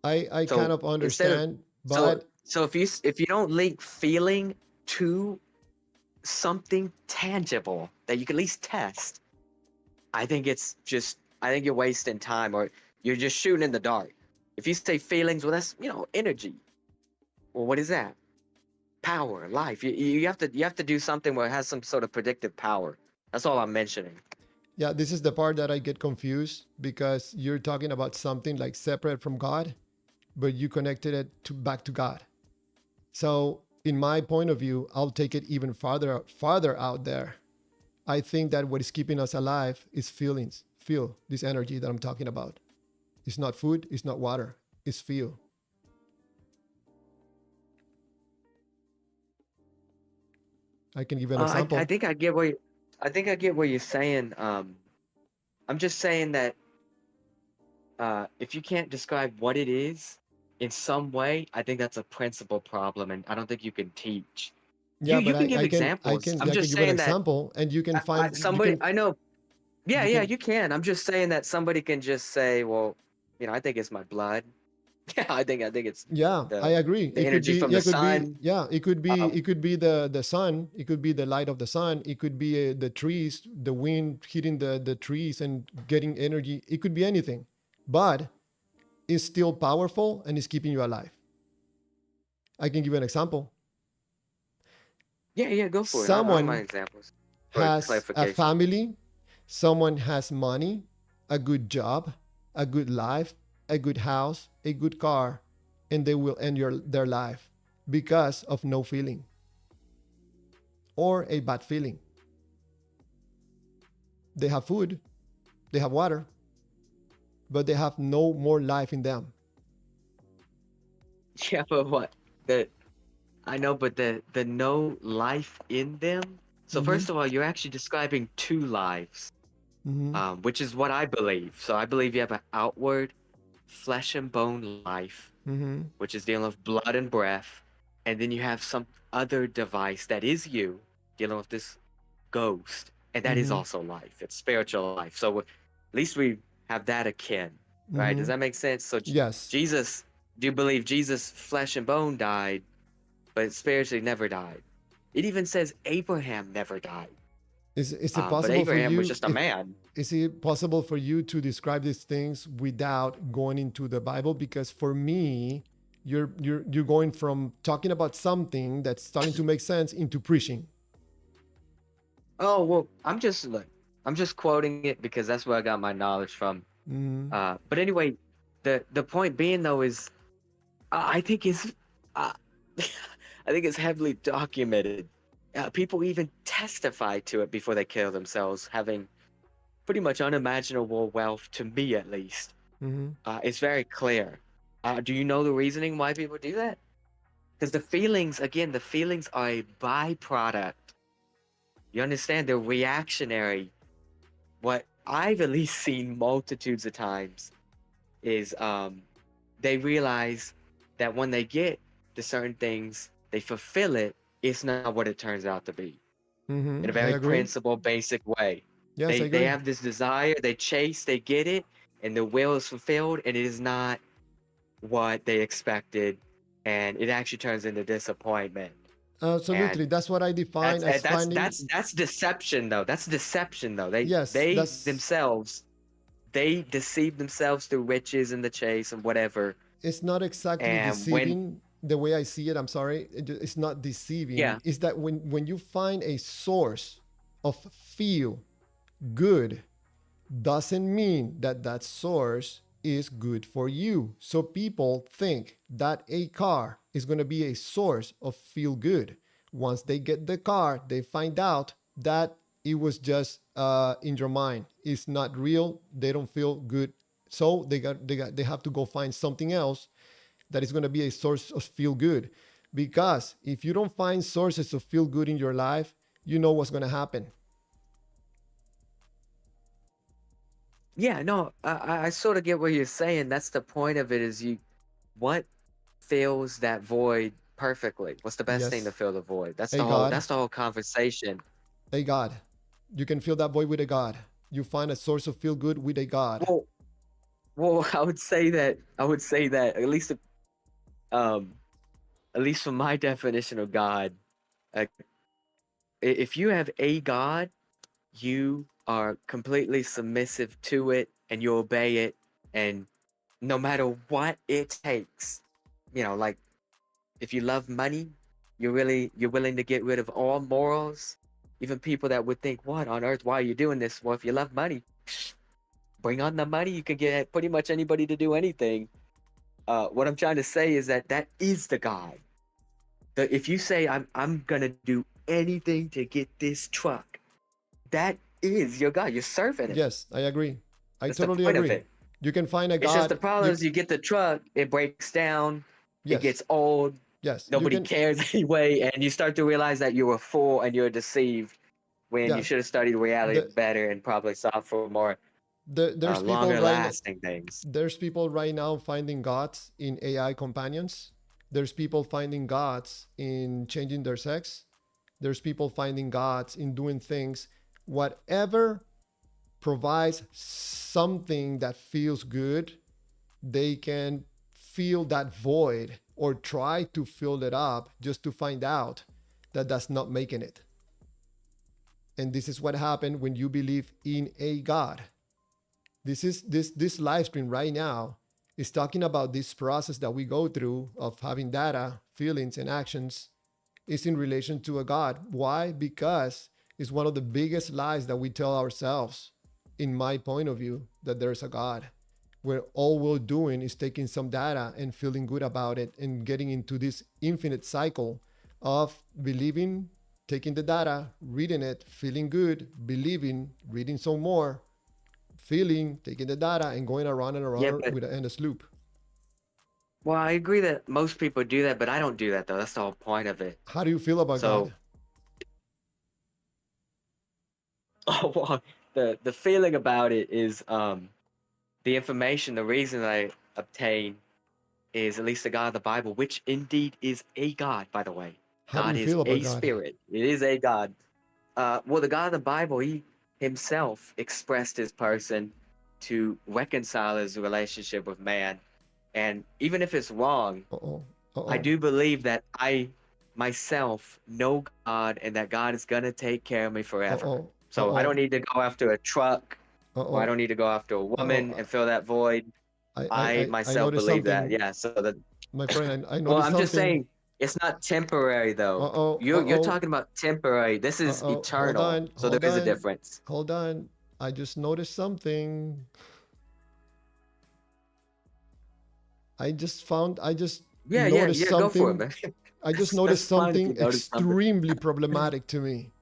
I kind So of instead of understand, so but so if you don't link feeling to something tangible that you can at least test, I think you're wasting time, or you're just shooting in the dark. If you say feelings, well, that's energy. Well, what is that? Power, life. You have to do something where it has some sort of predictive power. That's all I'm mentioning. yeah, this is the part that I get confused because you're talking about something like separate from God, but you connected it to back to God. So, in my point of view, I'll take it even farther out there. I think that what is keeping us alive is feelings. Feel this energy that I'm talking about. It's not food, it's not water, it's feel. I can give you an I example. think I get what you're saying. I'm just saying that if you can't describe what it is in some way, I think that's a principal problem, and I don't think you can teach. You Yeah, you but can give I examples. can I'm I can just give an saying that example and you can find you somebody can I know. Yeah, you yeah, can you can. I'm just saying that somebody can just say, well, I think it's my blood. Yeah, I think it's yeah, I the agree. the energy from the sun. It Um, could be the sun, it could be the light of the sun, it could be the trees, the wind hitting the trees and getting energy. It could be anything. But it's still powerful and it's keeping you alive. I can give you an example. yeah, yeah, go for it. I don't mind Someone examples for has a clarification. family, someone has money, a good job, a good life, a good house, a good car, and they will end their life because of no feeling or a bad feeling. They have food, they have water, but they have no more life in them. Yeah, but what? The I know, but the no life in them. So Mm-hmm. first of all, you're actually describing two lives, Mm-hmm. which is what I believe. So I believe you have an outward flesh and bone life, Mm-hmm. which is dealing with blood and breath, and then you have some other device that is you dealing with this ghost, and that is Mm-hmm. also life. It's spiritual life. So at least we have that akin, right? Mm-hmm. Does that make sense? So Yes. Jesus, do you believe Jesus, flesh and bone, died, but spiritually never died? It even says Abraham never died. Is it But possible for Abraham was you just a if man. is it possible for you to describe these things without going into the Bible? Because for me, you're going from talking about something that's starting to make sense into preaching. Oh well, I'm just quoting it because that's where I got my knowledge from. Mm, But anyway, the point being though is I think it's uh, I think it's heavily documented. People even testify to it before they kill themselves, having pretty much unimaginable wealth, to me at least. mm-hmm. It's very clear. Do you know the reasoning why people do that? Because the feelings, again, the feelings are a byproduct. You understand? They're reactionary. What I've at least seen multitudes of times is they realize that when they get to certain things, they fulfill it, it's not what it turns out to be. In a Mm-hmm. I very agree. principle, basic way. Yes, I They agree. have this desire, they chase, they get it, and the will is fulfilled, and it is not what they expected, and it actually turns into disappointment. And Absolutely. That's what I define as finding. that's deception though. That's deception though. Yes, They that's themselves they deceive themselves through riches and the chase and whatever. it's not exactly And when deceiving the way I see it. I'm sorry. It's not deceiving. yeah, It's that when you find a source of feel good, doesn't mean that that source is good for you. So people think that a car is going to be a source of feel good. Once they get the car, they find out that it was just in your mind. It's not real. They don't feel good. So they have to go find something else that is going to be a source of feel good. Because if you don't find sources of feel good in your life, you know what's going to happen. yeah, no, I sort of get what you're saying. That's the point of it. Is what fills that void perfectly? What's the best thing to Yes, fill the void? a God. That's the whole conversation. A God. You can fill that void with a God. You find a source of feel good with a God. Well, well, I would say that um at least from my definition of God, uh, if you have a God, you are completely submissive to it and you obey it, and no matter what it takes, like if you love money, you're willing to get rid of all morals, even people that would think, what on earth, why are you doing this? Well, if you love money, bring on the money. You can get pretty much anybody to do anything. What I'm trying to say is that is the God. If you say I'm gonna do anything to get this truck, that is your God. You're serving it. Yes, I agree. I That's the totally point of agree. it. You can find a It's just the God. problem You is you get the truck, it breaks down, it yes, gets old, yes. You nobody can cares anyway, and you start to realize that you were a fool and you're deceived when you yeah. should have studied reality The, better and probably sought for more there's people longer right now. lasting things. There's people right now finding gods in AI companions. There's people finding gods in changing their sex. There's people finding gods in doing things. Whatever provides something that feels good, they can feel that void or try to fill it up just to find out that that's not making it. And this is what happened when you believe in a God. This live stream right now is talking about this process that we go through of having data, feelings, and actions is in relation to a God. Why? Because it's one of the biggest lies that we tell ourselves, in my point of view, that there's a God. Where all we're doing is taking some data and feeling good about it and getting into this infinite cycle of believing, taking the data, reading it, feeling good, believing, reading some more, feeling, taking the data, and going around and Yeah, around but with an endless loop. well, I agree that most people do that, but I don't do that though. That's the whole point of it. How do you feel about So, God? oh, well, the feeling about it is the information, the reason I obtain is at least the God of the Bible, which indeed is a God, by the way. How do God you is feel about a God? spirit. It is a God. Well, the God of the Bible, he himself expressed his person to reconcile his relationship with man. And even if it's wrong, Uh oh. Uh I oh. do believe that I myself know God and that God is going to take care of me Uh forever. oh. So I don't need to go after a truck, or I don't need to go after a woman and fill that void. I I myself noticed believe that. something, Yeah. So that. my friend. I Well, noticed I'm just something. saying it's not temporary though. You're talking about temporary. This is Hold eternal. on, So there is a difference. hold on. I just noticed something. I just Yeah. noticed Go for it, something. man. I just That's noticed fine if you something notice something. extremely problematic to me.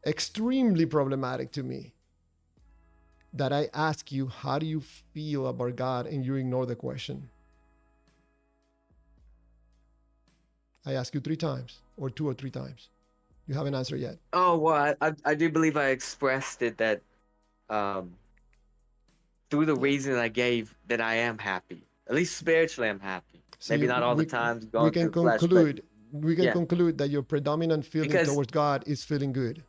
Extremely problematic to me. That I ask you, how do you feel about God, and you ignore the question? I ask you 3 times, or 2 or 3 times. You haven't answered yet. Oh well, I do believe I expressed it that um through the reason I gave that I am happy. At least spiritually I'm happy. Maybe See, not all the times we going can through flesh, but yeah. conclude that your predominant feeling Because towards God is feeling good.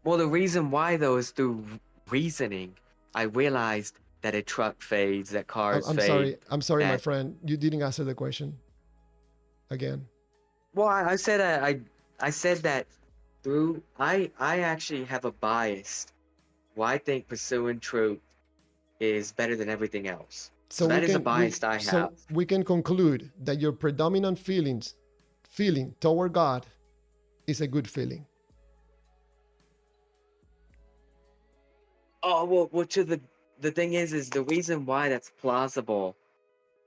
well, the reason why though is through reasoning. I realized that a truck fades, that cars fade. I'm sorry, my That friend. You didn't answer the question. Again. well, I said I said that through I actually have a bias. Well, I think pursuing truth is better than everything else. So that is a bias I have. we can conclude that your predominant feeling toward God is a good feeling. Oh well, to the thing is the reason why that's plausible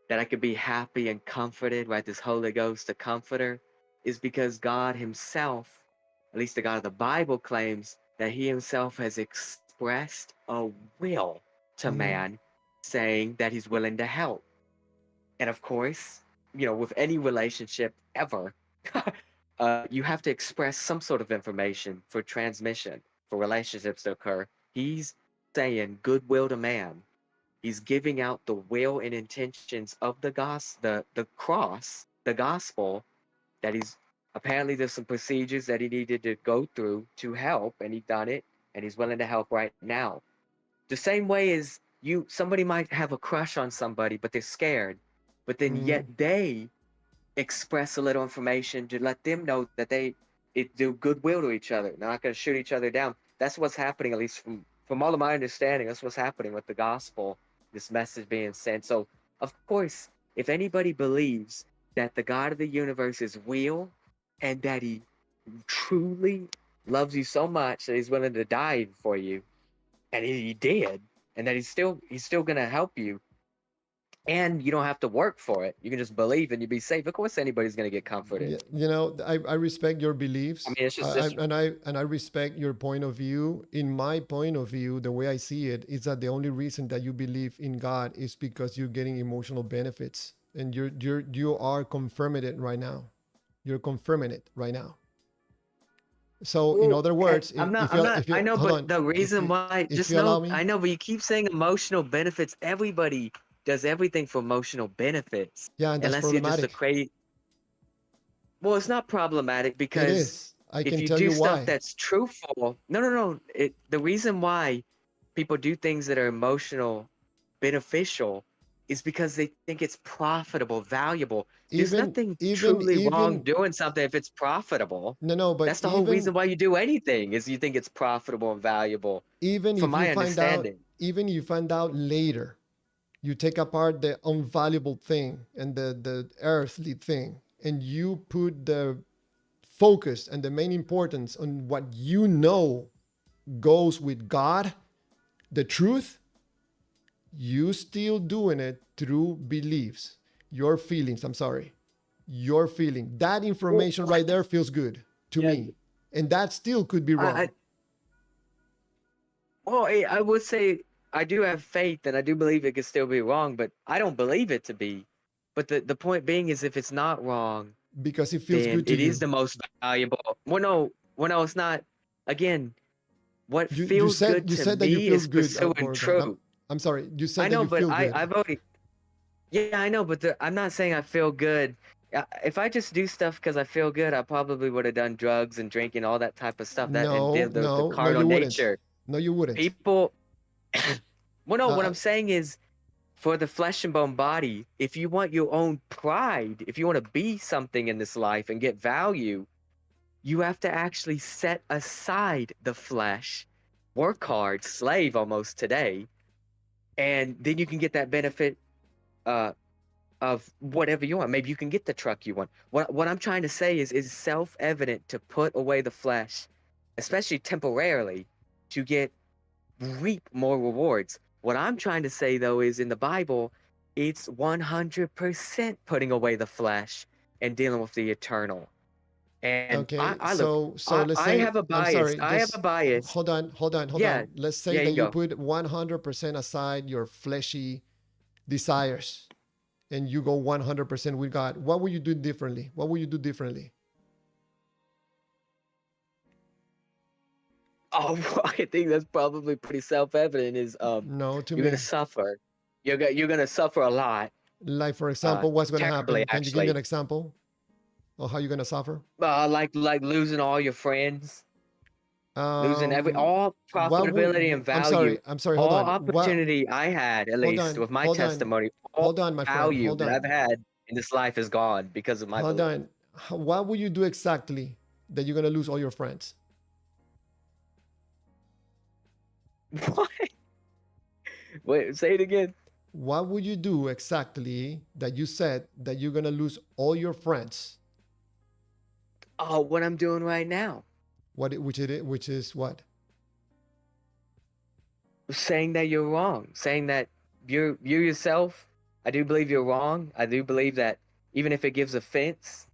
that I could be happy and comforted, right? This Holy Ghost, the Comforter, is because God Himself, at least the God of the Bible, claims that He Himself has expressed a will to man, saying that He's willing to help. And of course, with any relationship ever, you have to express some sort of information for transmission, for relationships to occur. He's saying goodwill to man. He's giving out the will and intentions of the the cross, the gospel, that he's apparently there's some procedures that he needed to go through to help, and he done it, and he's willing to help right now. The same way as somebody might have a crush on somebody, but they're scared, but then yet they express a little information to let them know that they do goodwill to each other. They're not going to shoot each other down. That's what's happening, at least from all of my understanding. That's what's happening with the gospel, this message being sent. So, of course, if anybody believes that the God of the universe is real and that He truly loves you so much that He's willing to die for you, and He did, and that He's still going to help you, and you don't have to work for it. You can just believe and you be safe. Of course, anybody's going to get comforted. I respect your beliefs. I mean, it's just and I respect your point of view. In my point of view, the way I see it is that the only reason that you believe in God is because you're getting emotional benefits, and you are confirming it right now. You're confirming it right now. So, in other words, I'm not. I know, but the reason why, just know, I know, but you keep saying emotional benefits. Everybody does everything for emotional benefits. Yeah, and that's unless you're just a problematic. crazy. Well, it's not problematic It because is. I if can you tell do you stuff why. that's truthful, no. The reason why people do things that are emotional, beneficial, is because they think it's profitable, valuable. There's nothing truly wrong doing something if it's profitable. No, but That's the whole reason why you do anything, is you think it's profitable and valuable. even From if you my find out, understanding. even you find out later, you take apart the unvaluable thing and the earthly thing, and you put the focus and the main importance on what you know goes with God, the truth, you still doing it through beliefs, your feelings. I'm sorry, your feeling. That information right there feels good to me, and that still could be wrong. I would say I do have faith and I do believe it could still be wrong, but I don't believe it to be. But the point being is, if it's not wrong, because it feels then good to it you. is the most valuable. Well, no, it's not. Again, what You feels good to said that you me feel is good pursuing for God. truth. I'm sorry. You said I that know, you but feel good. I've already. Yeah, I know, but I'm not saying I feel good. If I just do stuff because I feel good, I probably would have done drugs and drinking, all that type of stuff. That and the No, carnal you wouldn't. nature. No, you wouldn't. People. Well, no, what Uh, I'm saying is, for the flesh and bone body, if you want your own pride, if you want to be something in this life and get value, You have to actually set aside the flesh, work hard, slave almost today, and then you can get that benefit uh, of whatever you want. Maybe you can get the truck you want. What I'm trying to say is self-evident to put away the flesh, especially temporarily, to reap more rewards. What I'm trying to say though is in the Bible, it's 100% putting away the flesh and dealing with the eternal. And Okay, I look, so let's I say, have a I'm bias. sorry, I have a just bias. hold Yeah, on. Let's say yeah, you that can you go. put 100% aside your fleshy desires and you go 100% with God. What would you do differently? What would you do differently? Oh, I think that's probably pretty self-evident. Is No, to you're gonna me. suffer. You're gonna suffer a lot. Like, for example, what's going to Terribly happen? Can you give me an actually. example of how you're going to suffer? Like losing all your friends, losing Um, all what would, profitability and value, I'm sorry, hold all on. What, opportunity I had, at least with my hold on, testimony, all hold on, my friend, value hold that I've on, had in this life is gone because of my hold belief. on. What would you do exactly that you're going to lose all your friends? What? Wait, say it again. What would you do exactly that you said that you're going to lose all your friends? Oh, what I'm doing right now. Which is what? Saying that you're wrong, saying that you yourself, I do believe you're wrong. I do believe that even if it gives offense,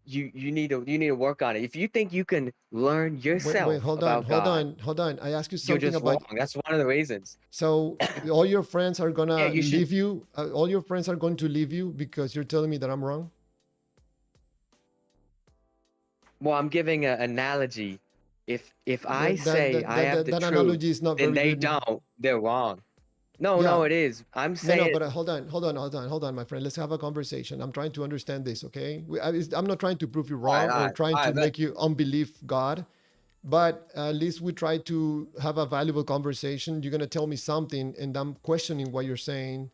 you need to work on it. If you think you can learn Wait, yourself about God, hold on. I asked you you're something just wrong. about. That's one of the reasons. So all your friends are Yeah, gonna you should. leave you. All your friends are going to leave you because you're telling me that I'm wrong. Well, I'm giving an analogy. If I say I have the That truth, analogy is not then very they good. don't. They're wrong. No, Yeah, no, it is. I'm no, no. saying, But hold on, my friend. Let's have a conversation. I'm trying to understand this. Okay, I'm not trying to prove you all right, wrong all or right, trying all to right, but make you unbelieve God. But at least we try to have a valuable conversation. You're gonna tell me something, and I'm questioning what you're saying.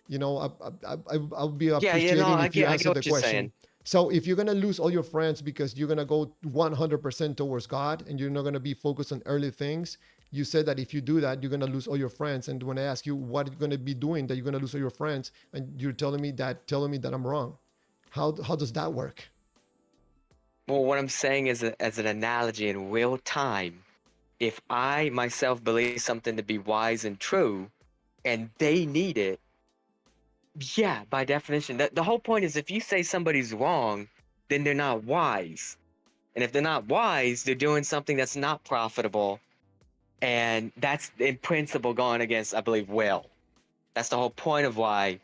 You know, I'll be yeah, no, appreciating if you I answer get the what you're question. saying. So if you're gonna lose all your friends because you're gonna go 100% towards God and you're not gonna be focused on earthly things, you said that if you do that, you're gonna lose all your friends. And when I ask you what you're gonna be doing, that you're gonna lose all your friends, and you're telling me that I'm wrong. How does that work? Well, what I'm saying is, as an analogy in real time, if I myself believe something to be wise and true, and they need it, yeah, by definition, the whole point is if you say somebody's wrong, then they're not wise. And if they're not wise, they're doing something that's not profitable. And that's in principle going against, I believe, will. That's the whole point of why.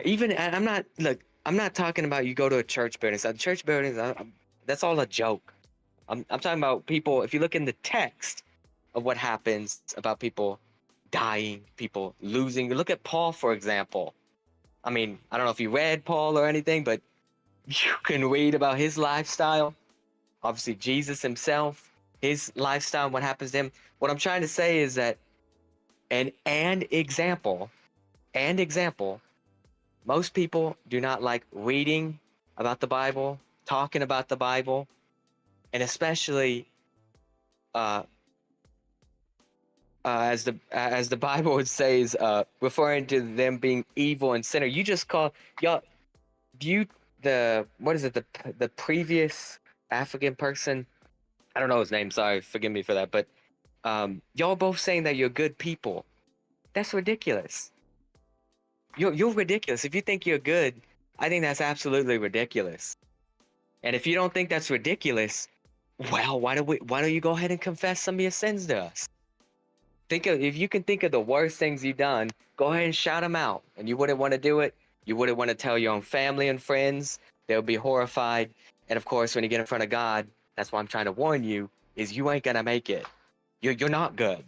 Even, and I'm not talking about you go to a church building. So church buildings, that's all a joke. I'm talking about people. If you look in the text of what happens about people dying, people losing. Look at Paul, for example. I mean, I don't know if you read Paul or anything, but you can read about his lifestyle. Obviously, Jesus himself, his lifestyle, and what happens to him. What I'm trying to say is that and example, most people do not like reading about the Bible, talking about the Bible, and especially uh, as the Bible would say, is referring to them being evil and sinner. You just call y'all. Do you the what is it the previous African person? I don't know his name. Sorry, forgive me for that. But y'all both saying that you're good people. That's ridiculous. You're ridiculous. If you think you're good, I think that's absolutely ridiculous. And if you don't think that's ridiculous, well, why don't you go ahead and confess some of your sins to us? Think of if you can think of the worst things you've done, go ahead and shout them out. And you wouldn't want to do it. You wouldn't want to tell your own family and friends. They'll be horrified. And of course, when you get in front of God, that's why I'm trying to warn you: is you ain't gonna make it. You're not good.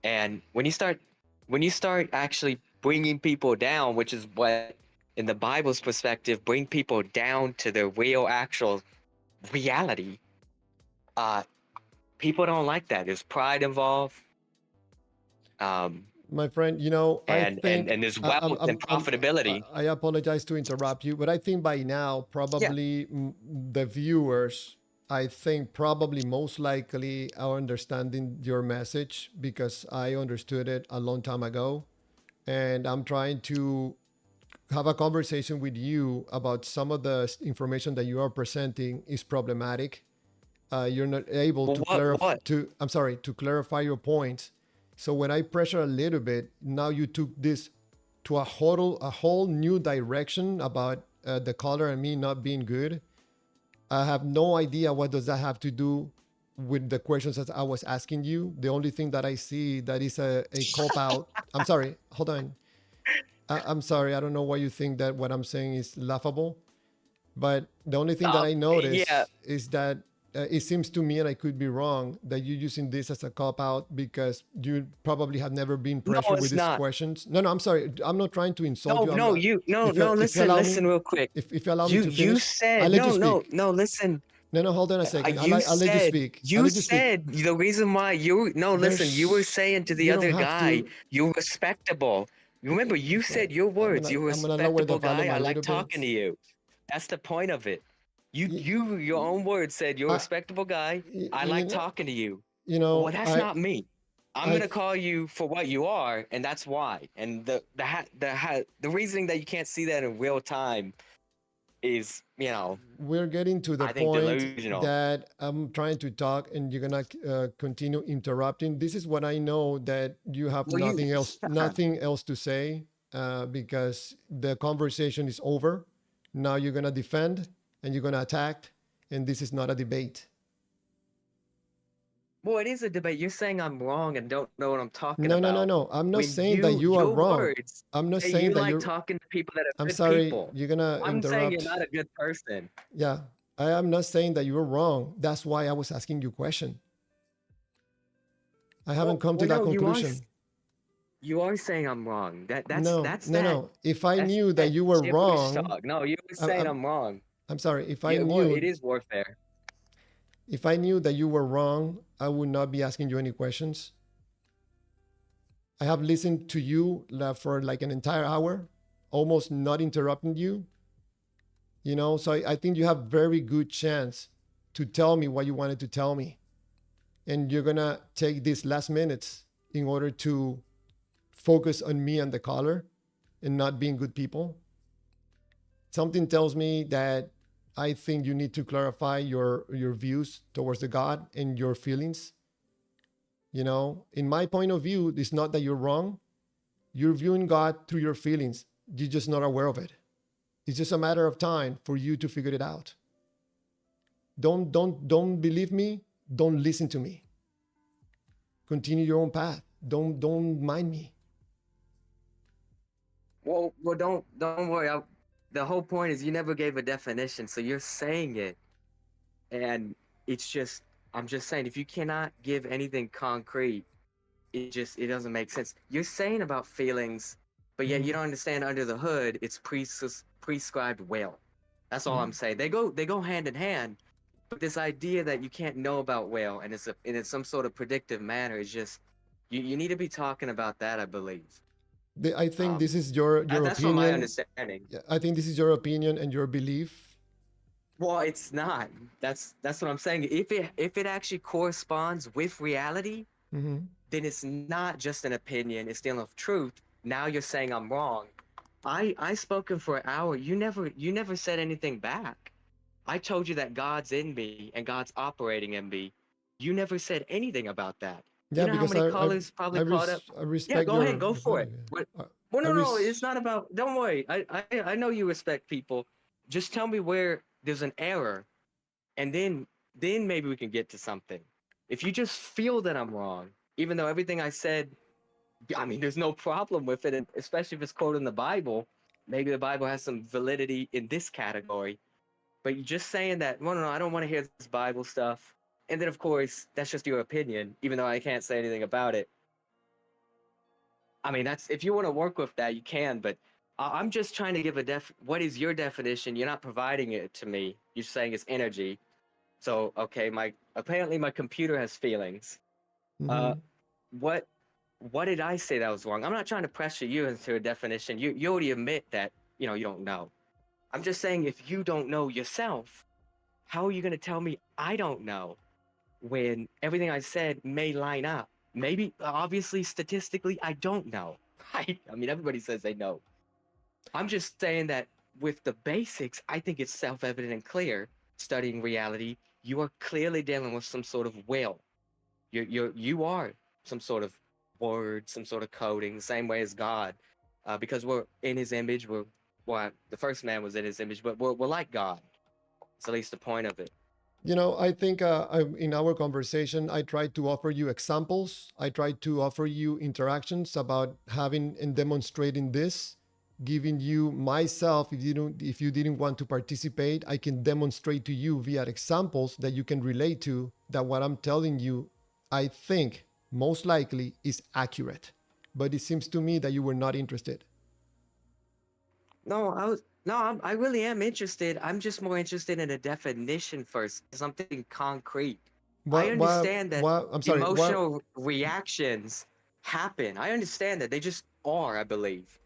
And when you start actually bringing people down, which is what, in the Bible's perspective, bring people down to their real, actual reality. Uh, People don't like that. There's pride involved. Um, My friend, you know, I think and there's wealth and profitability. I apologize to interrupt you, but I think by now Yeah. probably the viewers I think probably most likely are understanding your message because I understood it a long time ago. And I'm trying to have a conversation with you about some of the information that you are presenting is problematic. You're not able Well, to clarify what? I'm sorry, to clarify your points. So when I pressure a little bit, now you took this to a whole new direction about the color and me not being good. I have no idea what does that have to do with the questions that I was asking you. The only thing that I see that is a cop out. I'm sorry. Hold on. I'm sorry. I don't know why you think that what I'm saying is laughable. But the only thing that I Yeah. notice is that it seems to me, and I could be wrong, that you're using this as a cop out because you probably have never been No, pressured with it's these not. questions. No, no, I'm sorry. I'm not trying to insult No, you. I'm no, not. you no, If you, no, if you listen, allow me, listen real quick. if you allow me to You finish, I'll said let you no, no, speak. no, listen. No, no, hold on a second. You I'll let you said speak. I'll let you speak. the reason why you no listen, you were There's saying to the you don't other have guy, to. you're respectable. Remember, you I'm sorry. said your I'm words, gonna you're a I'm gonna lower the respectable guy. volume I a like little talking bit. to you. That's the point of it. You, Your own words said you're a I, respectable guy. I you like know, talking to you. you Well, know, that's not me. I'm I gonna call you for what you are, and that's why. And the reasoning that you can't see that in real time is, we're getting to the I think point delusional. that I'm trying to talk and you're gonna continue interrupting. This is what I know that you have Well, you nothing else to say because the conversation is over. Now you're gonna defend and you're gonna attack, and this is not a debate. Well, it is a debate. You're saying I'm wrong and don't know what I'm talking No, no, no, about. no. I'm not When saying that you are your wrong. words I'm not say saying you that like you're. talking to people that are I'm good sorry. people. You're gonna I'm saying you're interrupt. not a good person. Yeah, I am not saying that you're wrong. That's why I was asking you a question. I haven't come to Well, that no, conclusion. you are saying I'm wrong. No, no, no. If I That's knew that that you were gibberish wrong, talk. No, you were I'm, saying I'm, I'm wrong. I'm sorry. Yeah, well, it is warfare. If I knew that you were wrong, I would not be asking you any questions. I have listened to you for like an entire hour, almost not interrupting you. So I think you have very good chance to tell me what you wanted to tell me, and you're gonna take these last minutes in order to focus on me and the caller and not being good people. Something tells me that I think you need to clarify your views towards the God and your feelings. In my point of view, it's not that you're wrong. You're viewing God through your feelings. You're just not aware of it. It's just a matter of time for you to figure it out. Don't believe me. Don't listen to me. Continue your own path. Don't mind me. Well, don't worry. The whole point is you never gave a definition, so you're saying it, and it's just I'm just saying if you cannot give anything concrete, it doesn't make sense. You're saying about feelings, but yet you Mhm. don't understand under the hood it's prescribed will. That's all I'm Mhm. saying. They go hand in hand, but this idea that you can't know about whale and it's some sort of predictive manner is just you need to be talking about that, I believe. I think Um, this is your that's from my opinion. understanding. Yeah, I think this is your opinion and your belief. Well, it's not. That's what I'm saying. If it actually corresponds with reality, Mhm. then it's not just an opinion. It's dealing with truth. Now you're saying I'm wrong. I spoken for an hour. You never said anything back. I told you that God's in me and God's operating in me. You never said anything about that. You Yeah, know how because many callers probably caught up? I Yeah, respect go ahead, go your for point it. of view. What? I, Well, I no, it's res- not about. Don't worry. I know you respect people. Just tell me where there's an error, and then maybe we can get to something. If you just feel that I'm wrong, even though everything I said, I mean, there's no problem with it, and especially if it's quoted in the Bible. Maybe the Bible has some validity in this category. But you're just saying that, well, no, I don't want to hear this Bible stuff. And then, of course, that's just your opinion, even though I can't say anything about it. I mean, that's if you want to work with that, you can. But I'm just trying to give what is your definition? You're not providing it to me. You're saying it's energy. So, okay, apparently my computer has feelings. Uh, Mhm. what what did I say that was wrong? I'm not trying to pressure you into a definition. You already admit that you don't know. I'm just saying if you don't know yourself, how are you going to tell me I don't know when everything I said may line up? Maybe, obviously, statistically, I don't know. Right? I mean, everybody says they know. I'm just saying that with the basics, I think it's self-evident and clear. Studying reality, you are clearly dealing with some sort of will. You are some sort of word, some sort of coding, the same way as God, because we're in His image. Well, the first man was in His image, but we're like God. It's at least the point of it. You know, I think in our conversation, I tried to offer you examples. I tried to offer you interactions about having and demonstrating this, giving you myself. If you didn't want to participate, I can demonstrate to you via examples that you can relate to. That what I'm telling you, I think most likely is accurate. But it seems to me that you were not interested. I really am interested. I'm just more interested in a definition first, something concrete. I understand that I'm sorry. emotional reactions happen. I understand that they just are, I believe.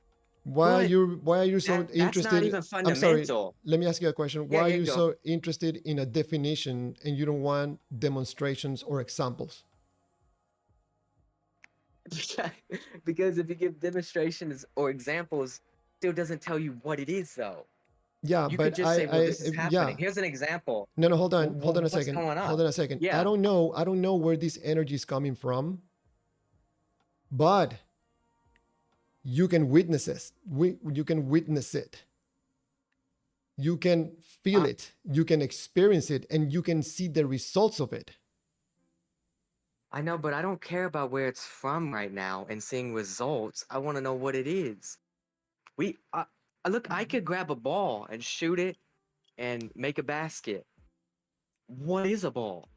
But Why are you so that's not interested? even I'm sorry. fundamental. Let me ask you a question. Yeah, Why are you you go. so interested in a definition and you don't want demonstrations or examples? Because if you give demonstrations or examples, still doesn't tell you what it is, though. Yeah, You could but just say, "Well, this is yeah. happening." Here's an example. No, hold on, a What's second. going Hold on? on a second. Yeah. I don't know where this energy is coming from, but you can witness it. You can witness it. You can feel it. You can experience it, and you can see the results of it. I know, but I don't care about where it's from right now and seeing results. I want to know what it is. Look, I could grab a ball and shoot it and make a basket. What is a ball?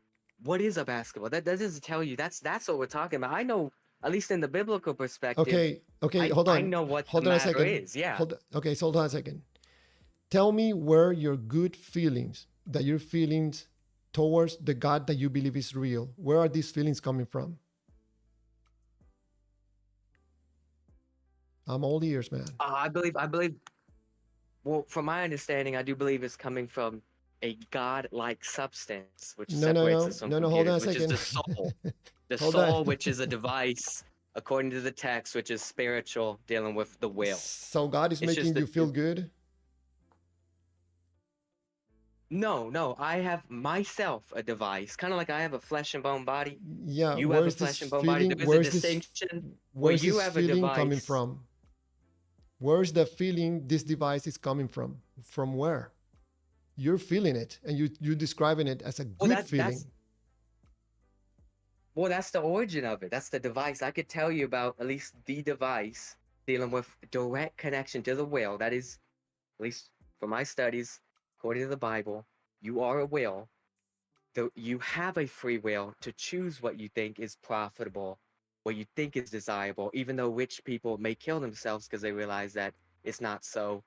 What is a basketball? That doesn't tell you. That's what we're talking about. I know, at least in the biblical perspective, Okay, hold I on. know what the Hold on a matter second. is. Yeah. So hold on a second. Tell me where your good feelings that you're feeling towards the God that you believe is real, where are these feelings coming from? I'm all ears, man. I believe. Well, from my understanding, I do believe it's coming from a God-like substance, which separates us from Hold on a computers, which is second. the soul. The Hold soul, on. which is a device, according to the text, which is spiritual, dealing with the will. So God is It's just making you feel good? No, I have myself a device, kind of like I have a flesh and bone body. Yeah, You have a flesh and bone body. There is a distinction where where's you this have a feeling coming device. from? Where's the feeling this device is coming from? From where? You're feeling it and you're describing it as a good feeling. That's the origin of it. That's the device. I could tell you about at least the device dealing with direct connection to the will. That is, at least for my studies, according to the Bible, you are a will. You have a free will to choose what you think is profitable, what you think is desirable, even though rich people may kill themselves because they realize that it's not so,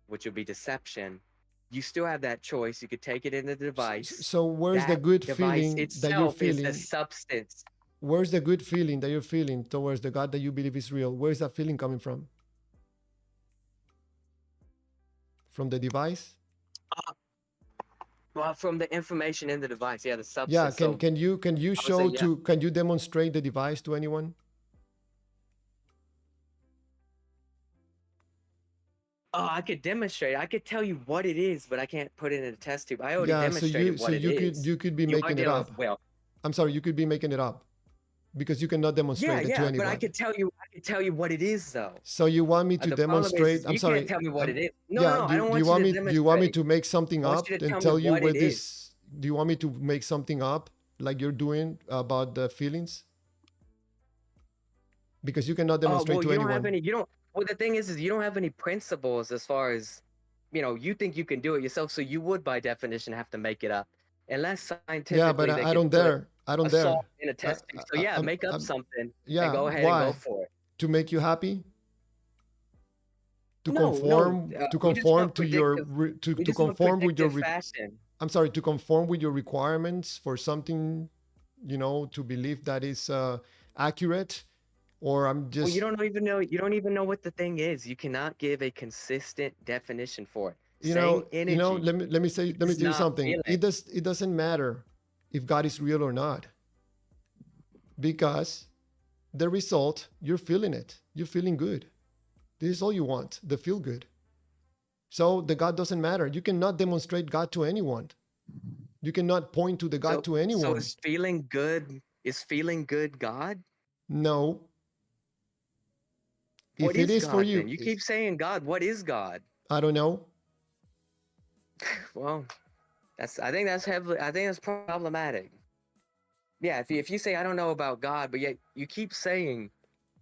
which would be deception. You still have that choice. You could take it in the device. So where's the good feeling that you're Itself is the feeling? substance. Where's the good feeling that you're feeling towards the God that you believe is real? Where's that feeling coming from? From the device? Well, from the information in the device, yeah, the substance. Yeah, can you show to can you demonstrate the device to anyone? Oh, I could demonstrate. I could tell you what it is, but I can't put it in a test tube. I already demonstrated what it is. You could be making it up. Well, I'm sorry, you could be making it up because you cannot demonstrate it to anyone. but I could tell you what it is, though. So you want me to demonstrate? I'm sorry. You can't tell me what it is. No, I don't want you to demonstrate. Do you want me to make something up and tell you what this? Do you want me to make something up like you're doing about the feelings? Because you cannot demonstrate to anyone. Well, the thing is you don't have any principles as far as, you think you can do it yourself. So you would, by definition, have to make it up, unless scientifically. Yeah, but I don't dare. I don't dare. In a test tube. So yeah, make up something. Yeah, and go ahead and go for it. To make you happy? To conform to your to conform with your fashion. I'm sorry, to conform with your requirements for something, to believe that is accurate. Or I'm just. Well, you don't even know what the thing is. You cannot give a consistent definition for it. Saying energy let me is tell you not something. feeling. It doesn't matter if God is real or not, because the result, you're feeling it. You're feeling good. This is all you want, the feel good. So the God doesn't matter. You cannot demonstrate God to anyone. You cannot point to the God to So anyone. is feeling good God? No. What If it is is for God you, then? You keep saying God. What is God? I don't know. Well, I think that's problematic. Yeah, if you say I don't know about God, but yet you keep saying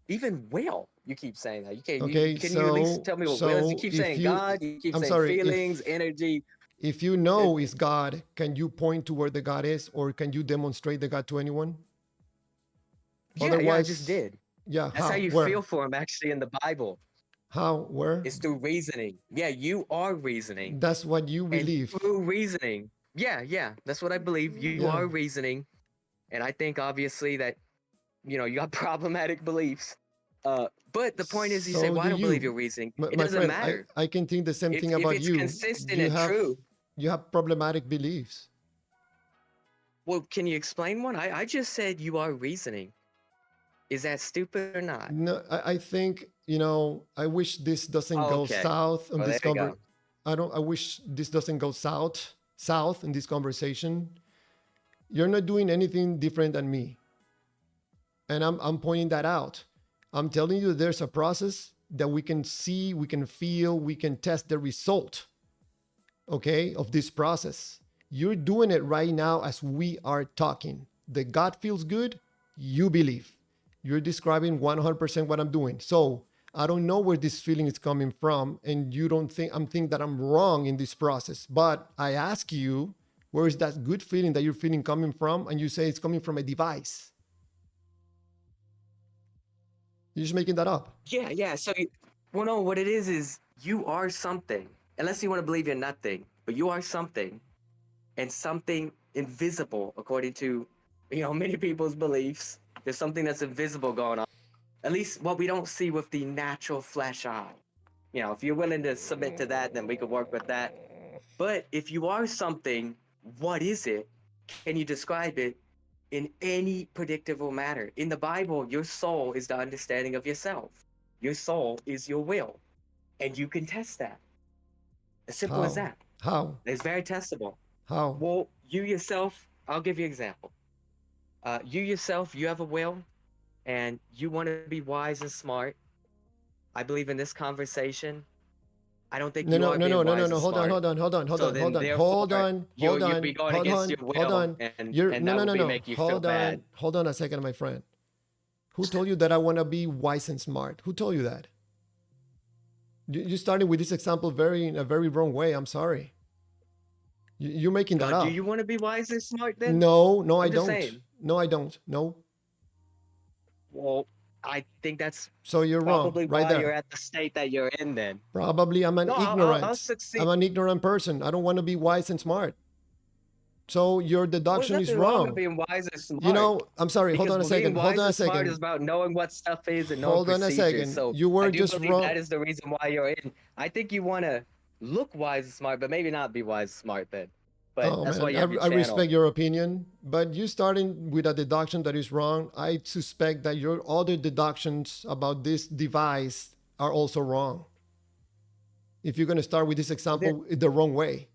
even will, you keep saying that. Okay, Can you at least tell me what will is? You keep if saying you, God, you keep I'm saying sorry, feelings, energy. if you It, know is God, can you point to where the God is, or can you demonstrate the God to anyone? yeah, I just Otherwise, did. yeah, That's how how? you Where? feel for him actually in the Bible. How? Where? It's through reasoning. Yeah, you are reasoning. That's what you And believe. through reasoning, yeah, that's what I believe. You Yeah. are reasoning. And I think obviously that, you got problematic beliefs. But the point is, you say, So well, do I don't believe you, your reasoning. It my doesn't friend. matter. I can think the same thing If about it's you. consistent and true, You have problematic beliefs. well, can you explain one? I just said you are reasoning. Is that stupid or not? No, I think, I wish this doesn't Oh, go okay. south on Well, this there you go. I wish this doesn't go south in this conversation. You're not doing anything different than me. And I'm pointing that out. I'm telling you there's a process that we can see, we can feel, we can test the result, okay, of this process. You're doing it right now as we are talking. The God feels good, you believe. You're describing 100% what I'm doing. So I don't know where this feeling is coming from, and you don't think that I'm wrong in this process. But I ask you, where is that good feeling that you're feeling coming from? And you say it's coming from a device. You're just making that up. Yeah. Well, no, what it is you are something. Unless you want to believe you're nothing, but you are something, and something invisible, according to, many people's beliefs. There's something that's invisible going on. At least what we don't see with the natural flesh eye. If you're willing to submit to that, then we could work with that. But if you are something, what is it? Can you describe it in any predictable manner? In the Bible, your soul is the understanding of yourself. Your soul is your will. And you can test that. As simple as How? that. How? It's very testable. How? Well, you yourself, I'll give you an example. You yourself, you have a will, and you want to be wise and smart. I believe in this conversation, I don't think No, you no, are no, being no, no, no, wise no. and Hold on, smart. hold on, hold on, hold So on, then, hold on, hold therefore, on, hold you'll be on, going hold against on, your hold will, on. and You're and no, that no, will no, be no. make you feel bad. Hold on a second, my friend. Who told you that I want to be wise and smart? Who told you that? You started with this example in a very wrong way. I'm sorry. You're making that Do up. you want to be wise and smart then? No, no, I I'm just don't. saying. No, I don't. No. Well, I think that's So you're wrong, probably right why you're there. at the state that you're in then. Probably I'm an No, I'll ignorant. I'm succeed. an ignorant person. I don't want to be wise and smart. So your Well, there's deduction is nothing wrong with wrong. being wise and smart, I'm sorry. Hold because on a being second. Hold wise on a and smart is second. about knowing what stuff is and knowing Hold on a procedures. second. So You I were do just believe that wrong. is the reason why you're in. I think you want to look wise and smart, but maybe not be wise and smart then. But Oh that's why man, you have your I channel. respect your opinion, but you starting with a deduction that is wrong. I suspect that your other deductions about this device are also wrong. If you're going to start with this example the wrong way.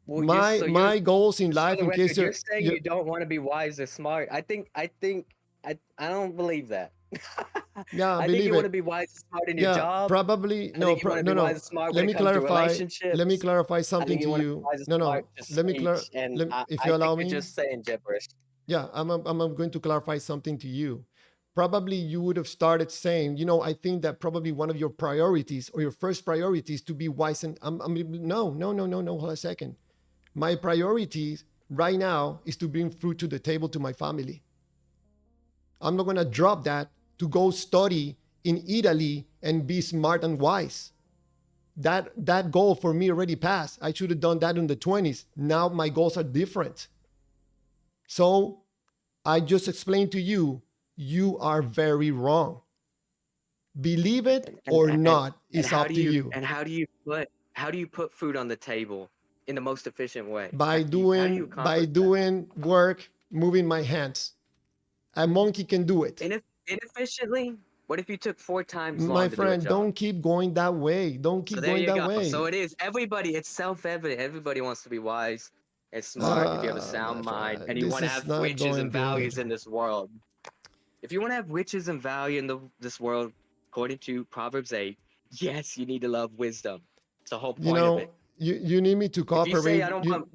Well, you're My goals in just for life, the in case record, you're saying you you don't want to be wise or smart. I don't believe that. yeah, I think believe you want to it. be wise and smart in your Yeah, job. probably I think you want to no, be wise no. and smart when Let it me comes to clarify. Let me relationships. clarify I something think to you want to be you. wise and No, smart no. to Let me speech, and if I you think allow you're me. just saying gibberish. Yeah, I'm going to clarify something to you. Probably you would have started saying, I think that probably one of your priorities or your first priority is to be wise. And no, no, no, no, no. Hold a second. My priority right now is to bring food to the table to my family. I'm not going to drop that to go study in Italy and be smart and wise. That goal for me already passed. I should have done that in the 20s. Now my goals are different. So I just explained to you, you are very wrong. Believe it And or not and is up to you. how do you put food on the table in the most efficient way? By How do you accomplish that? doing work, moving my hands. A monkey can do it. Inefficiently? What if you took 4 times My long to do a friend, job? don't keep going that way. Don't So keep there going you that go. way. So it is everybody. It's self-evident. Everybody wants to be wise and smart. If you have a My sound mind and friend, you this want to is have not riches going and values good. in this world, if you want to have riches and value in this world, according to Proverbs 8, yes, you need to love wisdom. It's the whole You point of know, it. you need me to If you say cooperate. I don't want,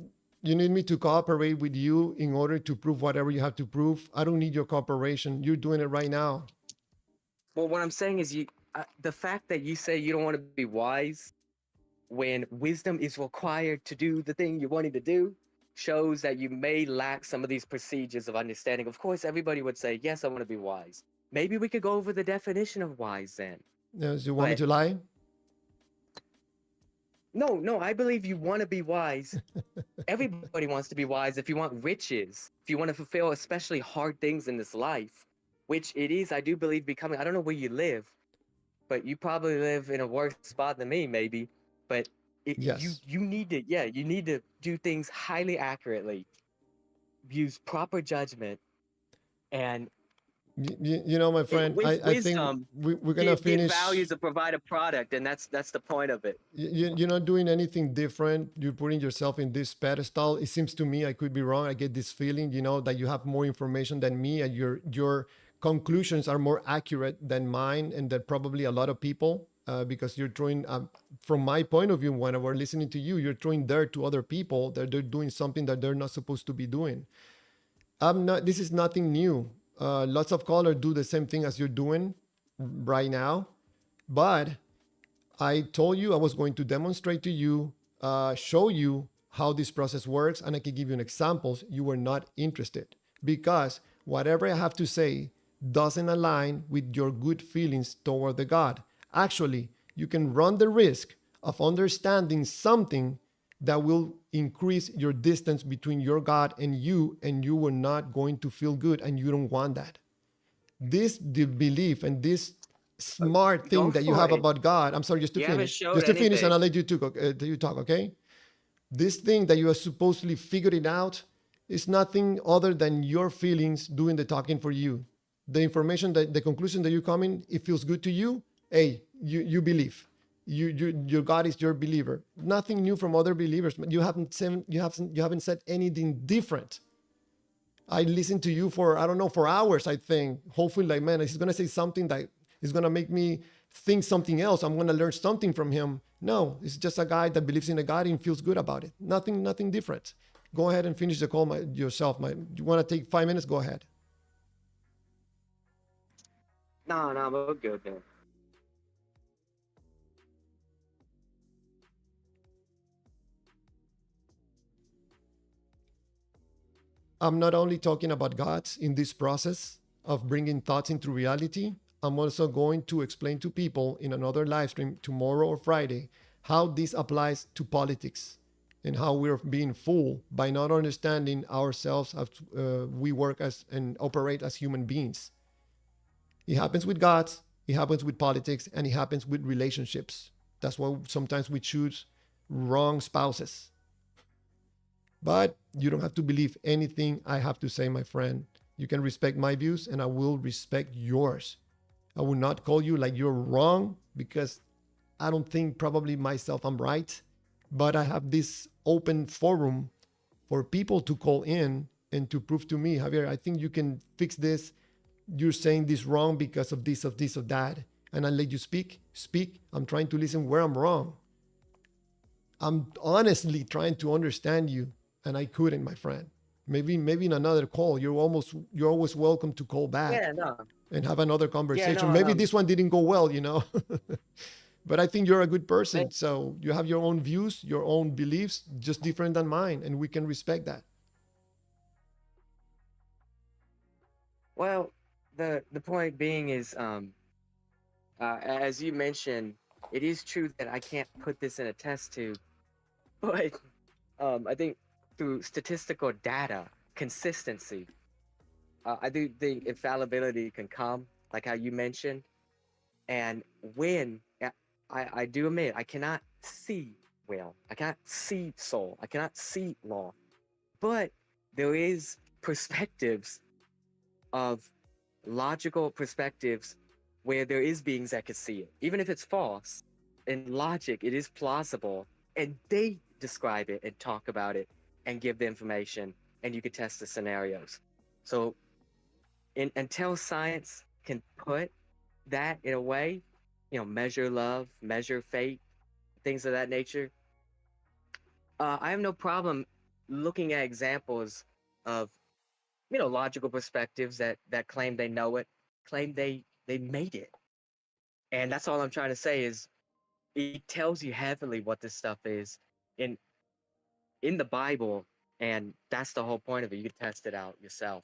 You need me to cooperate with you in order to prove whatever you have to prove. I don't need your cooperation. You're doing it right now. well, what I'm saying is the fact that you say you don't want to be wise when wisdom is required to do the thing you're wanting to do shows that you may lack some of these procedures of understanding. Of course, everybody would say, yes, I want to be wise. Maybe we could go over the definition of wise then. Yes, you want me But to lie? no, I believe you want to be wise. Everybody wants to be wise if you want riches, if you want to fulfill especially hard things in this life, which it is, I do believe, becoming. I don't know where you live, but you probably live in a worse spot than me, maybe. But Yes. you need to, yeah, you need to do things highly accurately, use proper judgment, and You know, my friend, with I think wisdom, we're gonna give finish. values to provide a product, and that's the point of it. You're not doing anything different. You're putting yourself in this pedestal. It seems to me, I could be wrong. I get this feeling, that you have more information than me, and your conclusions are more accurate than mine, and that probably a lot of people, because you're throwing, from my point of view, when we're listening to you, you're throwing dirt to other people that they're doing something that they're not supposed to be doing. I'm not. This is nothing new. Lots of callers do the same thing as you're doing right now, but I told you I was going to demonstrate to you, show you how this process works, and I can give you an examples. You were not interested because whatever I have to say doesn't align with your good feelings toward the God. Actually, you can run the risk of understanding something that will increase your distance between your God and you were not going to feel good, and you don't want that. This the belief and this smart Go thing that you for have it. about God. I'm sorry, You haven't showed just to finish, and anything. I'll let you talk. Okay, this thing that you are supposedly figuring out is nothing other than your feelings doing the talking for you. The information that the conclusion that you come in, it feels good to you. Hey, you believe. Your God is your believer. Nothing new from other believers. You haven't said anything different. I listened to you for, I don't know, for hours, I think. Hopefully, like, man, he's going to say something that is going to make me think something else. I'm going to learn something from him. No, it's just a guy that believes in a God and feels good about it. Nothing different. Go ahead and finish the call yourself. You want to take 5 minutes? Go ahead. No, we're good, man. I'm not only talking about God in this process of bringing thoughts into reality, I'm also going to explain to people in another live stream tomorrow or Friday how this applies to politics and how we're being fooled by not understanding ourselves as we work as and operate as human beings. It happens with God, it happens with politics, and it happens with relationships. That's why sometimes we choose wrong spouses. But you don't have to believe anything I have to say, my friend. You can respect my views, and I will respect yours. I will not call you like you're wrong because I don't think probably myself I'm right. But I have this open forum for people to call in and to prove to me, Javier, I think you can fix this. You're saying this wrong because of this, of this, of that. And I let you speak. Speak. I'm trying to listen where I'm wrong. I'm honestly trying to understand you, and I couldn't, my friend. Maybe in another call, you're always welcome to call back Yeah, no. and have another Yeah, conversation. no. Maybe this one didn't go well. But I think you're a good But, person. So you have your own views, your own beliefs, just different than mine, and we can respect that. well, the point being is, as you mentioned, it is true that I can't put this in a test tube, but I think through statistical data, consistency, I do think infallibility can come, like how you mentioned. And when I do admit I cannot see will, I cannot see soul, I cannot see law, but there is perspectives of logical perspectives where there is beings that could see it, even if it's false. In logic, it is plausible, and they describe it and talk about it and give the information, and you could test the scenarios. So, until science can put that in a way, measure love, measure fate, things of that nature, I have no problem looking at examples of logical perspectives that claim they know it, claim they made it. And that's all I'm trying to say is it tells you heavily what this stuff is in in the Bible, and that's the whole point of it. You can test it out yourself.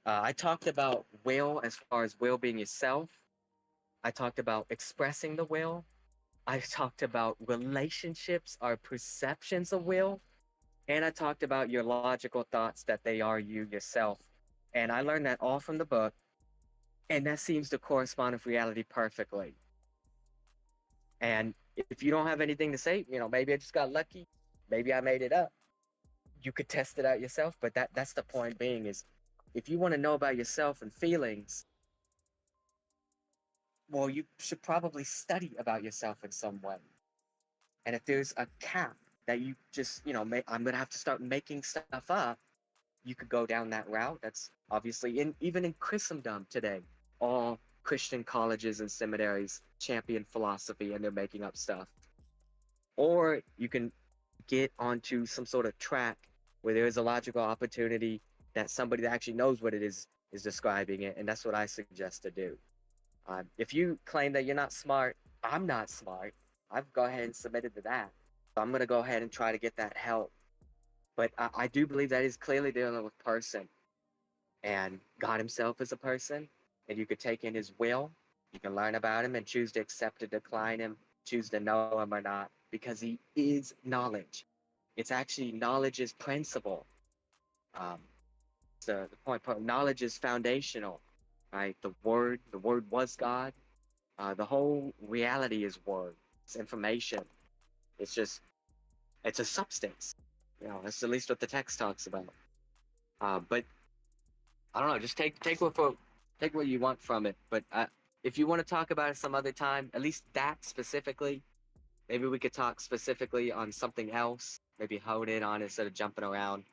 I talked about will as far as will being yourself. I talked about expressing the will. I talked about relationships are perceptions of will. And I talked about your logical thoughts that they are you yourself. And I learned that all from the book. And that seems to correspond with reality perfectly. And if you don't have anything to say, maybe I just got lucky. Maybe I made it up. You could test it out yourself. But that's the point being is if you want to know about yourself and feelings, well, you should probably study about yourself in some way. And if there's a cap that you just, I'm going to have to start making stuff up, you could go down that route. That's obviously even in Christendom today, all Christian colleges and seminaries champion philosophy and they're making up stuff. Or you can get onto some sort of track where there is a logical opportunity that somebody that actually knows what it is describing it, and that's what I suggest to do. If you claim that you're not smart, I'm not smart. I've go ahead and submitted to that. So I'm going to go ahead and try to get that help. But I do believe that is clearly dealing with person. And God himself is a person. And you could take in his will. You can learn about him and choose to accept or decline him, choose to know him or not, because he is knowledge. It's actually knowledge is principle. Um, the point, knowledge is foundational, right? The word was God. The whole reality is word. It's information. It's just, it's a substance. That's at least what the text talks about. But I don't know. Just take what you want from it. But if you want to talk about it some other time, at least that specifically, maybe we could talk specifically on something else. Maybe hone in on it instead of jumping around.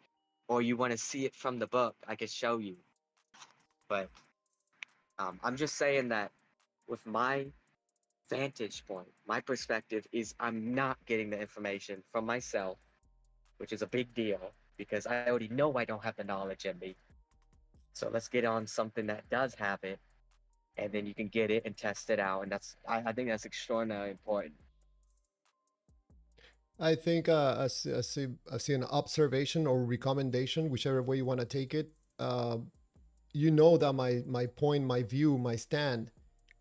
Or you want to see it from the book, I could show you. But I'm just saying that with my vantage point, my perspective is I'm not getting the information from myself, which is a big deal because I already know I don't have the knowledge in me. So let's get on something that does have it, and then you can get it and test it out. And I think that's extraordinarily important. I think I see an observation or recommendation, whichever way you want to take it. You know that my point, my view, my stand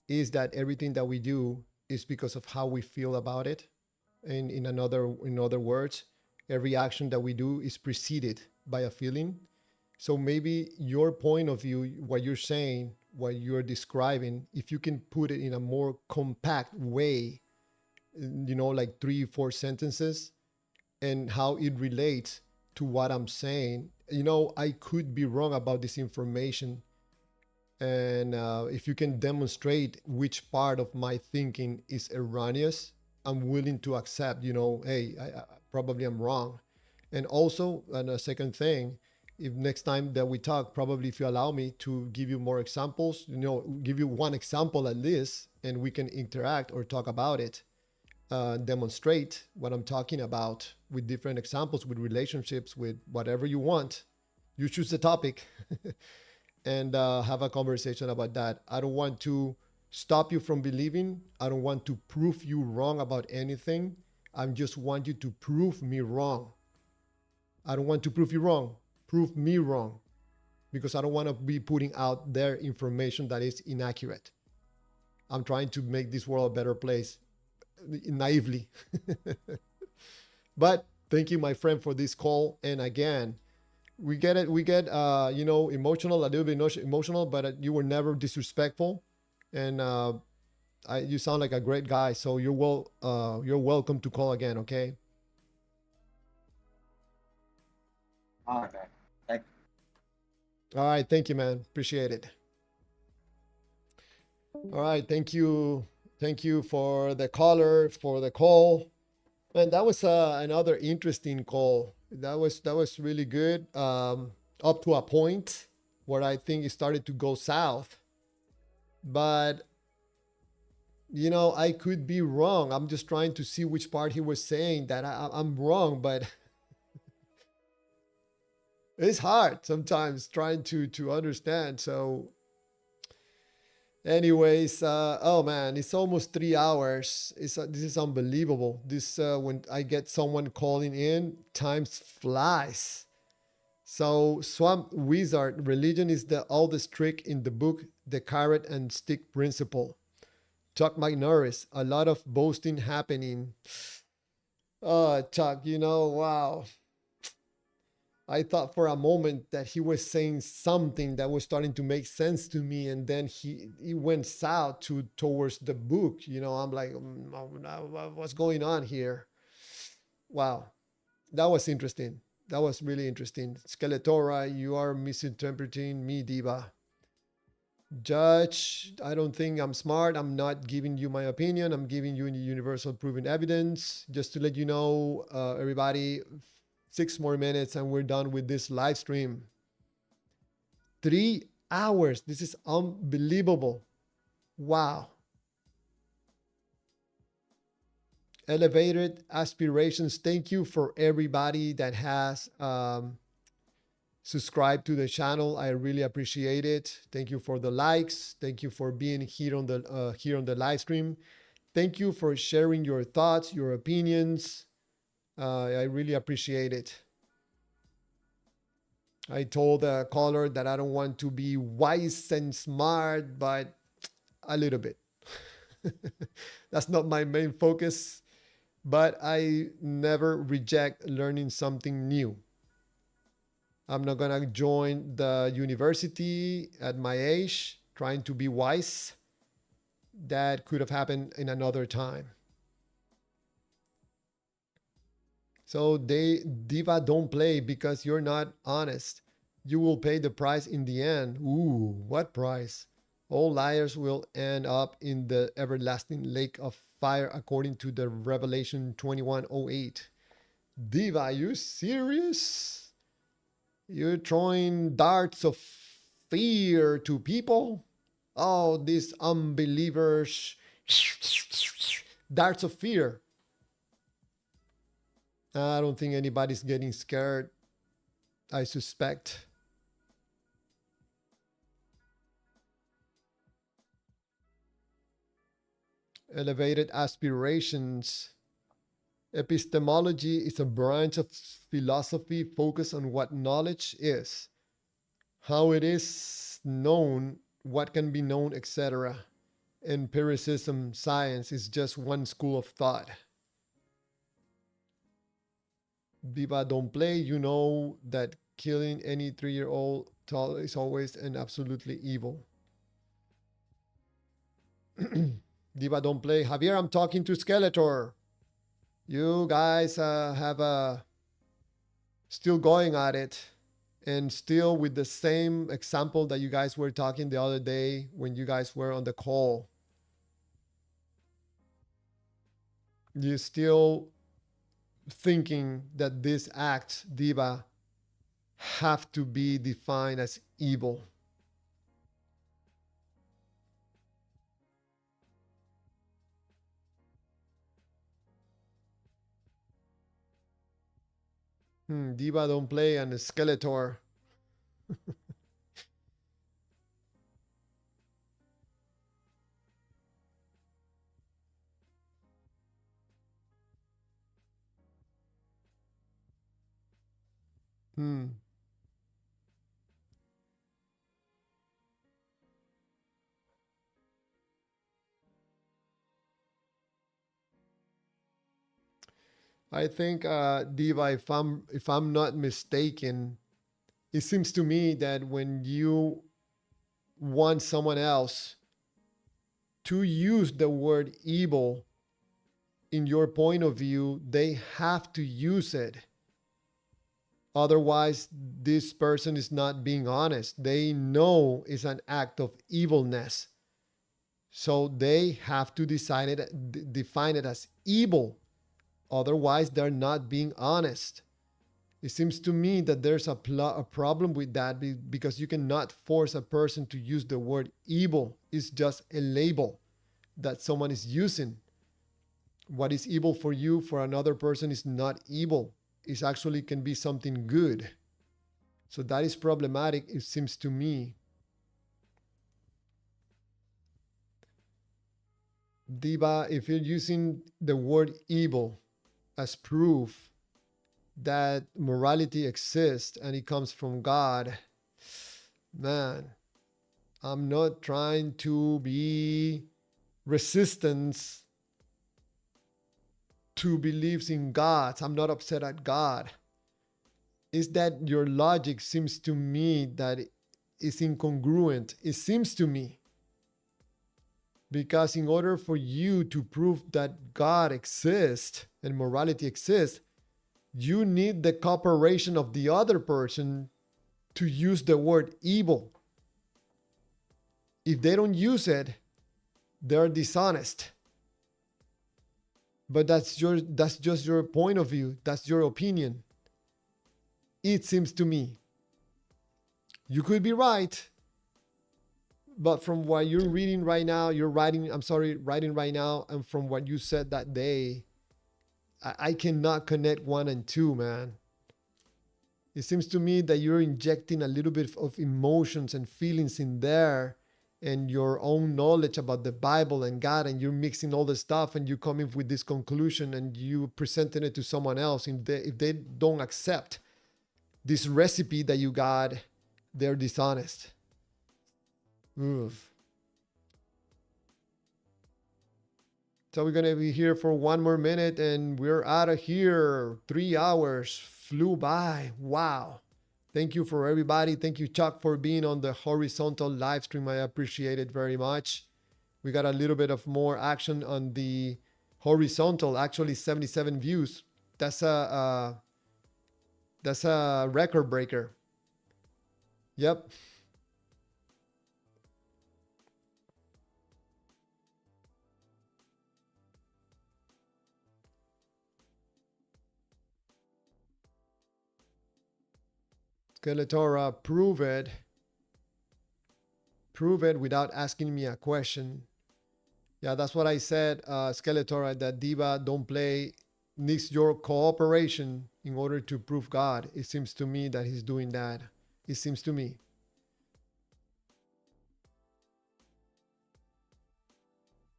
is that everything that we do is because of how we feel about it. And in other words, every action that we do is preceded by a feeling. So maybe your point of view, what you're saying, what you're describing, if you can put it in a more compact way, like 3, 4 sentences, and how it relates to what I'm saying. I could be wrong about this information. And if you can demonstrate which part of my thinking is erroneous, I'm willing to accept, hey, I probably am wrong. And also, and a second thing, if next time that we talk, probably if you allow me to give you more examples, give you one example at least, and we can interact or talk about it, demonstrate what I'm talking about with different examples, with relationships, with whatever you want. You choose the topic and have a conversation about that. I don't want to stop you from believing. I don't want to prove you wrong about anything. I just want you to prove me wrong. I don't want to prove you wrong. Prove me wrong, because I don't want to be putting out there information that is inaccurate. I'm trying to make this world a better place naively. But thank you, my friend, for this call. And again, we get it. We get, emotional, a little bit emotional, but you were never disrespectful. And you sound like a great guy. So you're welcome to call again. Okay. All right, man. Thank All right. Thank you, man. Appreciate it. All right. Thank you. Thank you for the caller for the call. And that was another interesting call. That was really good. Up to a point where I think it started to go south. But I could be wrong. I'm just trying to see which part he was saying that I'm wrong, but it's hard sometimes trying to understand. So, anyways, oh man, it's almost 3 hours. This is unbelievable. This when I get someone calling in, time flies. So, Swamp Wizard, religion is the oldest trick in the book, the carrot and stick principle. Chuck McNorris, a lot of boasting happening. Oh, Chuck, wow. I thought for a moment that he was saying something that was starting to make sense to me, and then he went south towards the book. I'm like, what's going on here? Wow, that was interesting. That was really interesting. Skeletora, you are misinterpreting me, Diva. Judge, I don't think I'm smart. I'm not giving you my opinion. I'm giving you universal proven evidence. Just to let you know, everybody, 6 more minutes and we're done with this live stream. 3 hours. This is unbelievable. Wow. Elevated aspirations. Thank you for everybody that has subscribe to the channel. I really appreciate it. Thank you for the likes. Thank you for being here on the live stream. Thank you for sharing your thoughts, your opinions. I really appreciate it. I told the caller that I don't want to be wise and smart, but a little bit. That's not my main focus, but I never reject learning something new. I'm not going to join the university at my age trying to be wise. That could have happened in another time. So Diva, don't play because you're not honest. You will pay the price in the end. Ooh, what price? All liars will end up in the everlasting lake of fire according to the Revelation 21:08. Diva, are you serious? You're throwing darts of fear to people? Oh, these unbelievers. Darts of fear. I don't think anybody's getting scared. I suspect. Elevated aspirations. Epistemology is a branch of philosophy focused on what knowledge is, how it is known, what can be known, etc. Empiricism, science is just one school of thought. Diva, don't play. You know that killing any 3-year-old is always and absolutely evil. Diva, don't play. Javier, I'm talking to Skeletor. You guys have still going at it, and still with the same example that you guys were talking the other day when you guys were on the call. You still thinking that these acts, Diva, have to be defined as evil. Diva, don't play, and Skeletor. I think, Diva, if I'm not mistaken, it seems to me that when you want someone else to use the word evil in your point of view, they have to use it. Otherwise, this person is not being honest. They know it's an act of evilness. So they have to define it as evil. Otherwise, they're not being honest. It seems to me that there's a problem with that because you cannot force a person to use the word evil. It's just a label that someone is using. What is evil for you, for another person, is not evil. It actually can be something good. So that is problematic, it seems to me. Diva, if you're using the word evil as proof that morality exists and it comes from God, man, I'm not trying to be resistance to beliefs in God. I'm not upset at God. Is that your logic seems to me that it's incongruent. It seems to me. Because in order for you to prove that God exists and morality exists, you need the cooperation of the other person to use the word evil. If they don't use it, they're dishonest. But that's just your point of view. That's your opinion. It seems to me. You could be right. But from what you're reading right now, writing right now, and from what you said that day, I cannot connect 1 and 2, man. It seems to me that you're injecting a little bit of emotions and feelings in there and your own knowledge about the Bible and God, and you're mixing all the stuff and you coming with this conclusion and you presenting it to someone else. If they don't accept this recipe that you got, they're dishonest. Oof. So we're going to be here for 1 more minute and we're out of here. 3 hours flew by. Wow. Thank you for everybody. Thank you, Chuck, for being on the horizontal live stream. I appreciate it very much. We got a little bit of more action on the horizontal, actually 77 views. That's a record breaker. Yep. Skeletora, prove it. Prove it without asking me a question. Yeah, that's what I said, Skeletora, that Diva don't play, needs your cooperation in order to prove God. It seems to me that he's doing that. It seems to me.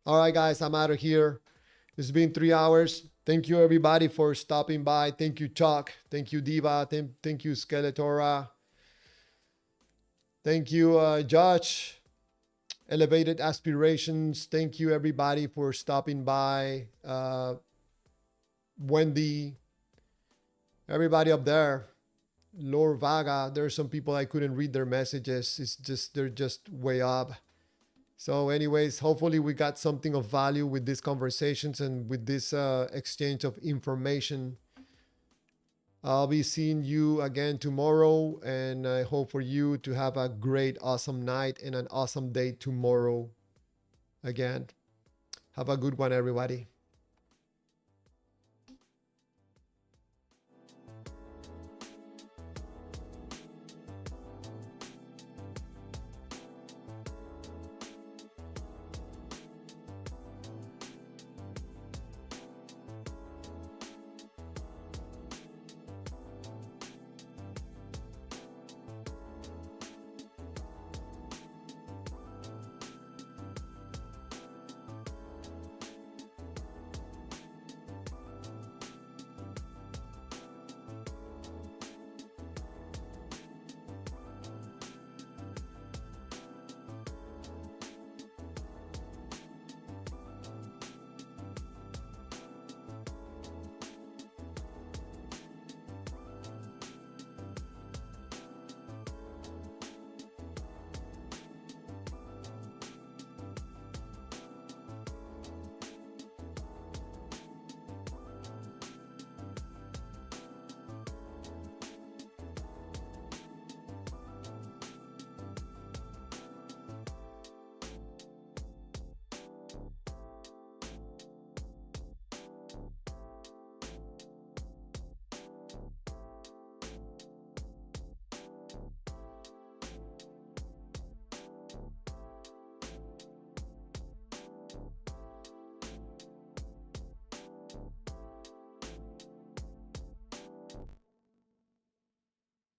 All right, guys, I'm out of here. It's been 3 hours. Thank you, everybody, for stopping by. Thank you, Chuck. Thank you, Diva. Thank you, Skeletora. Thank you, Josh. Elevated Aspirations. Thank you, everybody, for stopping by. Wendy. Everybody up there. Lord Vaga. There are some people I couldn't read their messages. It's just, they're just way up. So anyways, hopefully we got something of value with these conversations and with this exchange of information. I'll be seeing you again tomorrow, and I hope for you to have a great, awesome night and an awesome day tomorrow again. Have a good one, everybody.